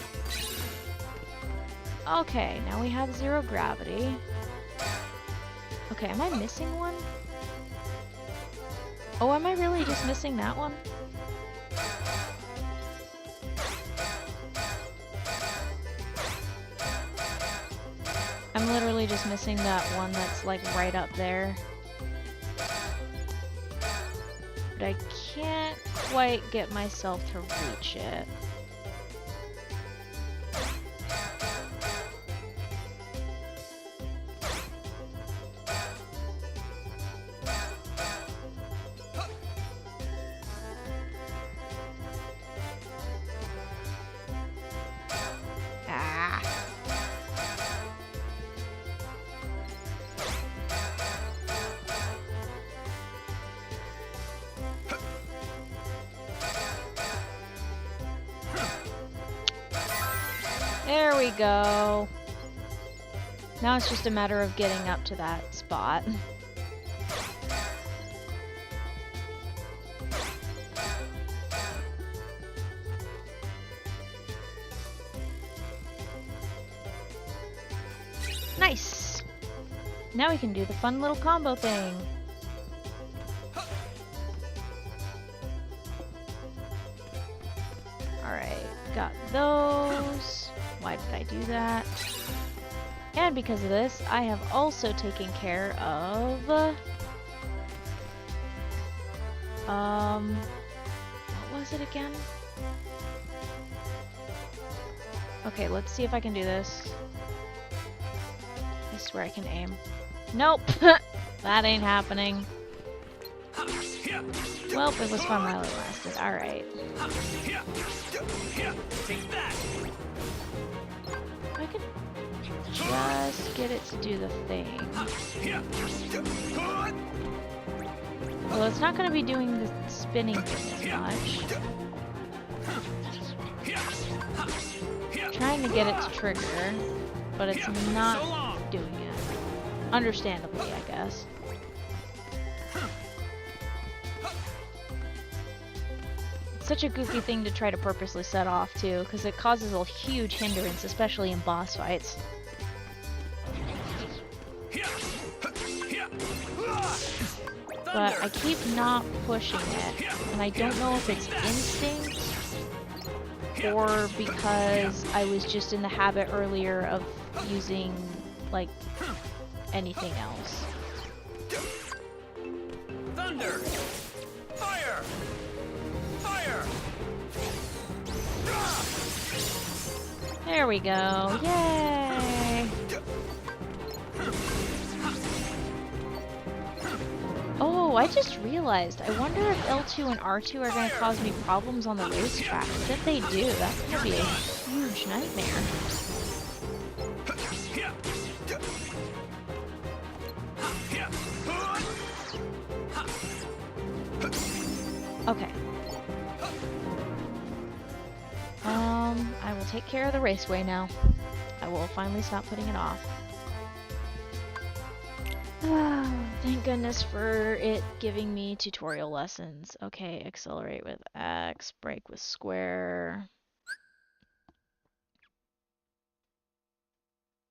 Okay, now we have 0 gravity. Okay, am I missing one? Oh, am I really just missing that one? I'm literally just missing that one that's like right up there. But I can't quite get myself to reach it. Ah. There we go. Now it's just a matter of getting up to that spot. Nice! Now we can do the fun little combo thing. Alright, got those. Why did I do that? And because of this, I have also taken care of... what was it again? Okay, let's see if I can do this. I swear I can aim. Nope! That ain't happening. Well, it was fun while it lasted. Alright. I could just get it to do the thing. Well, it's not going to be doing the spinning thing as much. Trying to get it to trigger, but it's not doing it. Understandably, I guess. It's such a goofy thing to try to purposely set off, too, because it causes a huge hindrance, especially in boss fights. But I keep not pushing it, and I don't know if it's instinct or because I was just in the habit earlier of using, like, anything else. Thunder! Fire! Fire! There we go. Yay! Oh, I just realized. I wonder if L2 and R2 are going to cause me problems on the racetrack. If they do, that's going to be a huge nightmare. Okay. I will take care of the raceway now. I will finally stop putting it off. Thank goodness for it giving me tutorial lessons. Okay, accelerate with X, brake with square.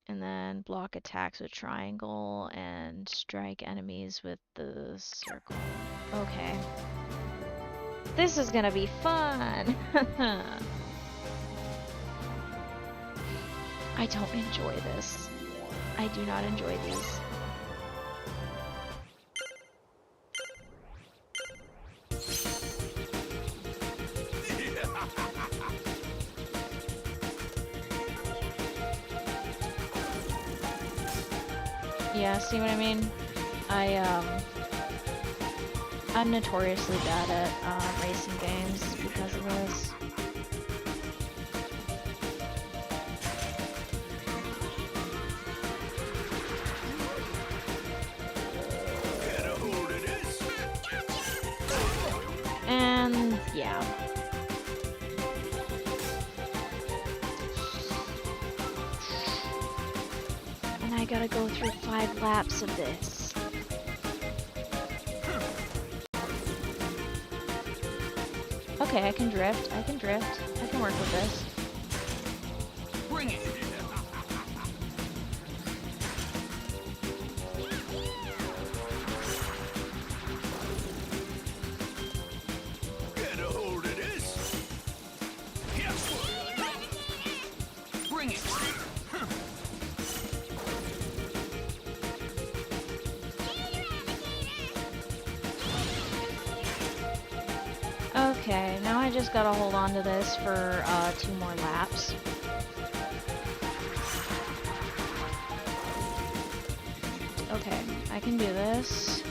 And then block attacks with triangle and strike enemies with the circle. Okay. This is gonna be fun! I don't enjoy this. I do not enjoy these. Yeah, see what I mean? I'm notoriously bad at racing games because of this. And yeah. And I gotta go through 5 laps of this. Okay, I can drift. I can drift. I can work with this. Bring it! Okay, now I just gotta hold on to this for 2 more laps. Okay, I can do this.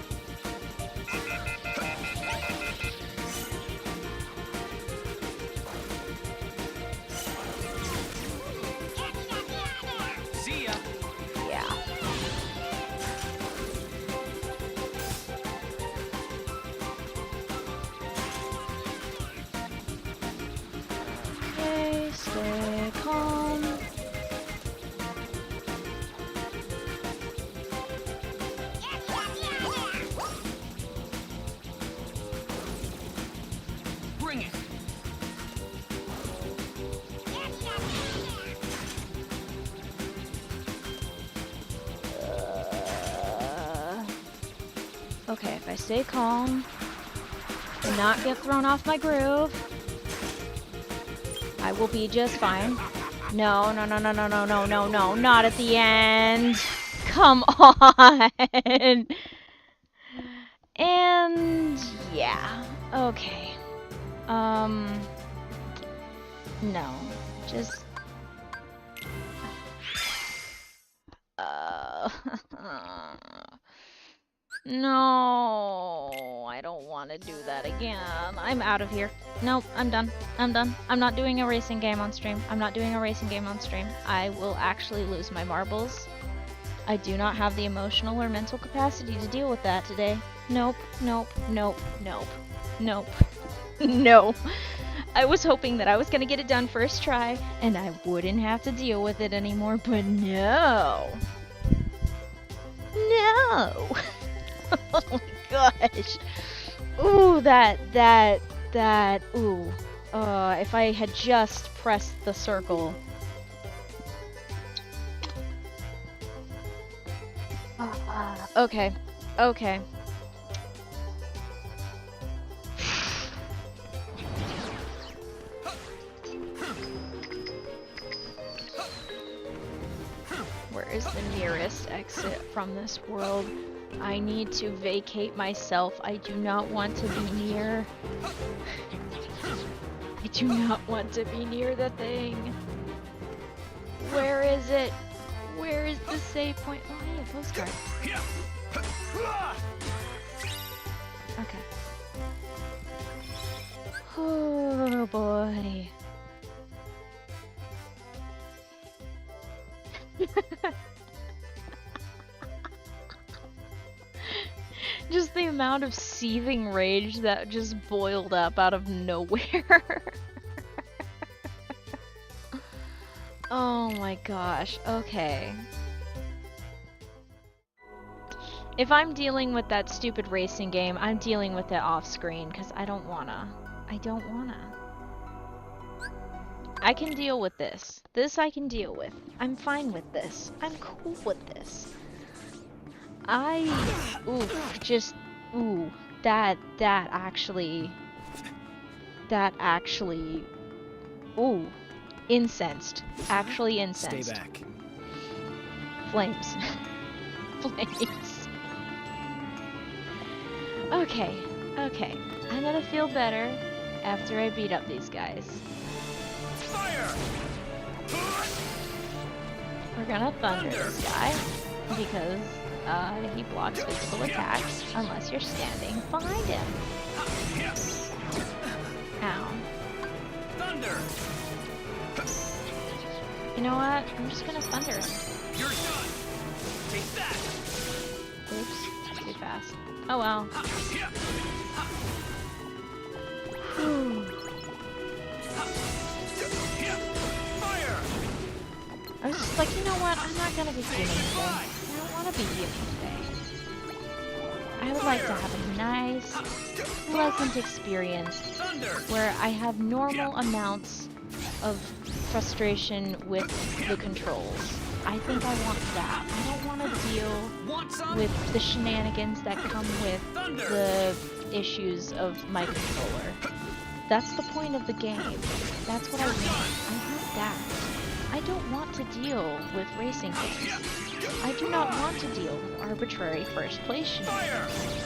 See ya. Yeah. Okay, stay calm. Bring it. Okay, if I stay calm and not get thrown off my groove, I will be just fine. No, no, no, no, no, no, no, no, no, not at the end. Come on. And yeah, okay. No, just no, I don't want to do that again. I'm out of here. Nope, I'm done. I'm done. I'm not doing a racing game on stream. I'm not doing a racing game on stream. I will actually lose my marbles. I do not have the emotional or mental capacity to deal with that today. Nope, nope, nope, nope, nope, no. I was hoping that I was gonna get it done first try, and I wouldn't have to deal with it anymore, but no. No! Oh my gosh. Ooh, ooh. If I had just pressed the circle. Okay, okay. Where is the nearest exit from this world? I need to vacate myself. I do not want to be near. I do not want to be near the thing. Where is it? Where is the save point? Oh, I need a postcard. Okay. Oh boy. Just the amount of seething rage that just boiled up out of nowhere. Oh my gosh, okay. If I'm dealing with that stupid racing game, I'm dealing with it off screen, because I don't wanna. I don't wanna. I can deal with this. This I can deal with. I'm fine with this. I'm cool with this. That actually, ooh, incensed. Actually incensed. Stay back. Flames. Flames. Okay, okay. I'm gonna feel better after I beat up these guys. Fire! We're gonna thunder this guy because he blocks physical attacks unless you're standing behind him. Ow. Thunder! You know what? I'm just gonna thunder him. You're done. Take that. Oops, too fast. Oh well. Whew. Fire! I was just like, you know what? I'm not gonna be human today. I don't want to be human today. I would like to have a nice, pleasant experience where I have normal amounts of frustration with the controls. I think I want that. I don't want to deal with the shenanigans that come with the issues of my controller. That's the point of the game. That's what I want. I want that. I don't want to deal with racing games. I do not want to deal with arbitrary first place shenanigans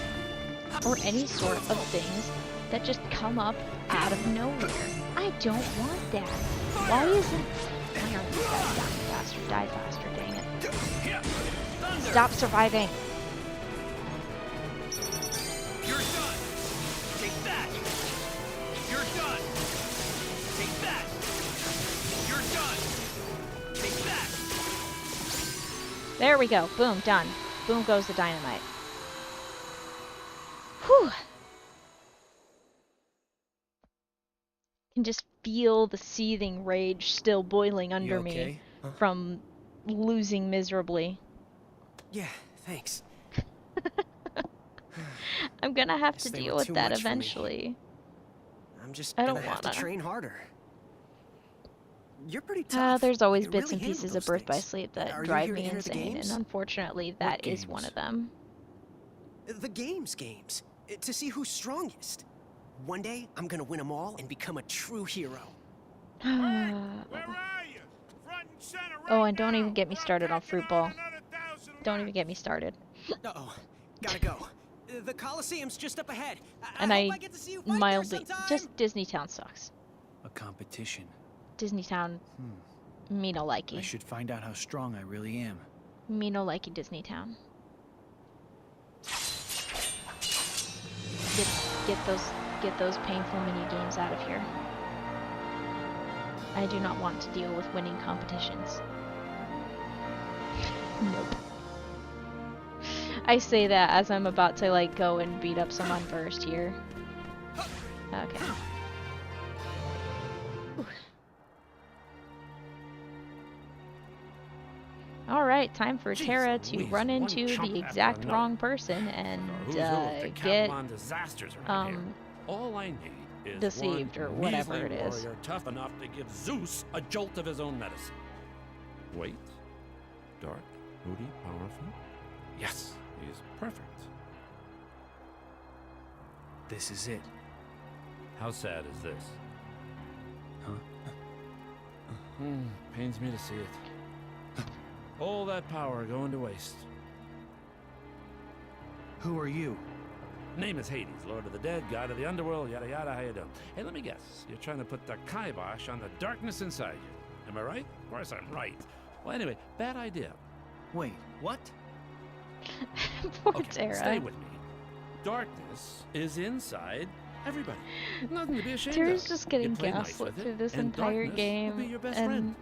or any sort of things that just come up out of nowhere. I don't want that. Why isn't... Why aren't you guys dying faster? Die faster, dang it. Stop surviving. You're done. Take that. You're done. Take that. You're done. Take that. There we go. Boom, done. Boom goes the dynamite. Whew. Can just feel the seething rage still boiling under me okay? from losing miserably. Yeah, thanks. I'm gonna have Guess to they deal were with too that much for me. eventually. I'm just I gonna don't have to wanna. train harder. You're pretty tough. There's always You bits really and handle pieces those of Birth by things. Sleep that Are you drive here me to enter the insane, and games? unfortunately that is one of them. The games. To see who's strongest. One day, I'm gonna win them all and become a true hero. Where are you? Front and center right Oh, and don't now, even get me or I'm started on tacking fruit on ball. another 1,000 Don't even lives. get me started. Uh-oh. Gotta go. The Coliseum's just up ahead. And I hope I get to see you fight there mildly sometime. just Disney Town sucks. A competition. Disney Town, me no I likey. should find out how strong I really am. Me no likey Disney Town. Get those painful mini games out of here. I do not want to deal with winning competitions. Nope. I say that as I'm about to like go and beat up someone first here. Okay. Alright, time for Jeez Terra to Louise, run one into chump the after exact another. wrong person and Who's who of get Decathlon disasters around here. All I need is deceived one or whatever measly it is. warrior tough enough to give Zeus a jolt of his own medicine. Wait. Dark, moody, powerful. Yes, he's perfect. This is it. How sad is this? Huh? Pains me to see it. All that power going to waste. Who are you? Name is Hades, Lord of the Dead, God of the Underworld, yada yada, how you doing? Hey, let me guess. You're trying to put the kibosh on the darkness inside you. Am I right? Of course I'm right. Well, anyway, bad idea. Wait, what? Poor Okay, Terra. stay with me. Darkness is inside everybody. Nothing to be ashamed Terra's of. just getting You play nice gaslit with it, through this and entire darkness will game be your best and friend.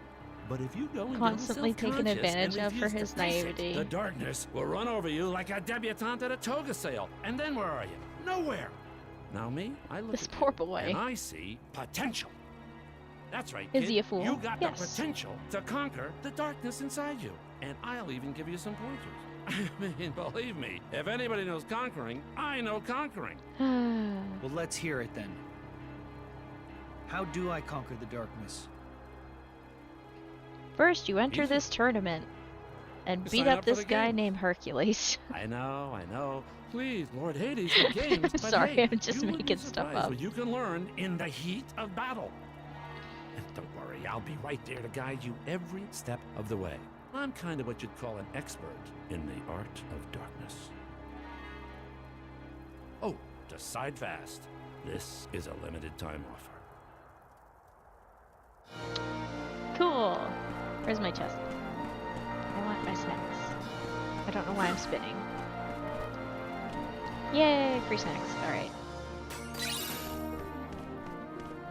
But if you go and constantly get taken self-conscious advantage and of for refuse his to face it, naivety. the darkness will run over you like a debutante at a toga sale. And then where are you? Nowhere. Now me, I look This at poor you, boy. and I see potential. That's right, Is kid. he a fool? You got Yes. the potential to conquer the darkness inside you. And I'll even give you some pointers. I mean, believe me, if anybody knows conquering, I know conquering. Well, let's hear it then. How do I conquer the darkness? First, you enter Easy. this tournament and You beat sign up up for this the guy games. named Hercules. I know. Please, Lord Hades, the games. But Sorry, hey, I'm just you would be making stuff surprised up. what you can learn in the heat of battle. And don't worry, I'll be right there to guide you every step of the way. I'm kind of what you'd call an expert in the art of darkness. Oh, decide fast. This is a limited time offer. Cool. Where's my chest? I want my snacks. I don't know why I'm spinning. Yay, free snacks. Alright.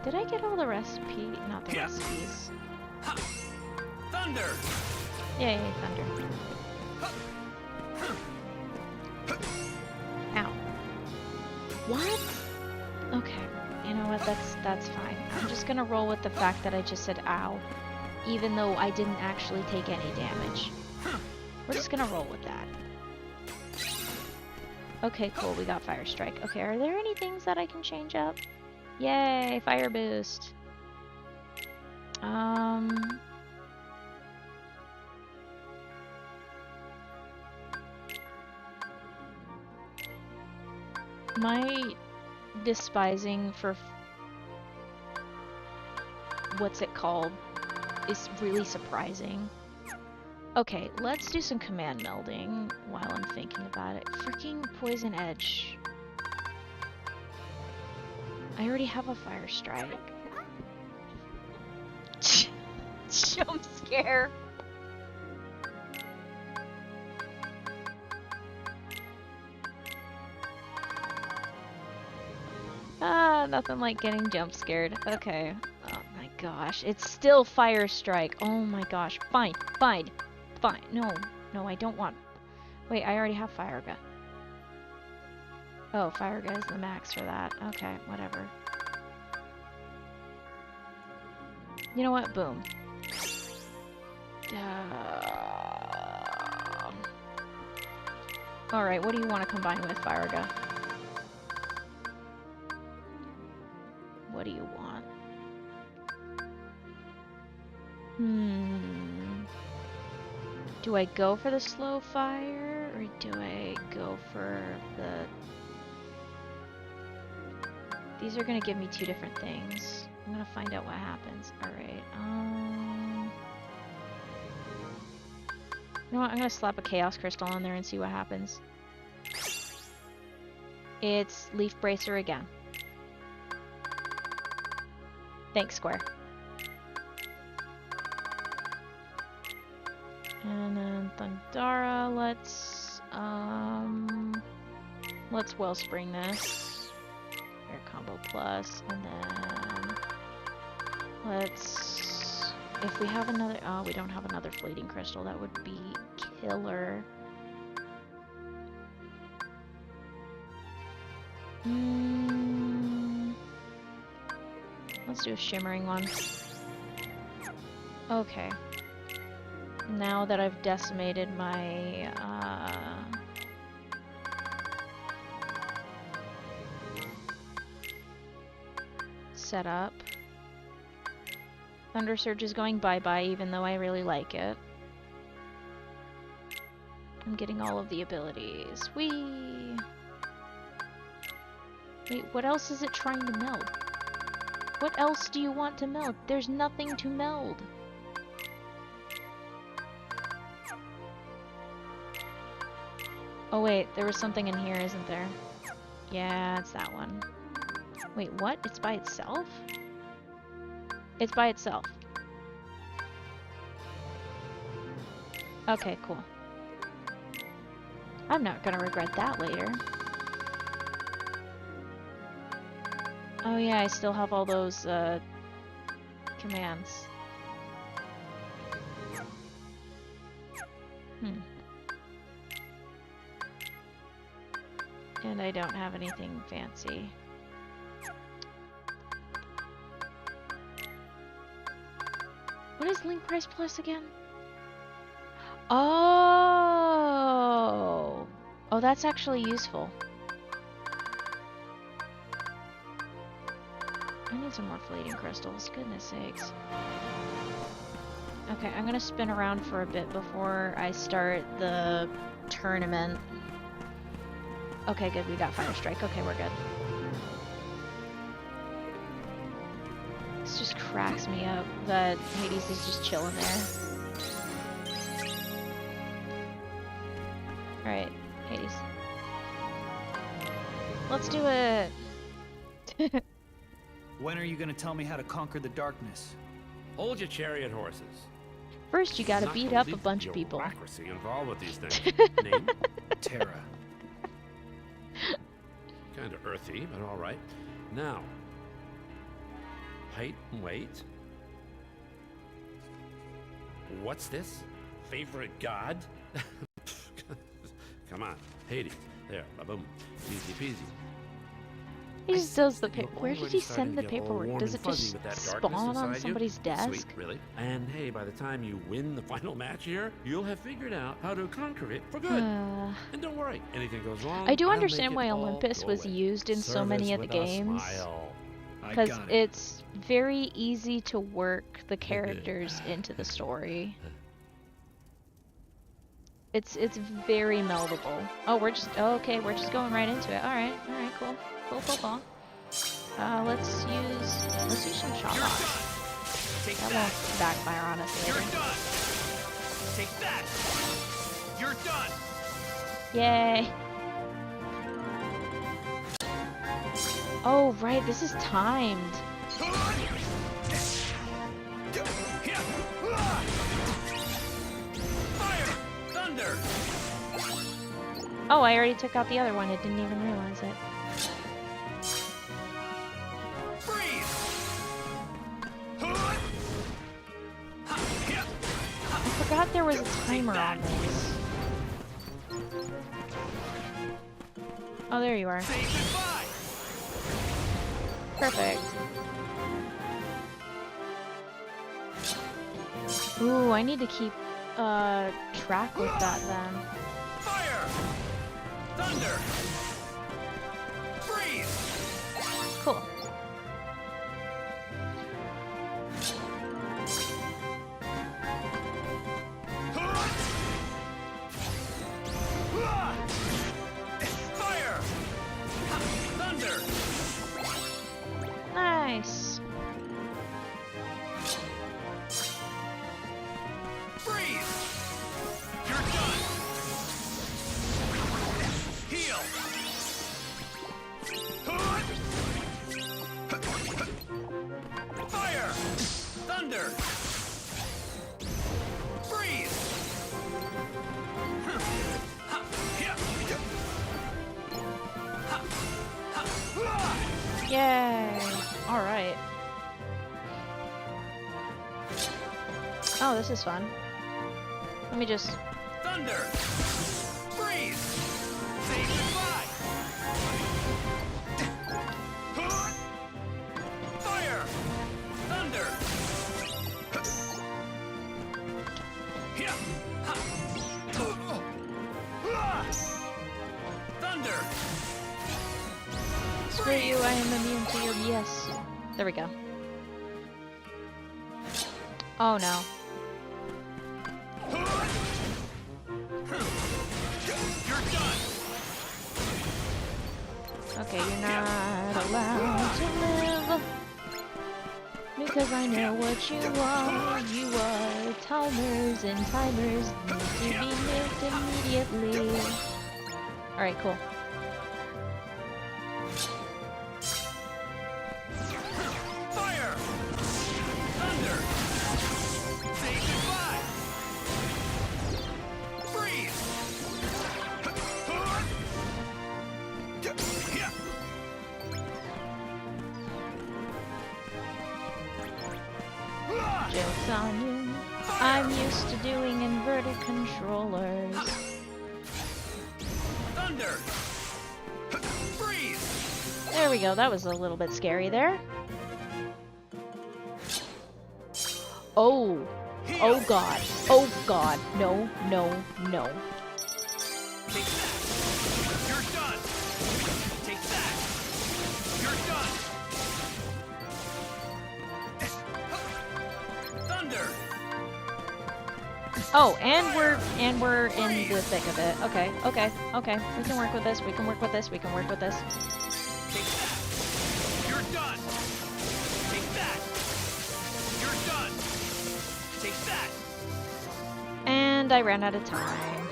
Did I get all the not the Yeah. recipes? Thunder! Yay, thunder. Ow. What? Okay. You know what? That's fine. I'm just gonna roll with the fact that I just said ow, even though I didn't actually take any damage. We're just gonna roll with that. Okay, cool. We got Fire Strike. Okay, are there any things that I can change up? Yay, Fire Boost. My despising for what's it called is really surprising. Okay, let's do some command melding while I'm thinking about it. Freaking Poison Edge. I already have a fire strike. Jump scare. Ah, nothing like getting jump scared. Okay. Oh my gosh. It's still fire strike. Oh my gosh. Fine. Fine. Fine. No. No, I don't want... Wait, I already have fire gun. Oh, fire gun is the max for that. Okay, whatever. You know what? Boom. Alright, what do you want to combine with fire gun? What do you want? Do I go for the slow fire, or do I go for the... These are gonna give me two different things. I'm gonna find out what happens. Alright, you know what, I'm gonna slap a Chaos Crystal on there and see what happens. It's Leaf Bracer again. Thanks, Square. And then Thundara, let's Wellspring this. Air Combo Plus, and then let's, if we have another, oh, we don't have another Fleeting Crystal, that would be killer. Let's do a Shimmering one. Okay. Now that I've decimated my, setup. Thunder Surge is going bye-bye, even though I really like it. I'm getting all of the abilities. Whee! Wait, what else is it trying to meld? What else do you want to meld? There's nothing to meld. Oh wait, there was something in here, isn't there? Yeah, it's that one. Wait, what? It's by itself? It's by itself. Okay, cool. I'm not gonna regret that later. Oh yeah, I still have all those, commands. And I don't have anything fancy. What is Link Price Plus again? Oh! Oh, that's actually useful. I need some more Fleeting Crystals, goodness sakes. Okay, I'm gonna spin around for a bit before I start the tournament. Okay, good, we got Fire Strike. Okay, we're good. This just cracks me up that Hades is just chilling there. Alright, Hades. Let's do it! When are you gonna tell me how to conquer the darkness? Hold your chariot horses. First, you gotta Not beat gonna up a leave bunch of people. bureaucracy involved with these things. Name? Terra. Kind of earthy, but all right. Now, height and weight. What's this? Favorite god? Come on, Hades. There, ba-boom. Easy peasy. He just does the paperwork. Where did he send the paperwork? Does it just spawn on somebody's desk? Sweet, really. And hey, by the time you win the final match here, you'll have figured out how to conquer it for good. And don't worry, anything goes wrong, I do I'll understand make why it all Olympus go was away. used in so many of the Service with a games. smile. Because it's very easy to work the characters into the story. It's very meldable. Oh, okay, we're just going right into it. Alright, cool. Cool. Let's use some Shot Lock. That won't backfire on us later. You're done. Take that. You're done. Yay! Oh, right, this is timed. Fire! Thunder! Oh, I already took out the other one. I didn't even realize it. Freeze! I forgot there was a timer on this. Oh, there you are. Say goodbye! Perfect. Ooh, I need to keep track with that then. Fire! Thunder! Freeze! Cool. Fire! Thunder! Nice. Freeze! You're done! Heal! Fire! Thunder! Freeze! Yay. All right. Oh, this is fun. Let me just... Thunder! Freeze! Say goodbye! Fire! Thunder! Thunder! Screw you, I am immune to your BS. There we go. Oh no. You're done! Okay, you're not allowed to live. Because I know what you are. You are timers, and timers need to be moved immediately. Alright, cool. Fire! Thunder! Say goodbye! Freeze! Joke's on you. I'm used to doing inverted controllers. Thunder! Freeze! There we go, that was a little bit scary there. Oh. Oh god. Oh god. No, no, no. Take that! You're done! Take that! You're done! Thunder! Oh, and we're in the thick of it. Okay, okay, okay. We can work with this, we can work with this, we can work with this. Take that! You're done! Take that! You're done! Take that! And I ran out of time.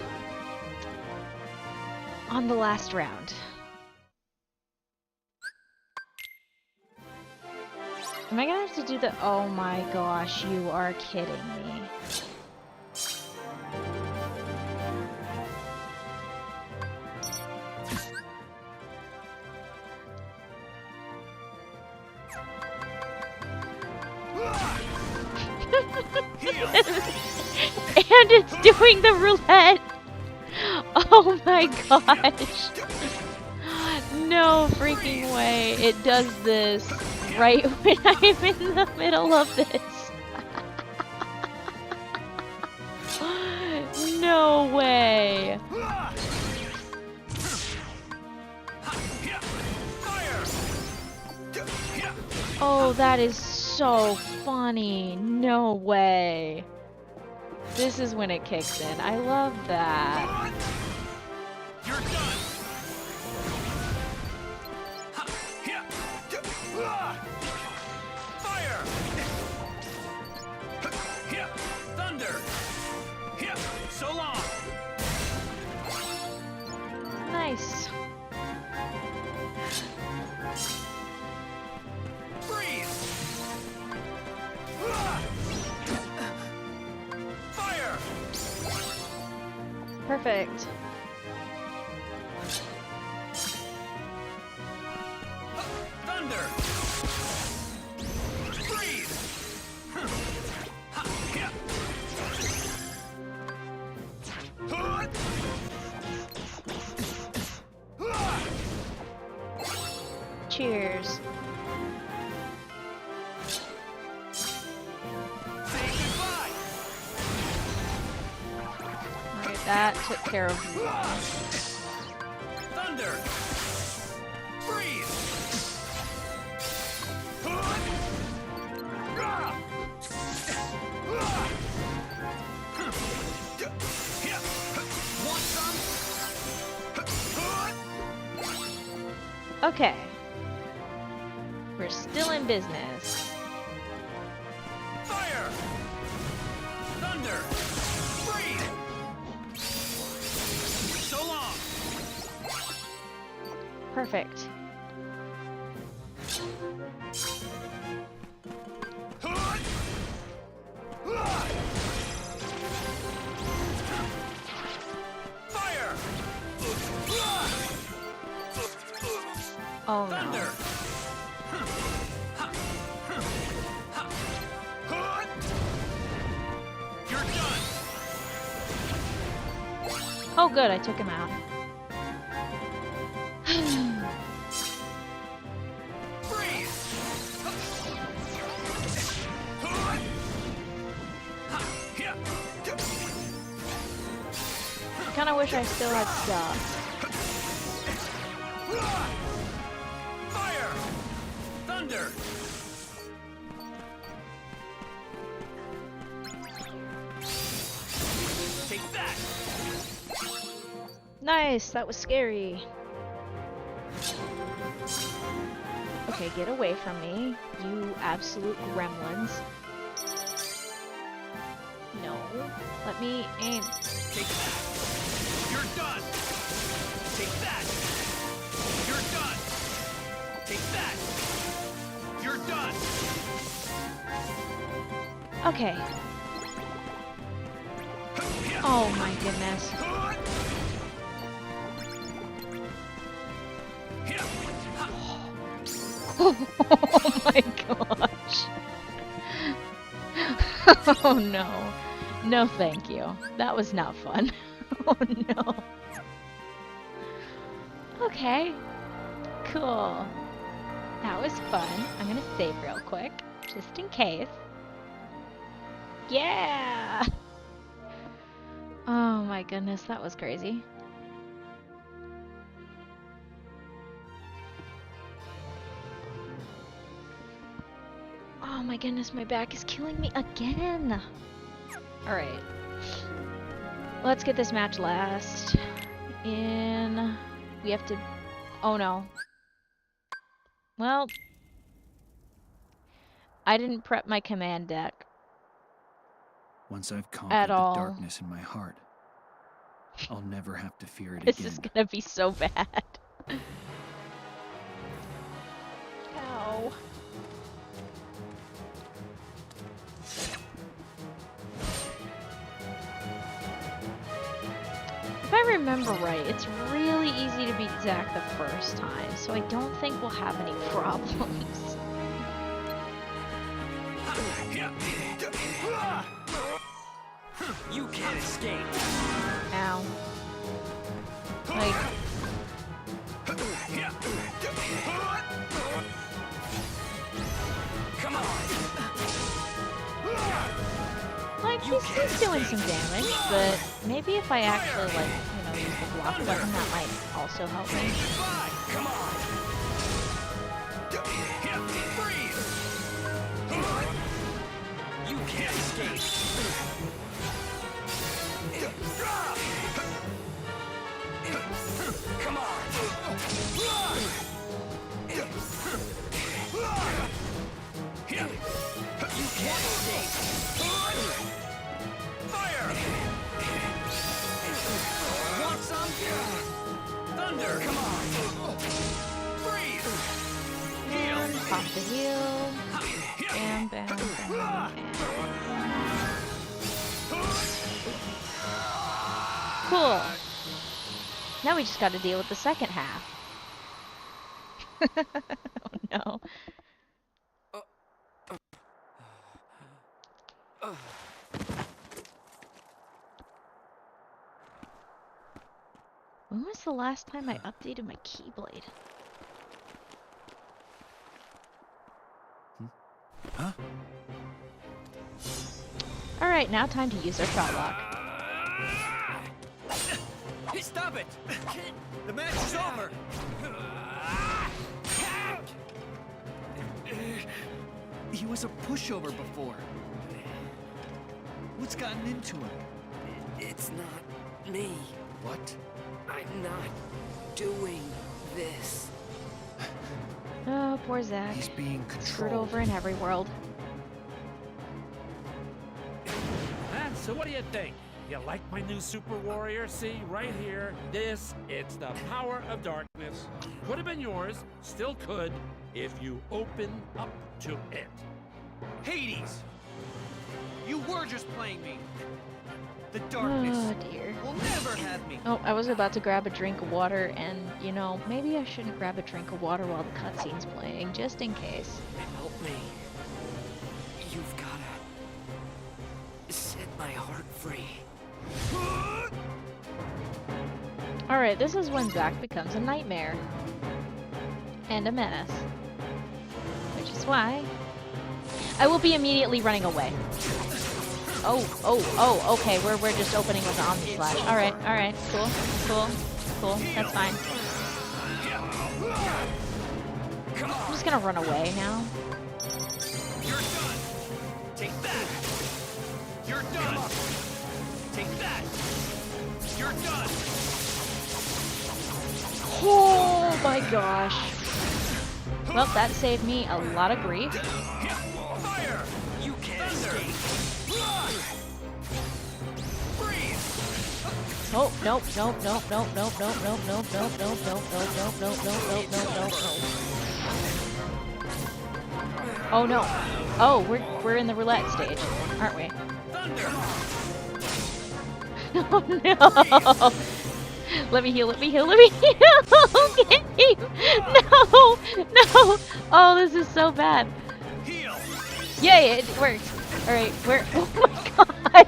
On the last round. Am I gonna have to do the... Oh my gosh, you are kidding me. And it's doing the roulette! Oh my gosh! No freaking way! It does this right when I'm in the middle of this! No way! Oh, that is so funny! No way! This is when it kicks in. I love that. You're done! Fire! Thunder! So long! Nice. Perfect. Thunder! Freeze! Cheers. Say goodbye! Alright, that took care of one. Thunder! Freeze! Want some? Okay. We're still in business. Fire! Thunder! Freeze! So long! Perfect. Fire! Oh no. Thunder! You're done! Oh good, I took him out. Freeze! I kinda wish I still had stuff. Fire! Thunder! Take that! Nice, that was scary. Okay, get away from me, you absolute gremlins. No, let me aim. Take that! You're done! Take that! You're done! Take that! You're done! Okay. Oh my goodness. Oh my gosh. Oh no. No thank you. That was not fun. Oh no. Okay. Cool. That was fun. I'm gonna save real quick, just in case. Yeah! Oh my goodness, that was crazy. Oh my goodness, my back is killing me again. Alright. Let's get this match last. We have to... Oh no. Well... I didn't prep my command deck. Once I've conquered At the all. darkness in my heart, I'll never have to fear it This again. is gonna be so bad. Ow. If I remember right, it's really easy to beat Zack the first time, so I don't think we'll have any problems. You can't escape. Ow. Like... Come on. Like, he's doing some damage, but maybe if I actually, like, use the block button, that might also help me. Come on! Freeze! You can't escape! Come on! You can't escape! Fire! Want some? Thunder! Come on! Freeze! Heal! Pop the heal. Bam, bam, bam, bam. Cool. Now we just got to deal with the second half. Oh no. When was the last time I updated my Keyblade? Huh? Alright, now time to use our shot lock. Hey, stop it! The match is over! He was a pushover before. What's gotten into him? It's not me. What? I'm not doing this. Oh, poor Zach. He's being Screwed controlled. over in every world. And so what do you think? You like my new super warrior? See, right here. It's the power of darkness. Could have been yours, still could, if you open up to it. Hades! You were just playing me. The darkness Oh dear. will never have me. Oh, I was about to grab a drink of water, and, you know, maybe I shouldn't grab a drink of water while the cutscene's playing, just in case. Help me. You've gotta set my heart free. Alright, this is when Zack becomes a nightmare. And a menace. Which is why I will be immediately running away. Oh, okay, we're just opening with the Omni Slash. Alright, cool, that's fine. I'm just gonna run away now. You're done. Take that. You're done. Take that. You're done. Oh my gosh. Well, that saved me a lot of grief. Fire. You can't escape. Breathe. Oh, nope. Oh no. Oh, we're in the roulette stage, aren't we? Oh no. Let me heal. Get me. No. Oh, this is so bad. Heal. Yay, it worked. Alright, oh my god.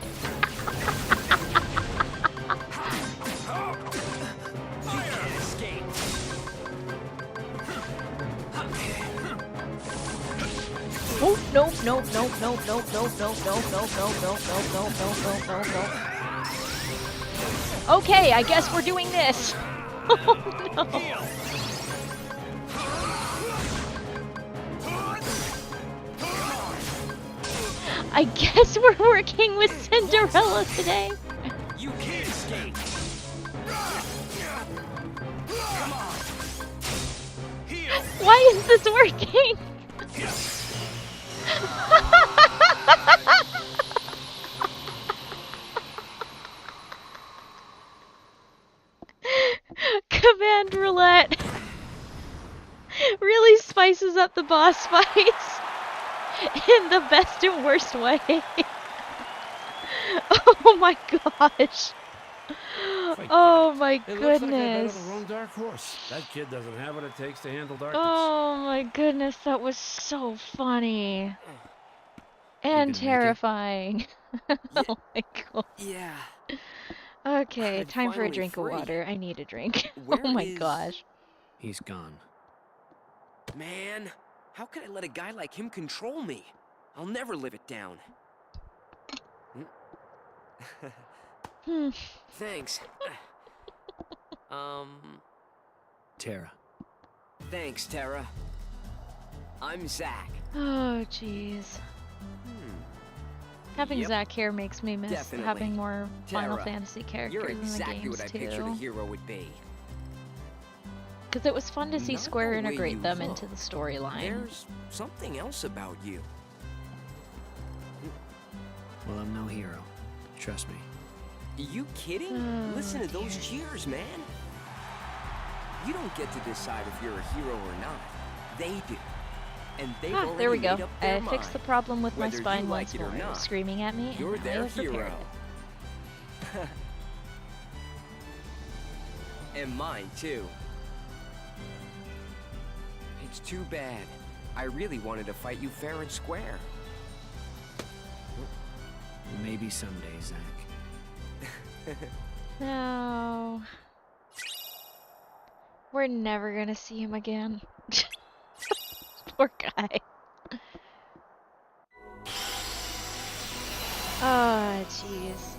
Oh, no. Okay, I guess we're doing this. Oh no. I guess we're working with Cinderella today. You can't escape. Come on. Heal. Why is this working? Command Roulette really spices up the boss fights in the best and worst way. Oh my gosh. Oh my It looks like I bet on goodness. the wrong dark horse. That kid doesn't have what it takes to handle darkness. Oh my goodness, that was so funny. And make it? terrifying. Oh my god. Yeah. Okay, I'm time for a finally drink free. of water. I need a drink. Where Oh my is- gosh. He's gone. Man, how could I let a guy like him control me? I'll never live it down. Hmm. Thanks. Tara. Thanks, Tara. I'm Zack. Oh jeez. Having Yep. Zack here makes me miss Definitely. having more Final Tara, Fantasy characters You're in the exactly games what I pictured a too. hero would be. Because it was fun to see Not Square the way integrate you them look. into the storyline. There's something else about you. Well, I'm no hero. Trust me. You kidding? Oh, Listen to those dear. cheers, man. You don't get to decide if you're a hero or not. They do. And they've already There we go. made up their I fixed the mind. problem with my Whether you spine like once it or more. It was not, screaming at me, you're and I their have repaired hero. it. And mine, too. It's too bad. I really wanted to fight you fair and square. Maybe someday, Zack. No. We're never gonna see him again. Poor guy. Ah, jeez.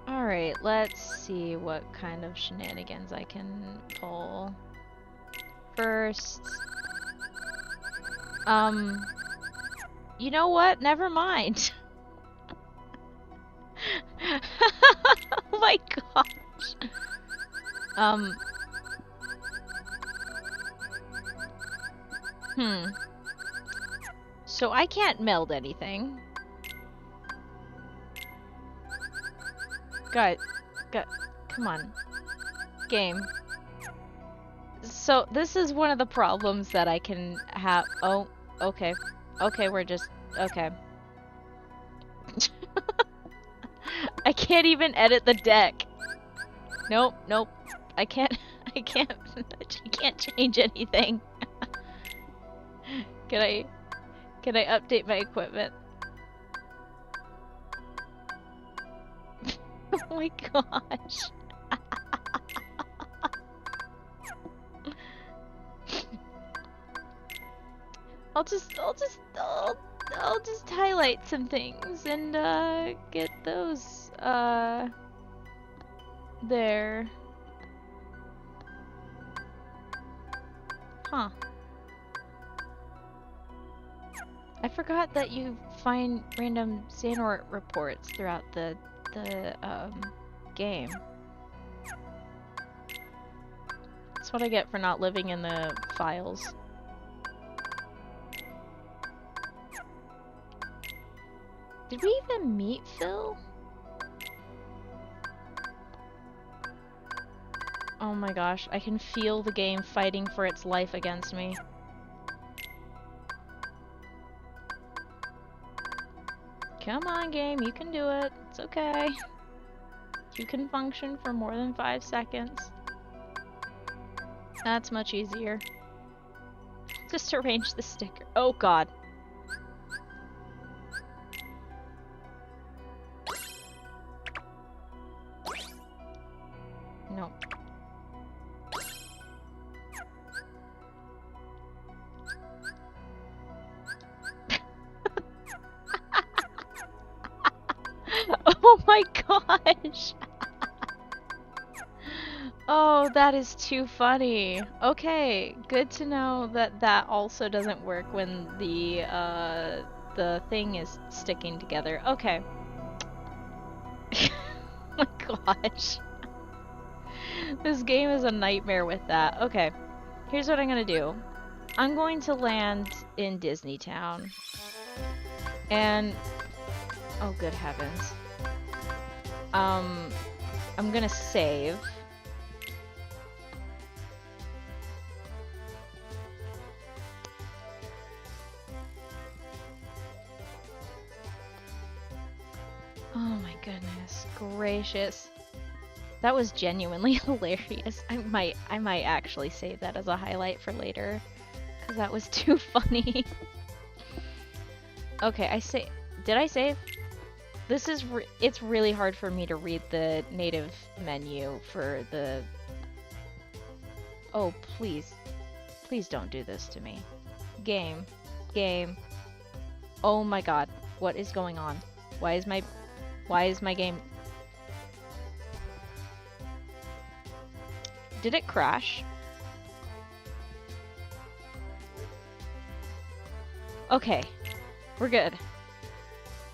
Alright, let's see what kind of shenanigans I can pull. First... You know what? Never mind. Oh my gosh. So I can't meld anything. God, come on. Game. So this is one of the problems that I can have. Oh, okay. Okay, we're just... Okay. I can't even edit the deck. Nope, nope. I can't change anything. Can I update my equipment? Oh my gosh. I'll just highlight some things and get those there. Huh. I forgot that you find random Xehanort reports throughout the game. That's what I get for not living in the files. Did we even meet Phil? Oh my gosh, I can feel the game fighting for its life against me. Come on, game, you can do it. It's okay. You can function for more than 5 seconds. That's much easier. Just arrange the sticker. Oh god. No. Oh my gosh! Oh, that is too funny. Okay, good to know that that also doesn't work when the thing is sticking together. Okay. Oh my gosh. This game is a nightmare with that. Okay, here's what I'm gonna do. I'm going to land in Disney Town. And... oh, good heavens. I'm gonna save. Oh my goodness gracious. That was genuinely hilarious. I might actually save that as a highlight for later, because that was too funny. Okay, did I save? This is it's really hard for me to read the native menu for the... Oh, please. Please don't do this to me. Game. Oh my god. What is going on? Why is my game... Did it crash? Okay, we're good.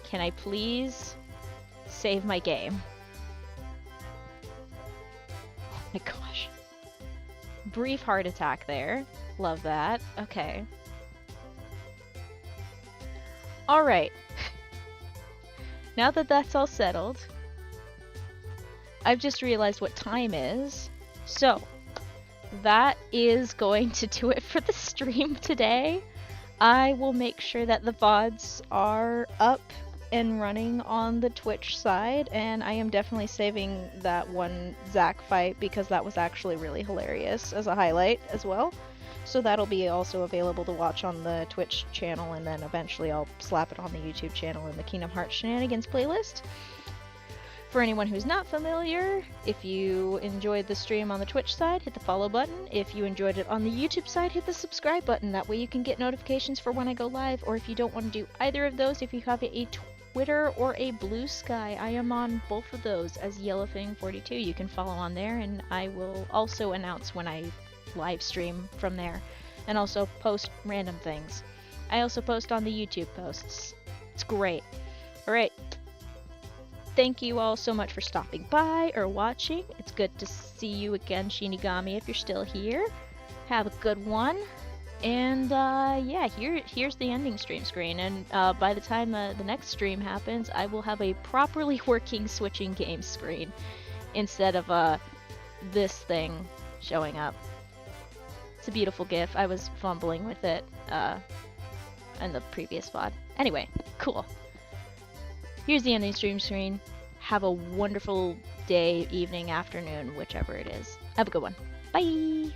Can I please save my game? Oh my gosh. Brief heart attack there. Love that. Okay. Alright. Now that that's all settled, I've just realized what time is. So, that is going to do it for the stream today. I will make sure that the VODs are up and running on the Twitch side, and I am definitely saving that one Zack fight because that was actually really hilarious as a highlight as well. So that'll be also available to watch on the Twitch channel, and then eventually I'll slap it on the YouTube channel in the Kingdom Hearts Shenanigans playlist. For anyone who's not familiar, if you enjoyed the stream on the Twitch side, hit the follow button. If you enjoyed it on the YouTube side, hit the subscribe button. That way you can get notifications for when I go live, or if you don't want to do either of those, if you have a Twitter or a Blue Sky, I am on both of those as Yellowfang42. You can follow on there, and I will also announce when I live stream from there, and also post random things. I also post on the YouTube posts. It's great. Alright. Thank you all so much for stopping by or watching. It's good to see you again, Shinigami, if you're still here. Have a good one. And yeah, here's the ending stream screen. And by the time the next stream happens, I will have a properly working switching game screen instead of this thing showing up. It's a beautiful GIF. I was fumbling with it in the previous VOD. Anyway, cool. Here's the ending stream screen. Have a wonderful day, evening, afternoon, whichever it is. Have a good one. Bye!